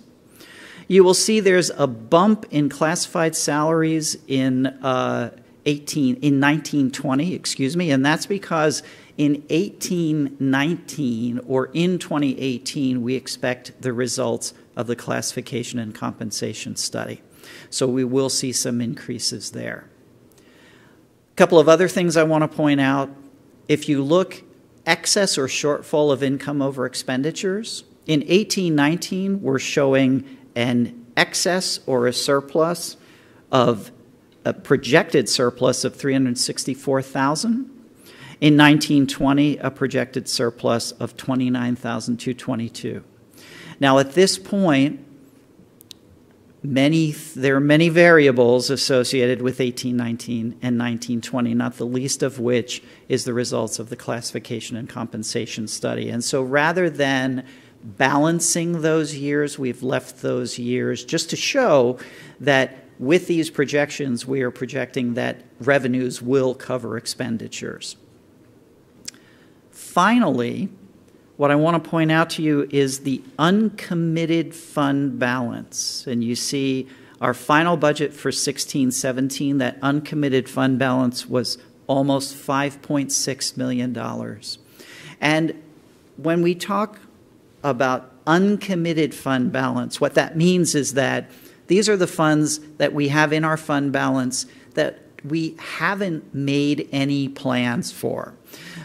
You will see there's a bump in classified salaries in 1920, and that's because in 18-19 or in 2018, we expect the results of the classification and compensation study. So we will see some increases there. A couple of other things I want to point out. If you look excess or shortfall of income over expenditures, in 18-19, we're showing an excess or a surplus of a projected surplus of $364,000. In 1920, a projected surplus of $29,222. Now, at this point, there are many variables associated with 18-19 and 19-20, not the least of which is the results of the classification and compensation study. And so rather than balancing those years, we've left those years just to show that with these projections, we are projecting that revenues will cover expenditures. Finally, what I want to point out to you is the uncommitted fund balance. And you see our final budget for 16-17, that uncommitted fund balance was almost $5.6 million. And when we talk about uncommitted fund balance, what that means is that these are the funds that we have in our fund balance that we haven't made any plans for.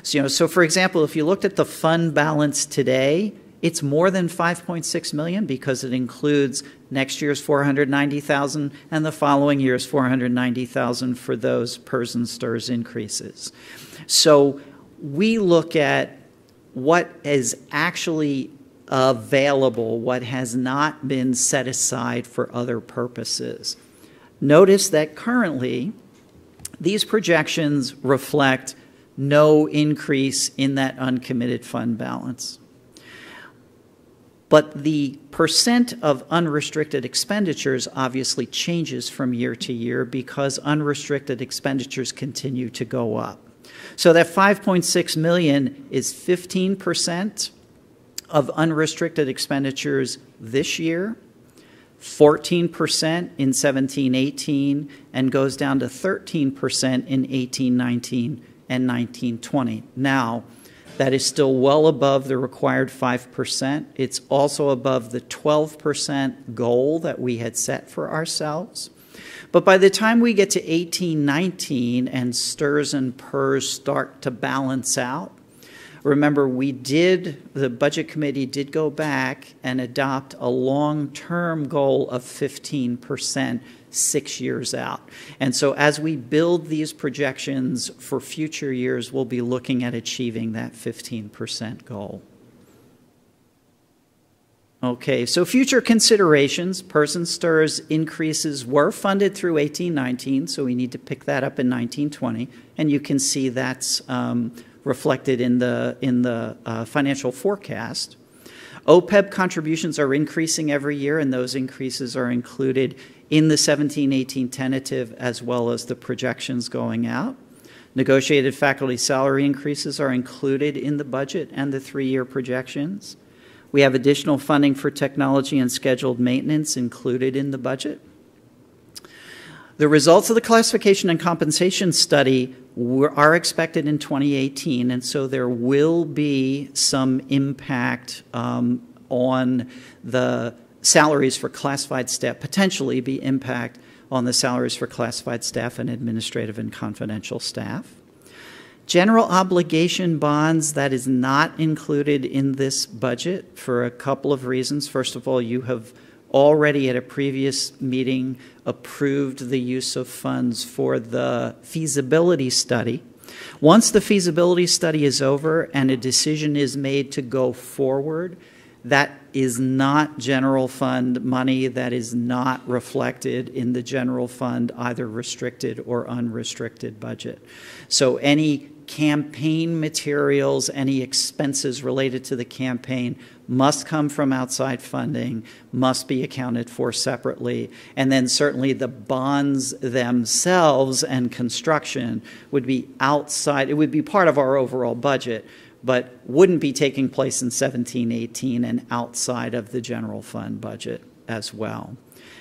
So for example, if you looked at the fund balance today, it's more than $5.6 million because it includes next year's $490,000 and the following year's $490,000 for those PERS and STRS increases. So we look at what is actually available, what has not been set aside for other purposes. Notice that currently these projections reflect no increase in that uncommitted fund balance. But the percent of unrestricted expenditures obviously changes from year to year because unrestricted expenditures continue to go up. So that $5.6 million is 15% of unrestricted expenditures this year, 14% in 17-18, and goes down to 13% in 18-19 and 19-20. Now, that is still well above the required 5%. It's also above the 12% goal that we had set for ourselves. But by the time we get to 18-19 and STRS and PERS start to balance out, Remember, the Budget Committee did go back and adopt a long-term goal of 15% 6 years out. And so as we build these projections for future years, we'll be looking at achieving that 15% goal. Okay, so future considerations, Person STIRS increases were funded through 18-19, so we need to pick that up in 19-20, and you can see that's reflected in the financial forecast. OPEB contributions are increasing every year, and those increases are included in the 17-18 tentative as well as the projections going out. Negotiated faculty salary increases are included in the budget and the 3-year projections. We have additional funding for technology and scheduled maintenance included in the budget. The results of the classification and compensation study are expected in 2018, and so there will be some impact on the salaries for classified staff, potentially be impact on the salaries for classified staff and administrative and confidential staff. General obligation bonds, that is not included in this budget for a couple of reasons. First of all, you have already at a previous meeting approved the use of funds for the feasibility study. Once the feasibility study is over and a decision is made to go forward, that is not general fund money. That is not reflected in the general fund, either restricted or unrestricted budget. So any campaign materials, any expenses related to the campaign must come from outside funding, must be accounted for separately, and then certainly the bonds themselves and construction would be outside. It would be part of our overall budget, but wouldn't be taking place in 17-18 and outside of the general fund budget as well.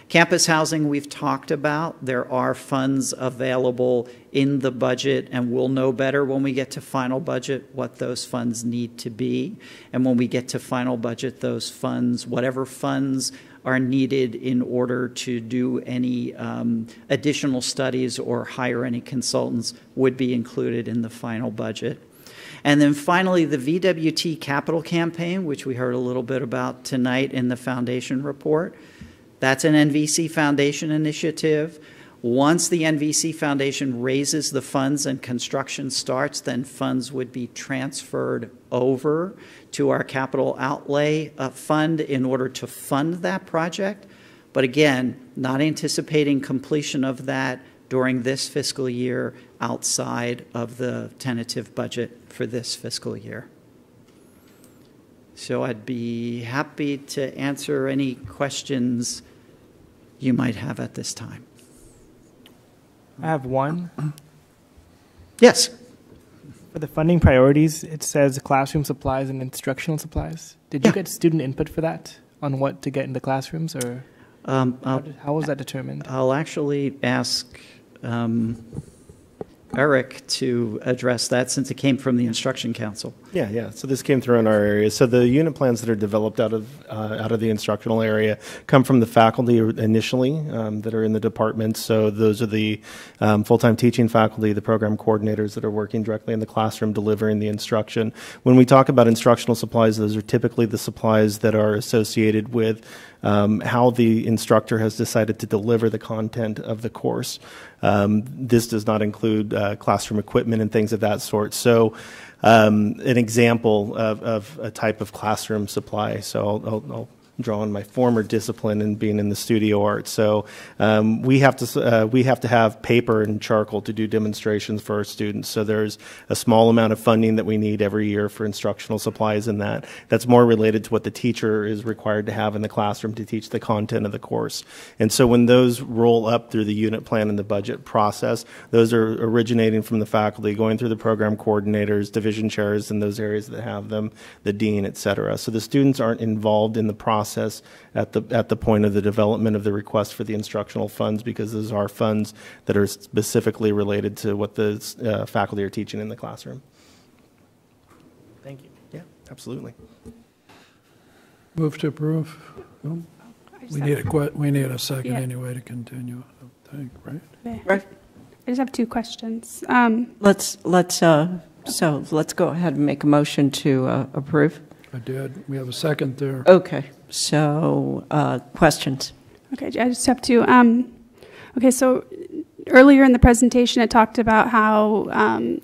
Campus housing we've talked about. There are funds available in the budget, and we'll know better when we get to final budget what those funds need to be. And when we get to final budget, those funds, whatever funds are needed in order to do any additional studies or hire any consultants, would be included in the final budget. And then finally, the VWT capital campaign, which we heard a little bit about tonight in the foundation report. That's an NVC Foundation initiative. Once the NVC Foundation raises the funds and construction starts, then funds would be transferred over to our capital outlay fund in order to fund that project. But again, not anticipating completion of that during this fiscal year outside of the tentative budget for this fiscal year. So I'd be happy to answer any questions you might have at this time. I have one. Yes. For the funding priorities, it says classroom supplies and instructional supplies. Did you get student input for that on what to get in the classrooms, or how was that determined? I'll actually ask Eric to address that, since it came from the Instruction Council. Yeah. So this came through in our area. So the unit plans that are developed out of the instructional area come from the faculty initially that are in the department. So those are the full-time teaching faculty, the program coordinators that are working directly in the classroom delivering the instruction. When we talk about instructional supplies, those are typically the supplies that are associated with how the instructor has decided to deliver the content of the course. This does not include classroom equipment and things of that sort. So an example of a type of classroom supply. So I'll draw on my former discipline in being in the studio art. So we have to have paper and charcoal to do demonstrations for our students. So there's a small amount of funding that we need every year for instructional supplies, and that's more related to what the teacher is required to have in the classroom to teach the content of the course. And so when those roll up through the unit plan and the budget process, those are originating from the faculty, going through the program coordinators, division chairs in those areas that have them, the dean, et cetera. So the students aren't involved in the process at the point of the development of the request for the instructional funds, because those are funds that are specifically related to what the faculty are teaching in the classroom. Thank you. Yeah, absolutely. Move to approve. No? We need a second anyway to continue, I think, right? Right. I just have two questions. Let's So let's go ahead and make a motion to approve. I did. We have a second there. Okay. So questions? Okay, I just have to. Okay, so earlier in the presentation, it talked about how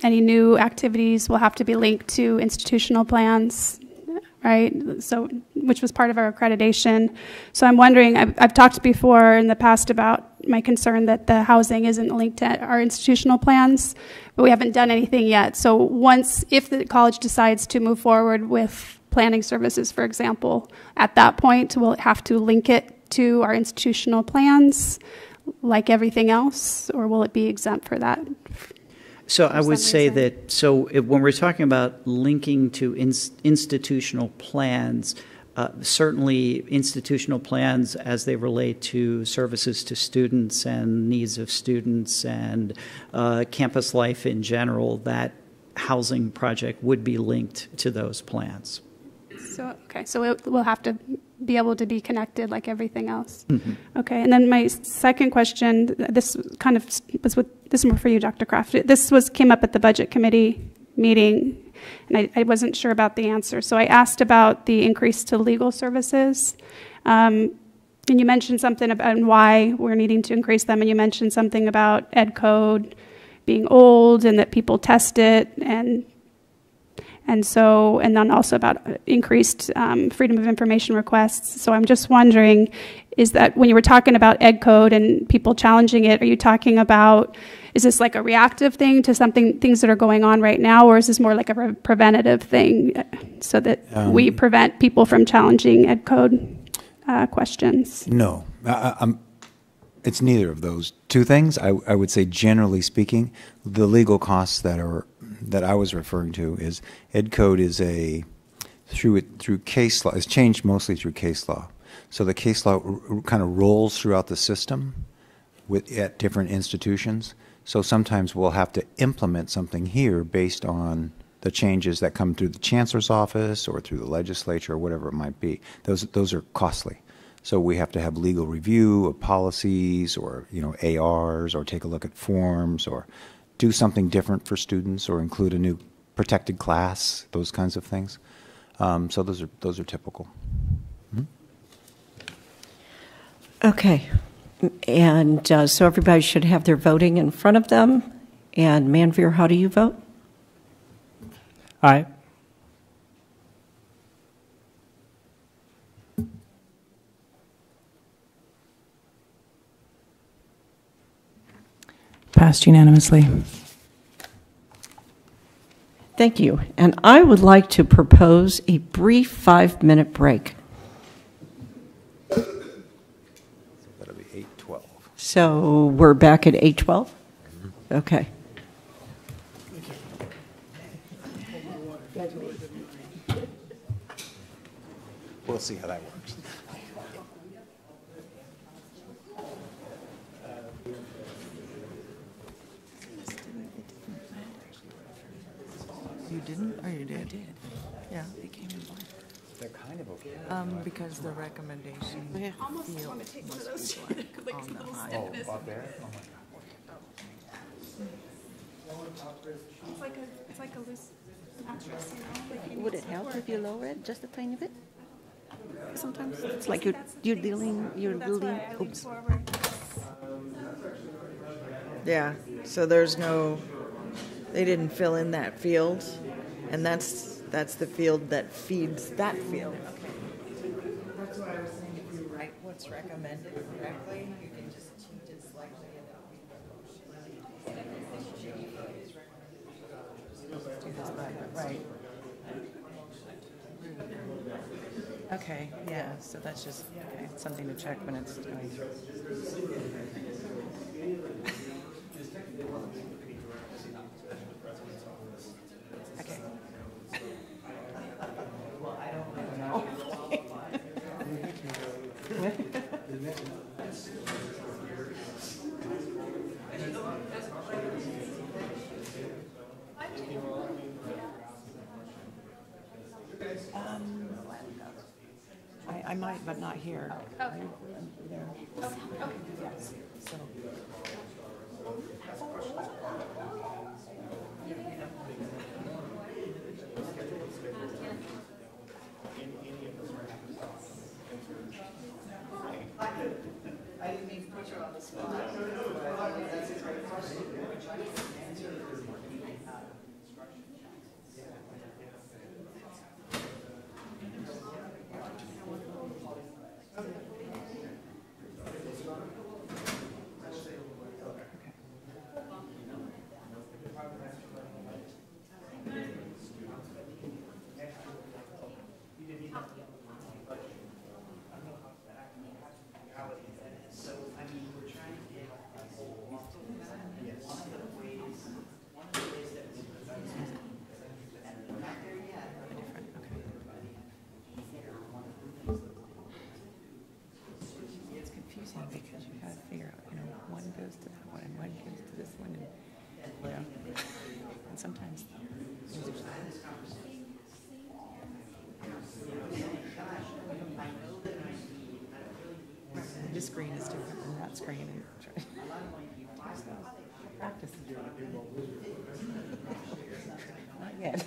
any new activities will have to be linked to institutional plans, right? So, which was part of our accreditation. So I'm wondering, I've talked before in the past about my concern that the housing isn't linked to our institutional plans, but we haven't done anything yet. So if the college decides to move forward with planning services, for example, at that point, we'll have to link it to our institutional plans like everything else, or will it be exempt for that? So I would say that, when we're talking about linking to institutional plans, certainly institutional plans as they relate to services to students and needs of students and campus life in general, that housing project would be linked to those plans. So it will have to be able to be connected like everything else. Mm-hmm. Okay, and then my second question, this is more for you, Dr. Kraft. This came up at the budget committee meeting, and I wasn't sure about the answer. So I asked about the increase to legal services, and you mentioned something about why we're needing to increase them, and you mentioned something about ed code being old and that people test it, and then also about increased freedom of information requests. So I'm just wondering, is that when you were talking about ed code and people challenging it, are you talking about, is this like a reactive thing to things that are going on right now, or is this more like a preventative thing so that we prevent people from challenging ed code questions? No, it's neither of those two things. I would say, generally speaking, the legal costs that I was referring to is ed code is through case law. It's changed mostly through case law. So the case law kind of rolls throughout the system at different institutions. So sometimes we'll have to implement something here based on the changes that come through the chancellor's office or through the legislature or whatever it might be. Those are costly. So we have to have legal review of policies or ARs, or take a look at forms, or do something different for students, or include a new protected class, those kinds of things. So those are typical. Mm-hmm. Okay. And so everybody should have their voting in front of them. And Manveer, how do you vote? Aye. Passed unanimously. Thank you. And I would like to propose a brief 5-minute break. That'll be 8:12. So we're back at 8:12? Mm-hmm. Okay. We'll see how that works. You didn't, or you did? I did. Yeah. They came in black. They're kind of okay. Because the recommendation. I almost want to take one of those like on the high. Oh, up there? Oh my God. It's like a loose mattress, Would it help if you lower it just a tiny bit? Sometimes it's like you're building. Oops. Yeah. So there's no. They didn't fill in that field, and that's the field that feeds that field. Okay. That's why I was saying if you write what's recommended correctly, you can just change it slightly. Right. Okay, yeah, so that's just something to check when it's going through. Okay. I might, but not here. Okay. There. Okay. Yes. So. screen is different than that screen. Practice. Not yet.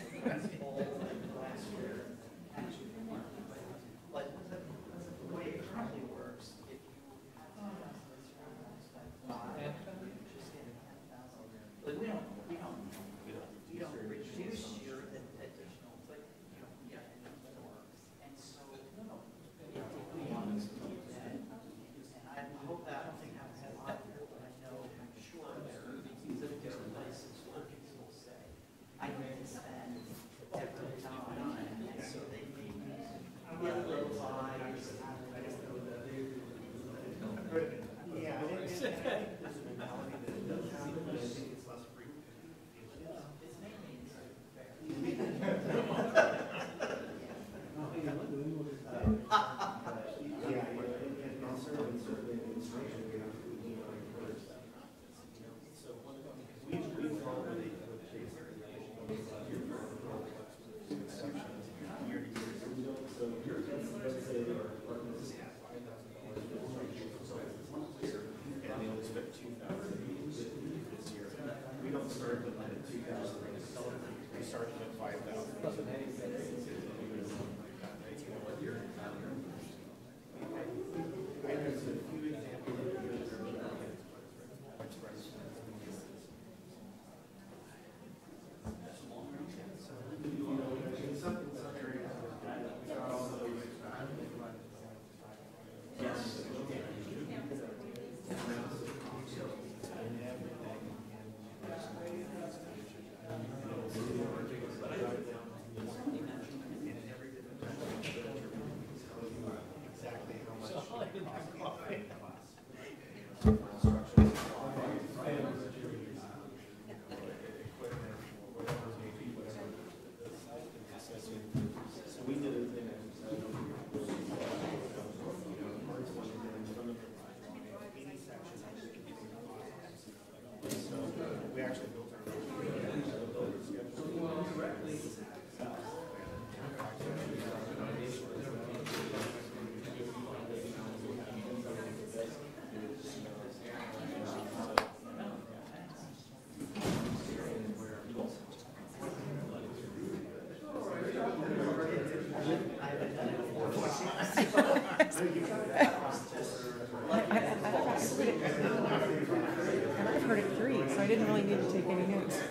I've heard it 3, so I didn't really need to take any notes.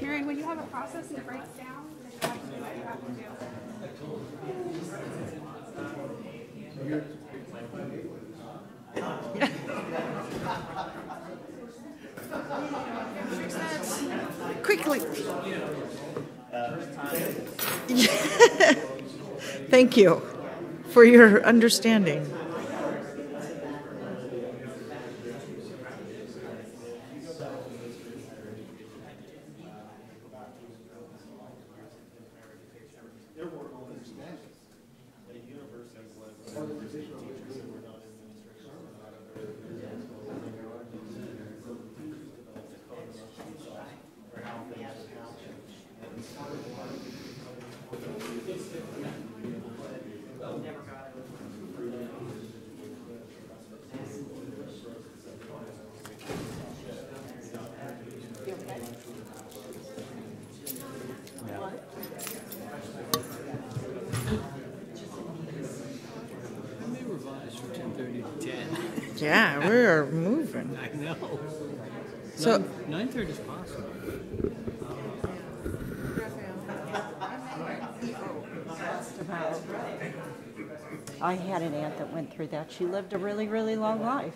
Marion, when you have a process and it breaks down, then you have to do. Fix that quickly. Thank you for your understanding. Yeah, we're moving. I know. So 9:30 is possible. I had an aunt that went through that. She lived a really, really long life.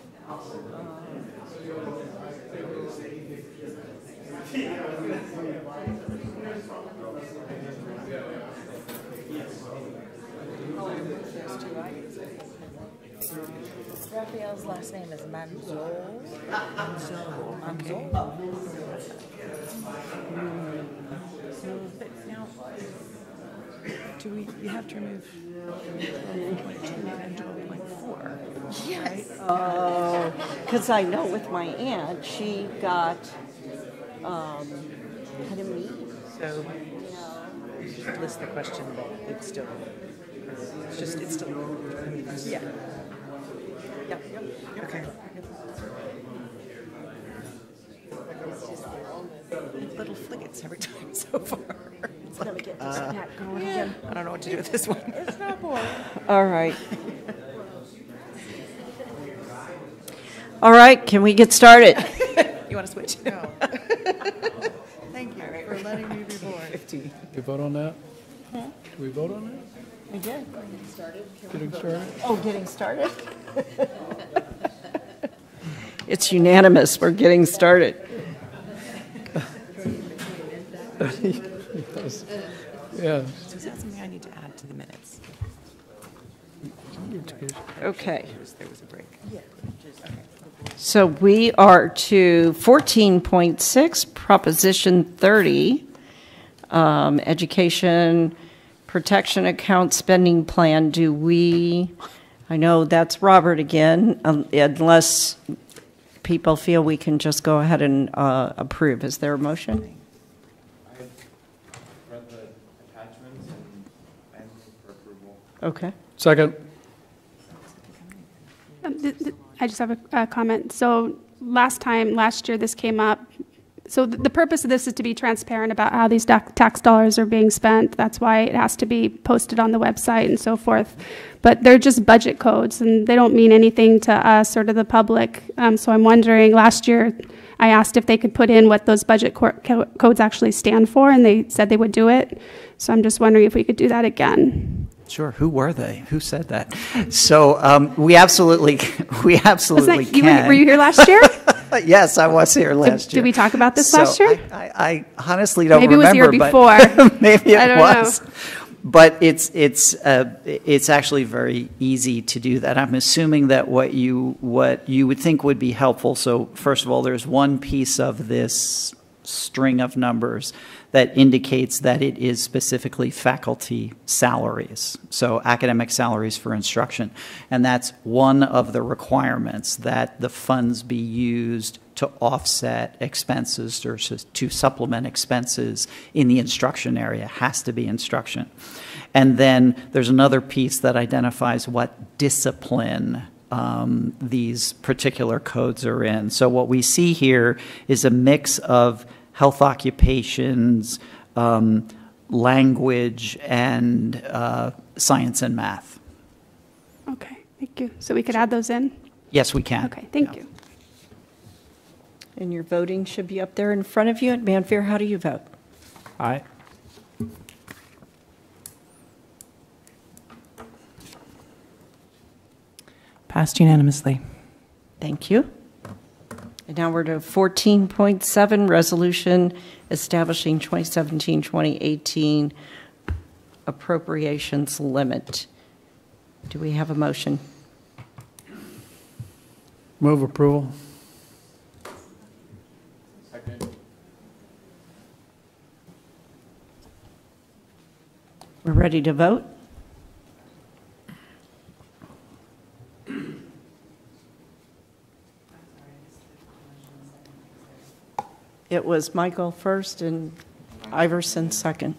Raphael's last name is Manzo. Manzo. But now, you have to remove 12.2 and 12.4. Yes. Oh, because I know with my aunt, she got had a meat. So, you should list the question, but it's still, yeah. Yep. Okay. Little fliggets every time so far. It's Let me get this pack going again. I don't know what to do with this one. It's not boring. All right. All right, can we get started? You want to switch? No. Thank you for letting me be born. 15. Did we vote on that? Huh? Did we vote on that? We did. Getting started. Getting started? Oh, getting started? It's unanimous. We're getting started. Yes. Yeah. So is that something I need to add to the minutes? Okay. There was a break. Yeah. So we are to 14.6, Proposition 30, Education Protection Account Spending Plan. I know that's Robert again, unless people feel we can just go ahead and approve. Is there a motion? I read the attachments and I move for approval. Okay. Second. I just have a comment. So last year this came up. So the purpose of this is to be transparent about how these tax dollars are being spent. That's why it has to be posted on the website and so forth. But they're just budget codes, and they don't mean anything to us or to the public. So I'm wondering, last year I asked if they could put in what those budget codes actually stand for, and they said they would do it. So I'm just wondering if we could do that again. Sure. Who were they? Who said that? So we absolutely can. Were you here last year? Yes, I was here last year. Did we talk about this last year? I honestly don't remember. Maybe it was here before. Maybe it was. Know. But it's actually very easy to do that. I'm assuming that what you would think would be helpful. So first of all, there's one piece of this string of numbers that indicates that it is specifically faculty salaries, so academic salaries for instruction. And that's one of the requirements, that the funds be used to offset expenses or to supplement expenses in the instruction area. It has to be instruction. And then there's another piece that identifies what discipline these particular codes are in. So what we see here is a mix of health occupations, language, and science and math. Okay, thank you. So we could add those in? Yes, we can. Okay, thank you. And your voting should be up there in front of you. At Manfair, how do you vote? Aye. Passed unanimously. Thank you. And now we're to 14.7, Resolution Establishing 2017-2018 Appropriations Limit. Do we have a motion? Move approval. Second. We're ready to vote? It was Michael first and Iverson second.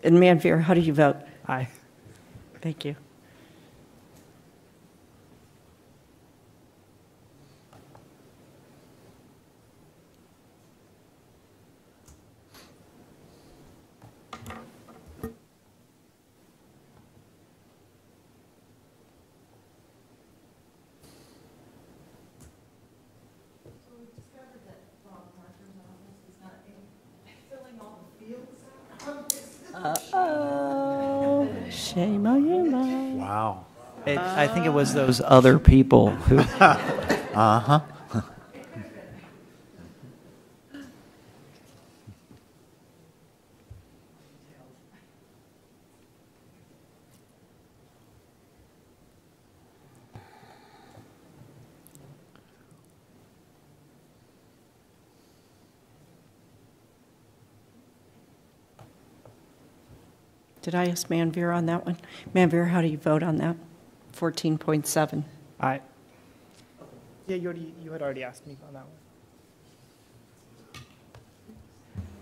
And Manfair, how do you vote? Aye. Thank you. Uh-oh. Shame on you, Mom. Wow. I think it was those other people who... Uh-huh. Did I ask Manveer on that one? Manveer, how do you vote on that? 14.7. Aye. Yeah, you had already asked me on that one.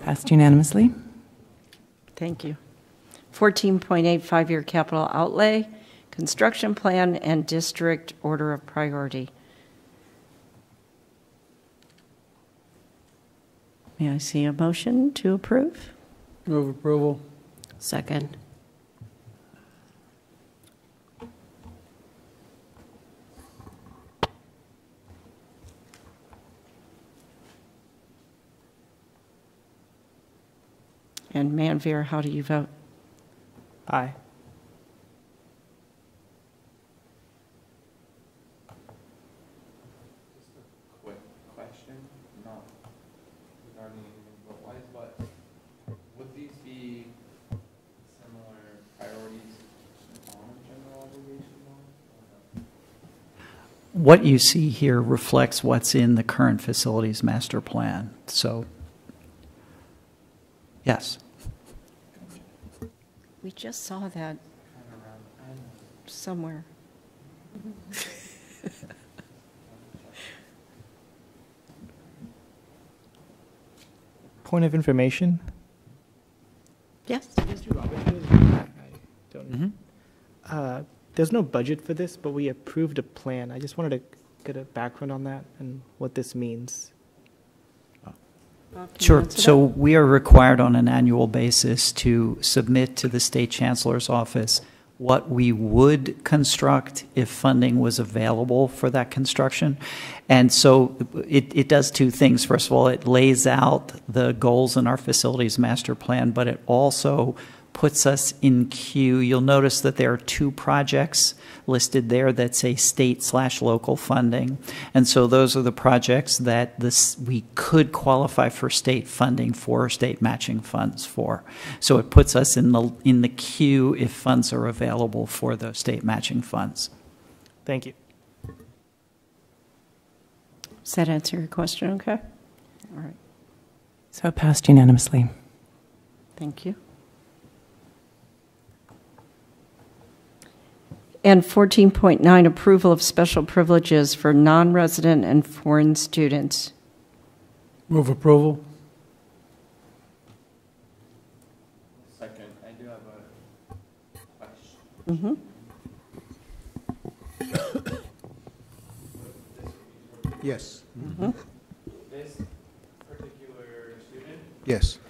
Passed unanimously. Thank you. 14.8, 5-year capital outlay, construction plan, and district order of priority. May I see a motion to approve? Move approval. Second. And Manveer, how do you vote? Aye. Just a quick question, not regarding anything, but would these be similar priorities on general obligation law? What you see here reflects what's in the current facilities master plan. So, yes. We just saw that somewhere. Point of information. Yes. Mr. Roberts, there's no budget for this, but we approved a plan. I just wanted to get a background on that and what this means. Sure. So we are required on an annual basis to submit to the State Chancellor's Office what we would construct if funding was available for that construction. And so it does two things. First of all, it lays out the goals in our facilities master plan, but it also puts us in queue. You'll notice that there are 2 projects listed there that say state/local funding. And so those are the projects that we could qualify for state funding for, state matching funds for. So it puts us in the queue if funds are available for those state matching funds. Thank you. Does that answer your question okay? All right. So passed unanimously. Thank you. And 14.9, approval of special privileges for non-resident and foreign students. Move approval. Second, I do have a question. Yes. This particular student? Yes.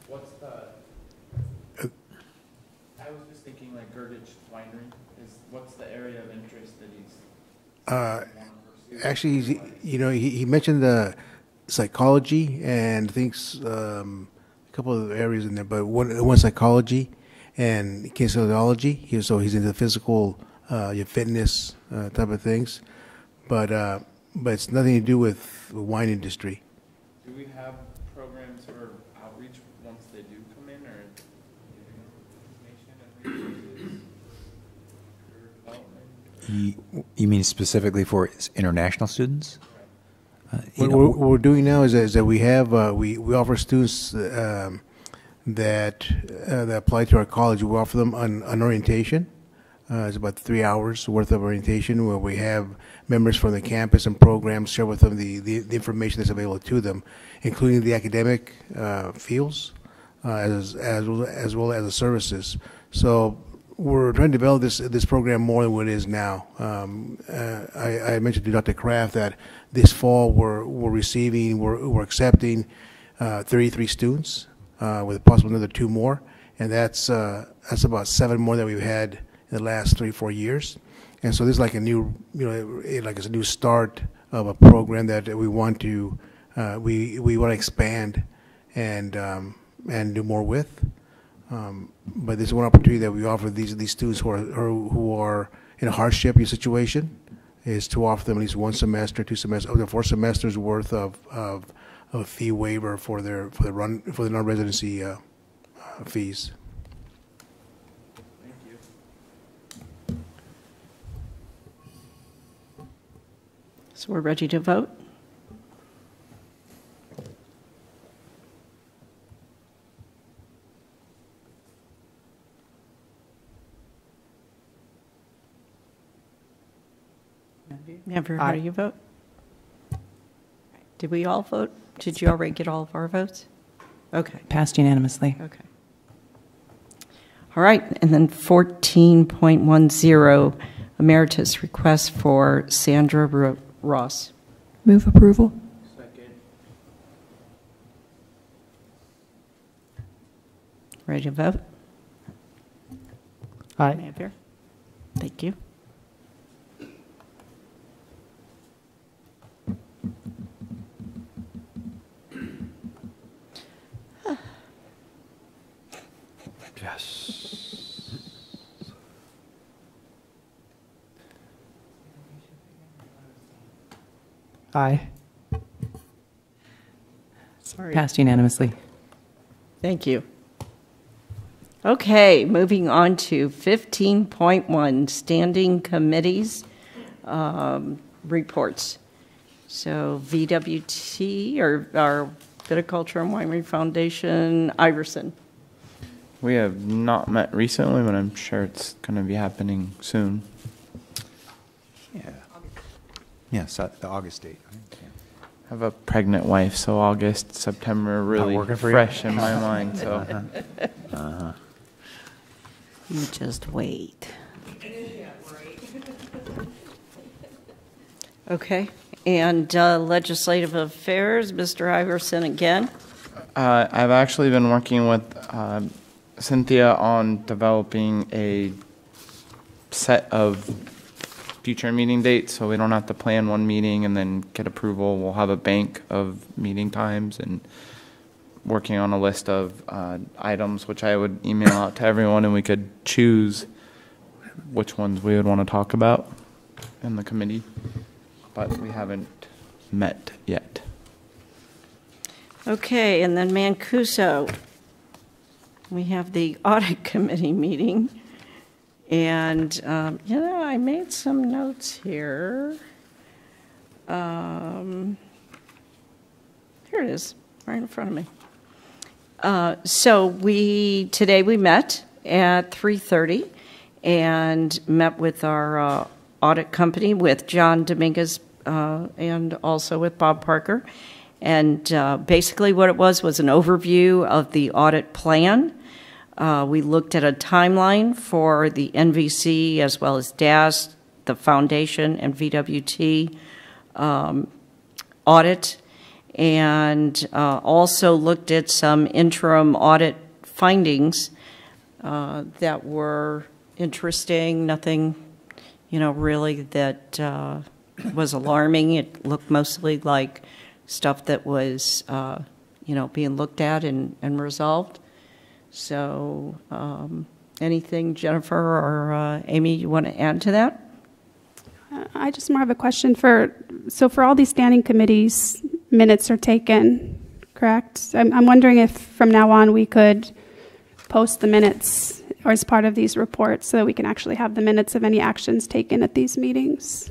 What's the... I was just thinking like Girdich Winery. What's the area of interest that he's... Actually, he mentioned the psychology and thinks a couple of areas in there, but one psychology and kinesiology. So he's into physical, your fitness type of things, but it's nothing to do with the wine industry. Do we have programs or outreach once they do come in, or information and resources for development? You mean specifically for international students? What we're doing now is that we have we offer students that apply to our college. We offer them an orientation. It's about 3 hours worth of orientation where we have members from the campus and programs share with them the information that's available to them, including the academic fields as well as the services. So we're trying to develop this program more than what it is now. I mentioned to Dr. Kraft that this fall we're accepting 33 students with possibly another 2 more, and that's about 7 more than we've had in the last 3-4 years. And so this is like a new, like it's a new start of a program that we want to expand and do more with. But this is one opportunity that we offer these students who are in a hardship situation, is to offer them at least 1 semester, 2 semesters, up to 4 semesters worth of fee waiver for the non-residency fees. So we're ready to vote? Never. How do you vote? Did we all vote? Did you already get all of our votes? Okay. Passed unanimously. Okay. All right, and then 14.10, emeritus request for Sandra Ross. Move approval. Ready to vote? Aye. May I appear? Thank you. Yes. Aye. Sorry. Passed unanimously. Thank you. Okay, moving on to 15.1, standing committees reports. So VWT, or our Viticulture and Winery Foundation, Iverson. We have not met recently, but I'm sure it's going to be happening soon. Yeah. Yeah, so the August date. I have a pregnant wife, so August, September, really fresh in my mind. So. You just wait. Okay, and legislative affairs, Mr. Iverson again. I've actually been working with Cynthia on developing a set of future meeting dates, so we don't have to plan one meeting and then get approval. We'll have a bank of meeting times and working on a list of items, which I would email out to everyone, and we could choose which ones we would want to talk about in the committee, but we haven't met yet. Okay, and then Mancuso. We have the audit committee meeting, and I made some notes here. Here it is, right in front of me. So today we met at 3:30 and met with our audit company with John Dominguez and also with Bob Parker. And basically what it was an overview of the audit plan. We looked at a timeline for the NVC as well as DAS, the foundation, and VWT audit, and also looked at some interim audit findings that were interesting. Nothing, really that was alarming. It looked mostly like stuff that was, being looked at and resolved. So anything, Jennifer or Amy, you want to add to that? I just more have a question for all these standing committees, minutes are taken, correct? I'm wondering if from now on we could post the minutes or as part of these reports so that we can actually have the minutes of any actions taken at these meetings.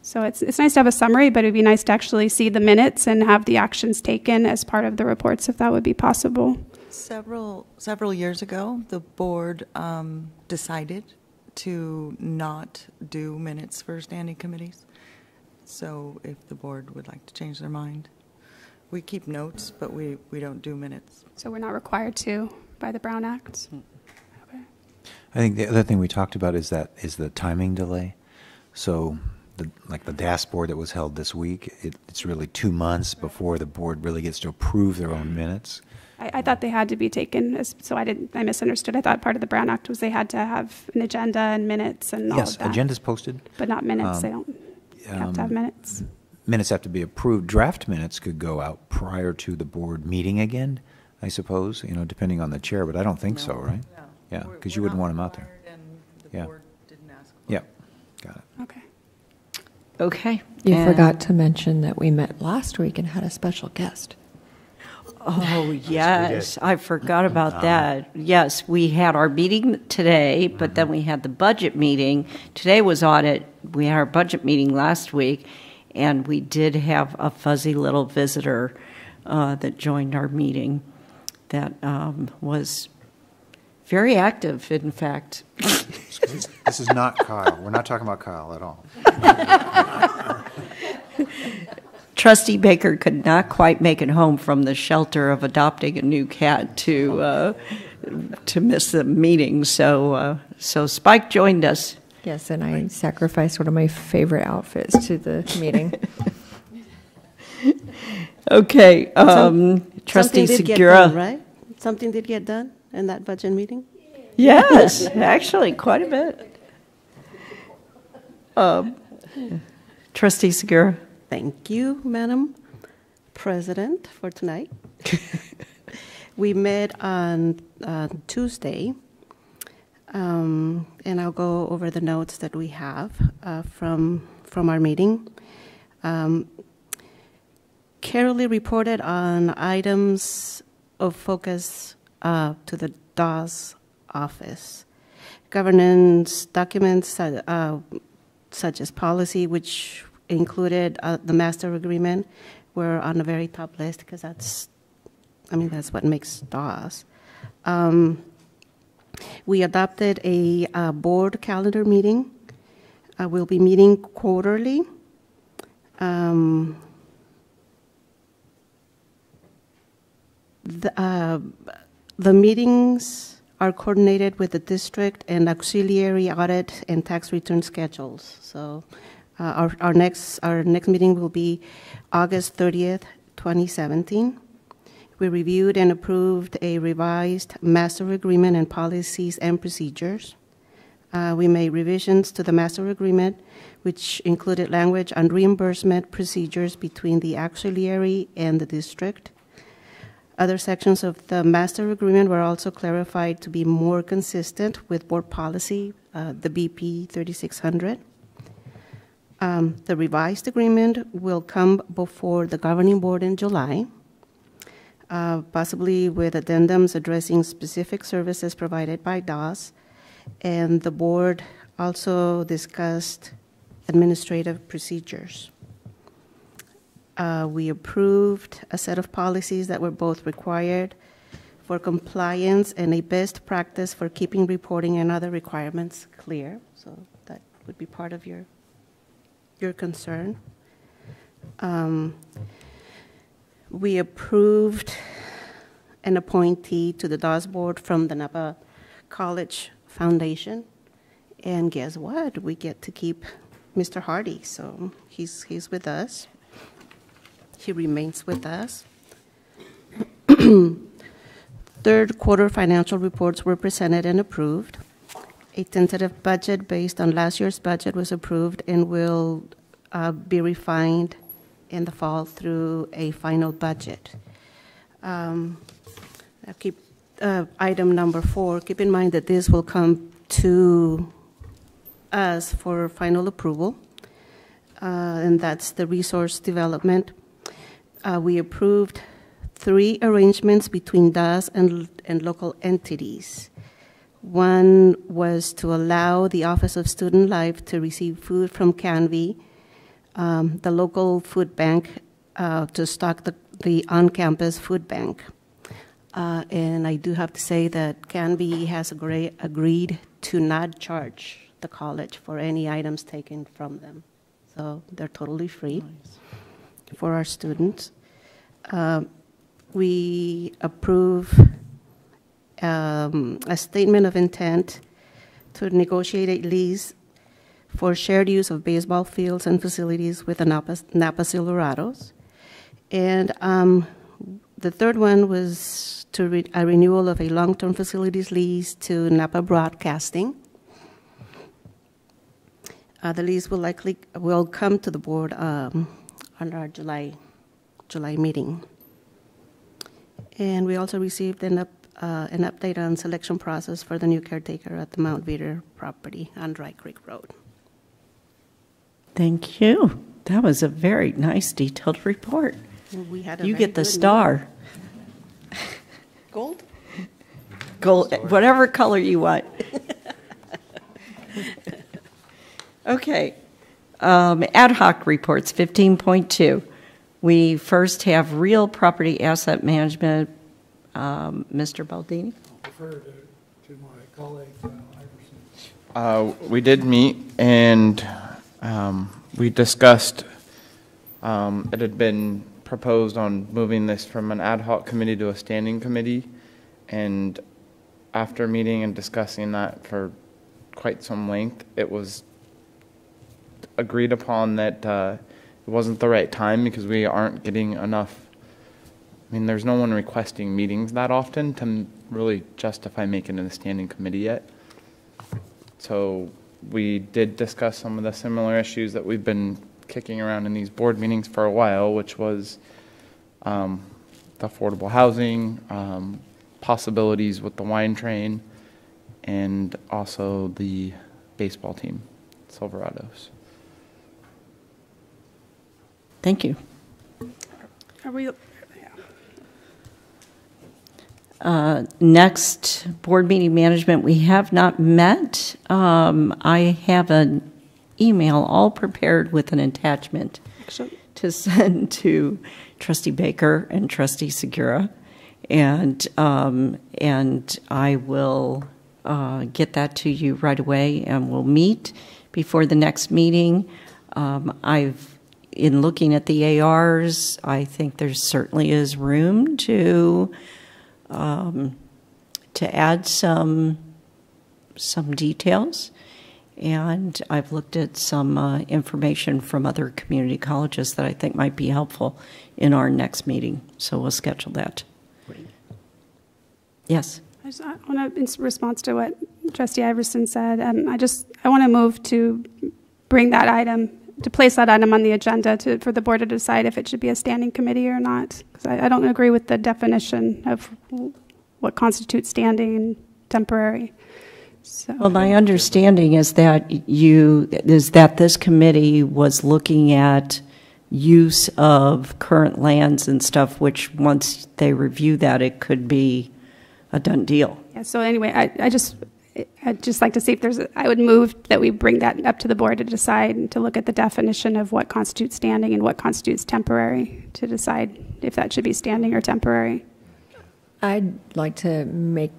So it's nice to have a summary, but it would be nice to actually see the minutes and have the actions taken as part of the reports, if that would be possible. Several years ago, the board decided to not do minutes for standing committees. So if the board would like to change their mind, we keep notes, but we don't do minutes. So we're not required to by the Brown Act? Okay. I think the other thing we talked about is the timing delay. So like the dashboard that was held this week, it's really 2 months before the board really gets to approve their own minutes. I thought they had to be taken, so I misunderstood. I thought part of the Brown Act was they had to have an agenda and minutes and all of that. Yes, agenda's posted. But not minutes. They don't have to have minutes. Minutes have to be approved. Draft minutes could go out prior to the board meeting again, I suppose, depending on the chair, but I don't think so, right? No. Yeah, because you wouldn't want them out there. And the board didn't ask for it. Got it. Okay. Okay. You forgot to mention that we met last week and had a special guest. Oh, yes. I forgot about that. Yes, we had our meeting today, but then we had the budget meeting. Today was audit. We had our budget meeting last week, and we did have a fuzzy little visitor that joined our meeting that was very active, in fact. This is not Kyle. We're not talking about Kyle at all. Trustee Baker could not quite make it home from the shelter of adopting a new cat to miss the meeting. So Spike joined us. Yes, and I sacrificed one of my favorite outfits to the meeting. Okay, Trustee Something did get Segura. done, right? Something did get done in that budget meeting? Yes, actually, quite a bit. Trustee Segura. Thank you, Madam President, for tonight. We met on Tuesday, and I'll go over the notes that we have from our meeting. Carolee reported on items of focus to the DAW's office. Governance documents such as policy, which included the master agreement, were on the very top list because that's what makes DAWs. We adopted a board calendar meeting. We'll be meeting quarterly. The meetings are coordinated with the district and auxiliary audit and tax return schedules. So our next meeting will be August 30th, 2017. We reviewed and approved a revised master agreement and policies and procedures. We made revisions to the master agreement, which included language on reimbursement procedures between the auxiliary and the district. Other sections of the master agreement were also clarified to be more consistent with board policy, the BP 3600. The revised agreement will come before the governing board in July, possibly with addendums addressing specific services provided by DAWs, and the board also discussed administrative procedures. We approved a set of policies that were both required for compliance and a best practice for keeping reporting and other requirements clear. So that would be part of your concern. We approved an appointee to the DAWS board from the Napa College Foundation. And guess what? We get to keep Mr. Hardy. So he's with us. He remains with us. Third quarter financial reports were presented and approved. A tentative budget based on last year's budget was approved and will be refined in the fall through a final budget. I'll keep item number 4. Keep in mind that this will come to us for final approval, and that's the resource development. We approved 3 arrangements between DAS and local entities. One was to allow the Office of Student Life to receive food from Canvey, the local food bank, to stock the on-campus food bank. And I do have to say that Canvey has agreed to not charge the college for any items taken from them. So they're totally free. Nice. For our students. We approve a statement of intent to negotiate a lease for shared use of baseball fields and facilities with the Napa Silverados. And the third one was a renewal of a long-term facilities lease to Napa Broadcasting. The lease will come to the board on our July meeting. And we also received an update on selection process for the new caretaker at the Mount Veeder property on Dry Creek Road. Thank you. That was a very nice, detailed report. We had you get the star. Gold? Gold, whatever color you want. Okay. Ad hoc reports, 15.2. We first have real property asset management. Mr. Baldini? I'll defer to my colleague, Iverson. We did meet, and we discussed, it had been proposed on moving this from an ad hoc committee to a standing committee, and after meeting and discussing that for quite some length, it was agreed upon that it wasn't the right time because we aren't getting enough. I mean, there's no one requesting meetings that often to really justify making it a standing committee yet. So we did discuss some of the similar issues that we've been kicking around in these board meetings for a while, which was the affordable housing, possibilities with the wine train, and also the baseball team, Silverados. Thank you. Are we? Next, board meeting management. We have not met. I have an email all prepared with an attachment to send to Trustee Baker and Trustee Segura, and I will get that to you right away, and we'll meet before the next meeting. In looking at the ARs, I think there certainly is room to add some details, and I've looked at some information from other community colleges that I think might be helpful in our next meeting. So we'll schedule that. Yes. I want to, in response to what Trustee Iverson said, I want to move to bring that item, to place that item on the agenda for the board to decide if it should be a standing committee or not. Because I don't agree with the definition of what constitutes standing and temporary. So. Well, my understanding is that this committee was looking at use of current lands and stuff, which once they review that, it could be a done deal. Yeah. So anyway, I'd just like to see if I would move that we bring that up to the board to decide and to look at the definition of what constitutes standing and what constitutes temporary to decide if that should be standing or temporary. I'd like to make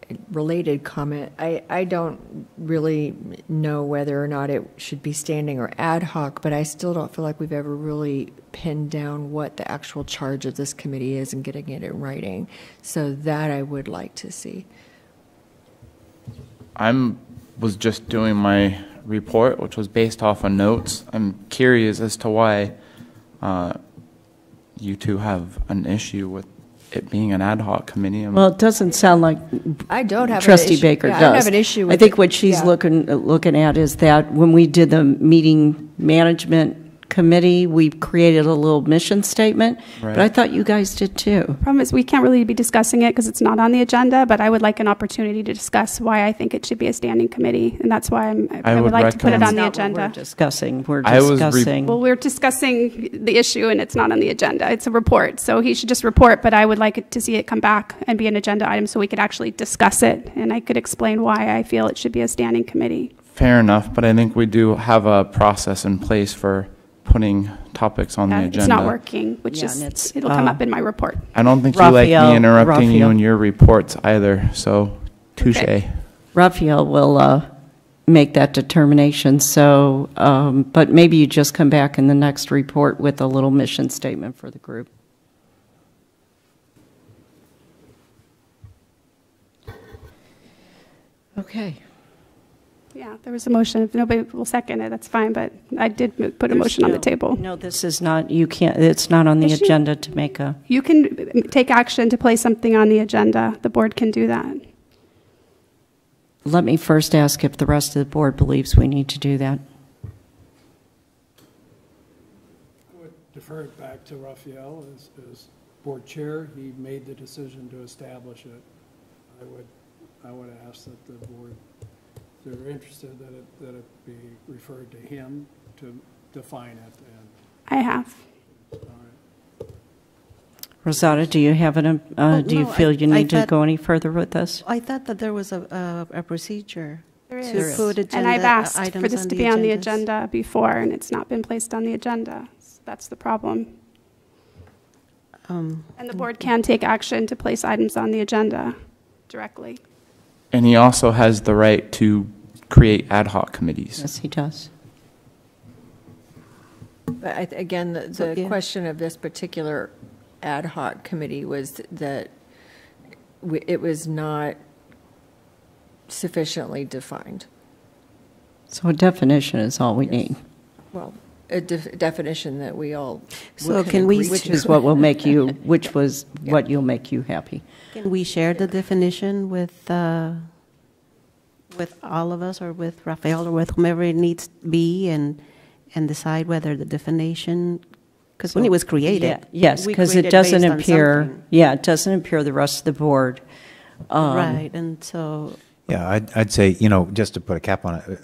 a related comment. I don't really know whether or not it should be standing or ad hoc, but I still don't feel like we've ever really pinned down what the actual charge of this committee is and getting it in writing. So that I would like to see. Was just doing my report, which was based off of notes. I'm curious as to why you two have an issue with it being an ad hoc committee. Well, it doesn't sound like I don't have Trustee Baker does. I don't have an issue with I think what she's looking at is that when we did the meeting management committee, we created a little mission statement, right. But I thought you guys did too. Problem is, we can't really be discussing it because it's not on the agenda, but I would like an opportunity to discuss why I think it should be a standing committee, and that's why I would like to put it on the agenda. We're discussing. Well, we're discussing the issue, and it's not on the agenda. It's a report, so he should just report, but I would like to see it come back and be an agenda item so we could actually discuss it, and I could explain why I feel it should be a standing committee. Fair enough, but I think we do have a process in place for putting topics on the agenda. It's not working, it'll come up in my report. I don't think you like me interrupting you in your reports either, so touche. Okay. Raphael will make that determination. So, but maybe you just come back in the next report with a little mission statement for the group. Okay. Yeah, there was a motion. If nobody will second it, that's fine, but I did put a motion on the table. No, this is not, you can't, it's not on the agenda to make a... You can take action to place something on the agenda. The board can do that. Let me first ask if the rest of the board believes we need to do that. I would defer it back to Raphael as board chair. He made the decision to establish it. I would ask that the board, if they're interested, that it be referred to him to define it. And I have. All right. Rosada, do you have do you feel you need to go any further with this? I thought that there was a procedure. There is. To put agenda and I've asked for this to be on the agendas. agenda before, and it's not been placed on the agenda. So that's the problem. And the board can take action to place items on the agenda directly. And he also has the right to create ad hoc committees. Yes, he does. But again, the question of this particular ad hoc committee was that it was not sufficiently defined. So a definition is all we need. Well, a definition that we all So can we, which is what will make you, which was what you'll make you happy. can we share the definition with all of us, or with Rafael, or with whomever it needs to be, and decide whether the definition, because when it was created, Yeah, yes, we because it created doesn't based on appear, something. yeah, it doesn't appear the rest of the board. Right, and so Yeah, I'd say, just to put a cap on it,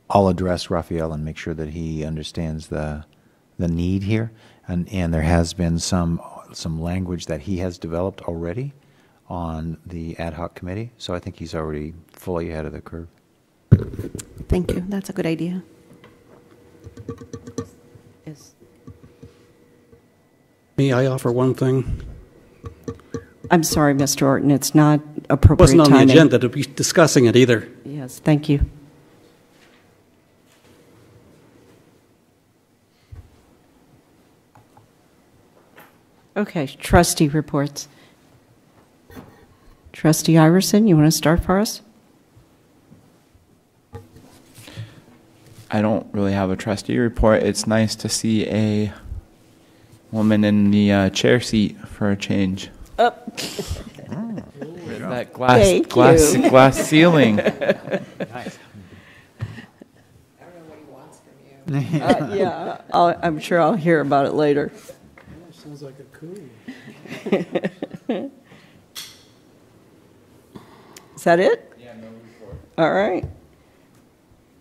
I'll address Raphael and make sure that he understands the need here, and there has been some language that he has developed already on the ad hoc committee, so I think he's already fully ahead of the curve. thank you. That's a good idea. Yes. May I offer one thing? I'm sorry, Mr. Orton, it's not appropriate Wasn't on timing. the agenda to be discussing it either. Yes, thank you. Okay, trustee reports. Trustee Iverson, you want to start for us? I don't really have a trustee report. It's nice to see a woman in the chair seat for a change. That glass ceiling. Nice. Yeah, I'm sure I'll hear about it later. Sounds like a coup. Is that it? Yeah, no report. All right.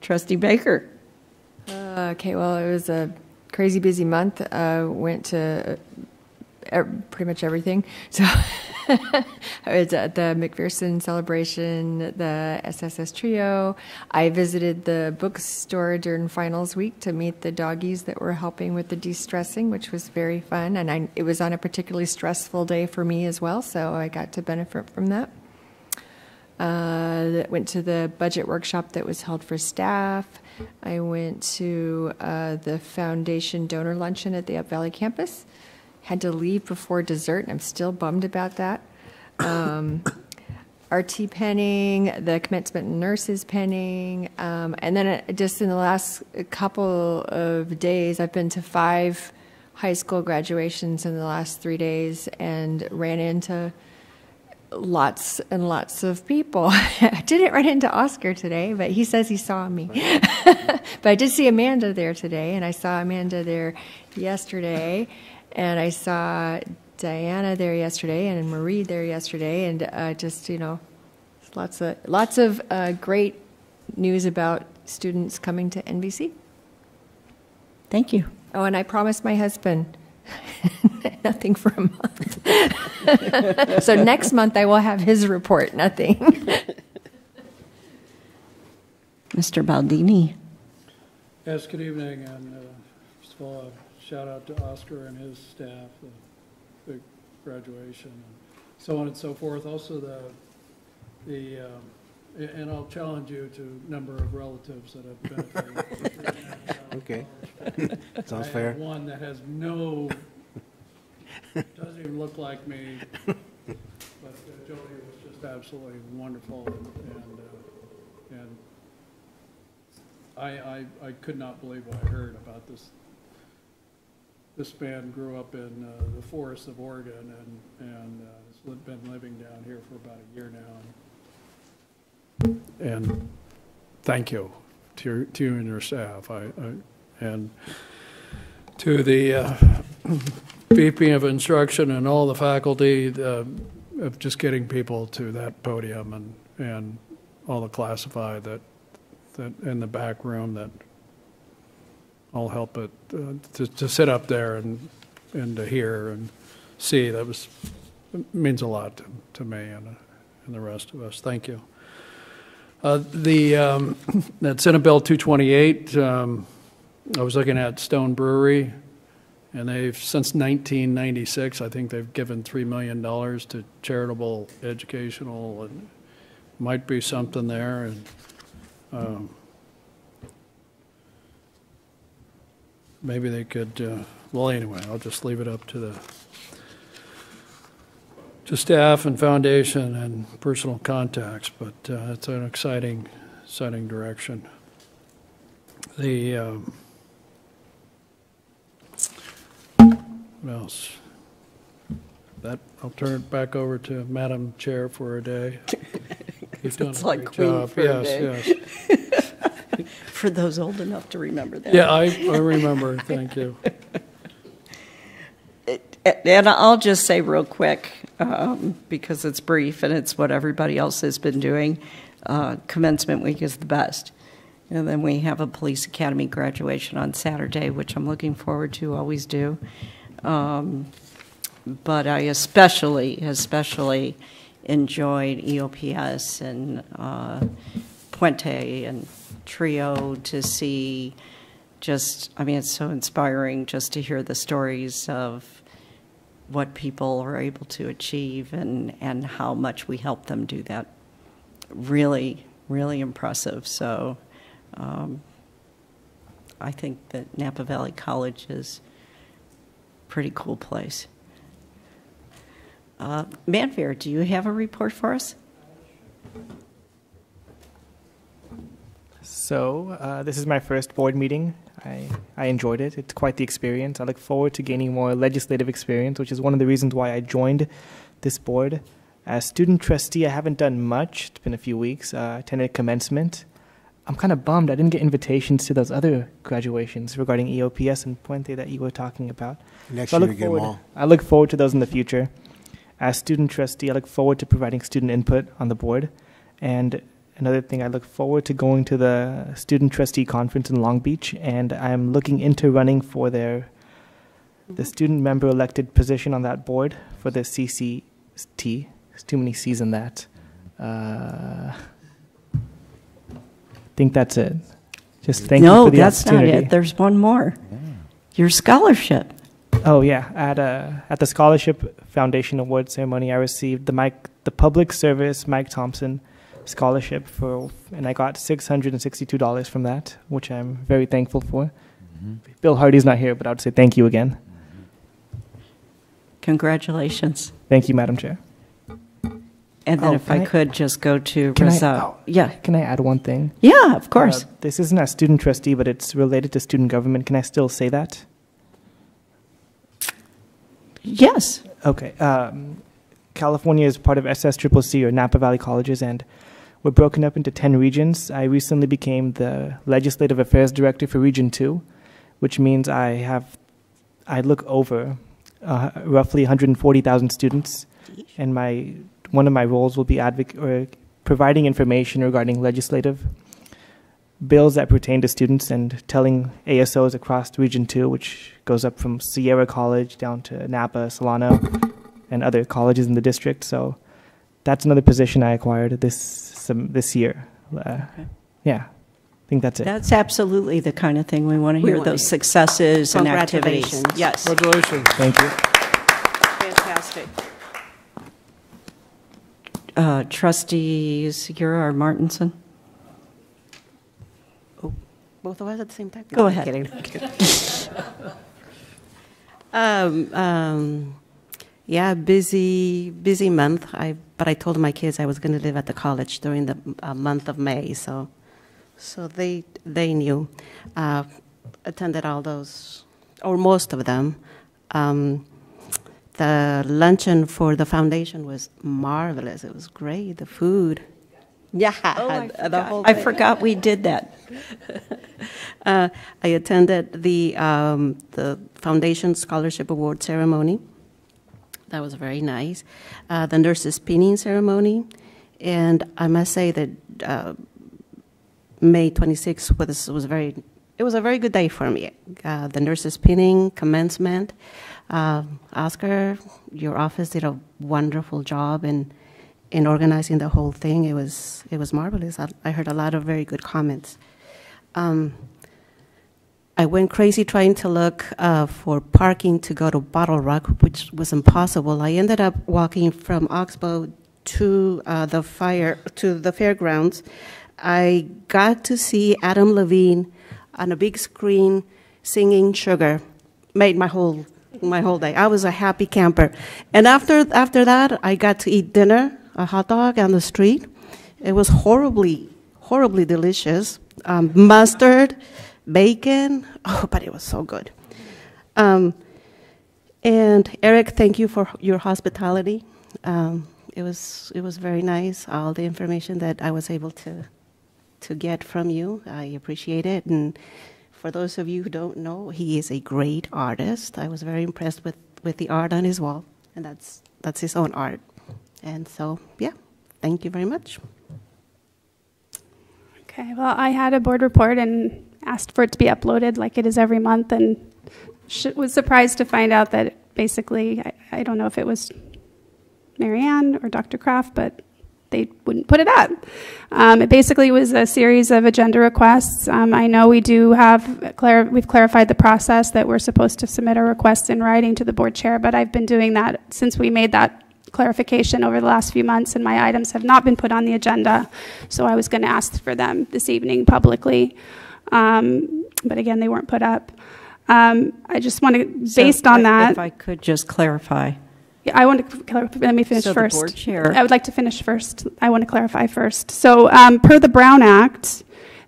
Trustee Baker. Okay, well, it was a crazy busy month. Went to pretty much everything. So I was at the McPherson celebration, the SSS Trio. I visited the bookstore during finals week to meet the doggies that were helping with the de-stressing, which was very fun. And it was on a particularly stressful day for me as well, so I got to benefit from that. Went to the budget workshop that was held for staff. I went to the foundation donor luncheon at the Up Valley campus. Had to leave before dessert, and I'm still bummed about that. RT penning, the commencement nurses penning, and then just in the last couple of days, I've been to 5 high school graduations in the last 3 days and ran into lots and lots of people. I didn't run into Oscar today, but he says he saw me. But I did see Amanda there today, and I saw Amanda there yesterday, and I saw Diana there yesterday, and Marie there yesterday, and just, lots of great news about students coming to NVC. Thank you. Oh, and I promised my husband nothing for a month. So next month I will have his report, nothing. Mr. Baldini. Yes, good evening, and first of all, a shout out to Oscar and his staff, the big graduation, and so on and so forth. Also, and I'll challenge you to number of relatives that have benefited. Okay, sounds I fair. have one that has doesn't even look like me, but Jody was just absolutely wonderful, and I could not believe what I heard about this. This man grew up in the forests of Oregon and has been living down here for about a year now. And thank you to you and your staff. And to the VP of instruction and all the faculty of just getting people to that podium and all the classified that in the back room that all help it to sit up there and to hear and see. It means a lot to me and the rest of us. Thank you. That Senate Bill 228, I was looking at Stone Brewery, and they've, since 1996, I think they've given $3 million to charitable, educational, and might be something there. And maybe they could, well, anyway, I'll just leave it up to staff and foundation and personal contacts, but it's an exciting direction. What else? I'll turn it back over to Madam Chair for a day. You've done It's a like great Queen job. for a Yes, day. yes. For those old enough to remember that. Yeah, I remember. Thank you. And I'll just say real quick, because it's brief and it's what everybody else has been doing, commencement week is the best. And then we have a police academy graduation on Saturday, which I'm looking forward to, always do. But I especially enjoyed EOPS and Puente and Trio to see it's so inspiring just to hear the stories of what people are able to achieve and how much we help them do that. Really, really impressive. So I think that Napa Valley College is a pretty cool place. Manveer, do you have a report for us? So this is my first board meeting. I enjoyed it. It's quite the experience. I look forward to gaining more legislative experience, which is one of the reasons why I joined this board. As student trustee, I haven't done much. It's been a few weeks. I attended commencement. I'm kind of bummed I didn't get invitations to those other graduations regarding EOPS and Puente that you were talking about. Next so year, you get them all. I look forward to those in the future. As student trustee, I look forward to providing student input on the board. And another thing, I look forward to going to the student trustee conference in Long Beach, and I'm looking into running for the student member elected position on that board for the CCT. There's too many C's in that. I think that's it. Just thank you for the opportunity. No, that's not it. There's one more. Yeah. Your scholarship. Oh yeah, at the Scholarship Foundation Award ceremony, I received the Public Service Mike Thompson Scholarship and I got $662 from that, which I'm very thankful for. Mm-hmm. Bill Hardy's not here, but I would say thank you again. Congratulations. Thank you, Madam Chair. And then if I could just go to Reza. Can I add one thing? Yeah, of course. This isn't a student trustee, but it's related to student government. Can I still say that? Yes. Okay. California is part of SSCCC, or Napa Valley Colleges, and we're broken up into 10 regions. I recently became the Legislative Affairs Director for Region 2, which means I look over roughly 140,000 students, and one of my roles will be providing information regarding legislative bills that pertain to students and telling ASOs across Region 2, which goes up from Sierra College down to Napa, Solano, and other colleges in the district. So that's another position I acquired this year. Okay. Yeah, I think that's it. That's absolutely the kind of thing we want to hear, those successes and activities. Yes. Congratulations. Thank you. Fantastic. Trustees Segura or Martinson? Both of us at the same time? Go ahead. Yeah, busy month. But I told my kids I was going to live at the college during the month of May, so they knew. Attended all those, or most of them. The luncheon for the foundation was marvelous. It was great. The food. Yeah, I forgot we did that. I attended the Foundation Scholarship Award ceremony. That was very nice. The nurses' pinning ceremony, and I must say that May 26th was a very good day for me. The nurses' pinning, commencement. Oscar, your office did a wonderful job in organizing the whole thing. It was marvelous. I heard a lot of very good comments. I went crazy trying to look for parking to go to Bottle Rock, which was impossible. I ended up walking from Oxbow to the fairgrounds, I got to see Adam Levine on a big screen singing "Sugar." Made my whole day. I was a happy camper. And after that, I got to eat dinner, a hot dog on the street. It was horribly delicious. Mustard, bacon. Oh, but it was so good. And Eric, thank you for your hospitality. It was very nice. All the information that I was able to get from you, I appreciate it. And for those of you who don't know, he is a great artist. I was very impressed with the art on his wall, and that's his own art. And so, yeah, thank you very much. Okay, well, I had a board report and asked for it to be uploaded like it is every month, and was surprised to find out that basically, I don't know if it was Marianne or Dr. Kraft, but they wouldn't put it up. It basically was a series of agenda requests. I know we do we've clarified the process that we're supposed to submit our requests in writing to the board chair, but I've been doing that since we made that clarification over the last few months, and my items have not been put on the agenda, so I was going to ask for them this evening publicly. But again, they weren't put up. I just want to, based on that... If I could just clarify. Yeah, I want to let me finish so first. The board chair. I would like to finish first. I want to clarify first. So per the Brown Act,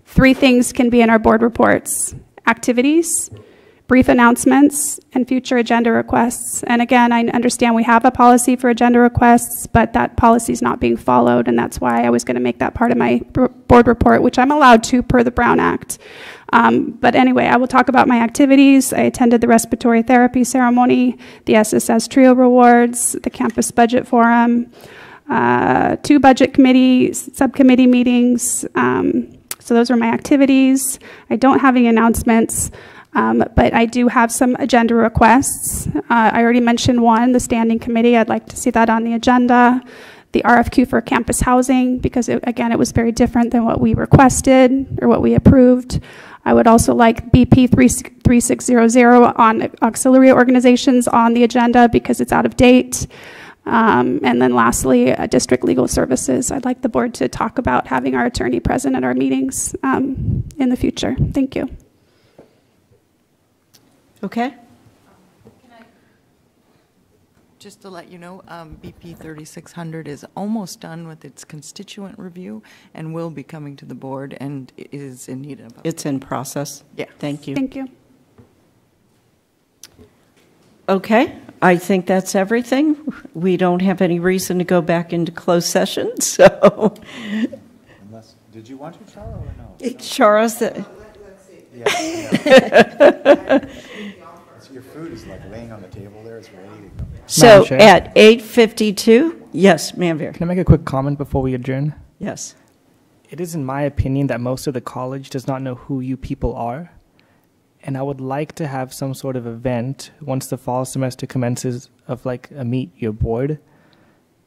3 things can be in our board reports: activities, brief announcements, and future agenda requests. And again, I understand we have a policy for agenda requests, but that policy is not being followed, and that's why I was going to make that part of my board report, which I'm allowed to per the Brown Act. But anyway, I will talk about my activities. I attended the respiratory therapy ceremony, the SSS Trio Rewards, the campus budget forum, 2 budget subcommittee meetings. So those are my activities. I don't have any announcements, but I do have some agenda requests. I already mentioned one, the standing committee. I'd like to see that on the agenda. The RFQ for campus housing, because again, it was very different than what we requested or what we approved. I would also like BP 3600 on auxiliary organizations on the agenda because it's out of date. And then lastly, district legal services. I'd like the board to talk about having our attorney present at our meetings in the future. Thank you. Okay. Just to let you know, BP 3600 is almost done with its constituent review and will be coming to the board and is in need of. It's in process. Yeah. Thank you. Thank you. Okay. I think that's everything. We don't have any reason to go back into closed session, so. Unless, did you want to, Chara, or no? Chara's the. Yeah. Your food is like laying on the table there. It's ready to go. So at 8:52, yes, Manveer. Can I make a quick comment before we adjourn? Yes. It is in my opinion that most of the college does not know who you people are. And I would like to have some sort of event once the fall semester commences of like a meet your board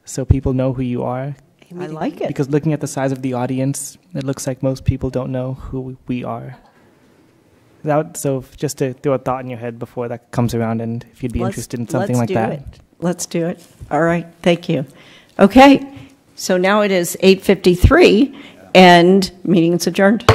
so people know who you are. I like it. Because looking at the size of the audience, it looks like most people don't know who we are. So just to throw a thought in your head before that comes around, and if you'd be interested in something like that. Let's do it. All right. Thank you. Okay. So now it is 8:53, and meeting is adjourned.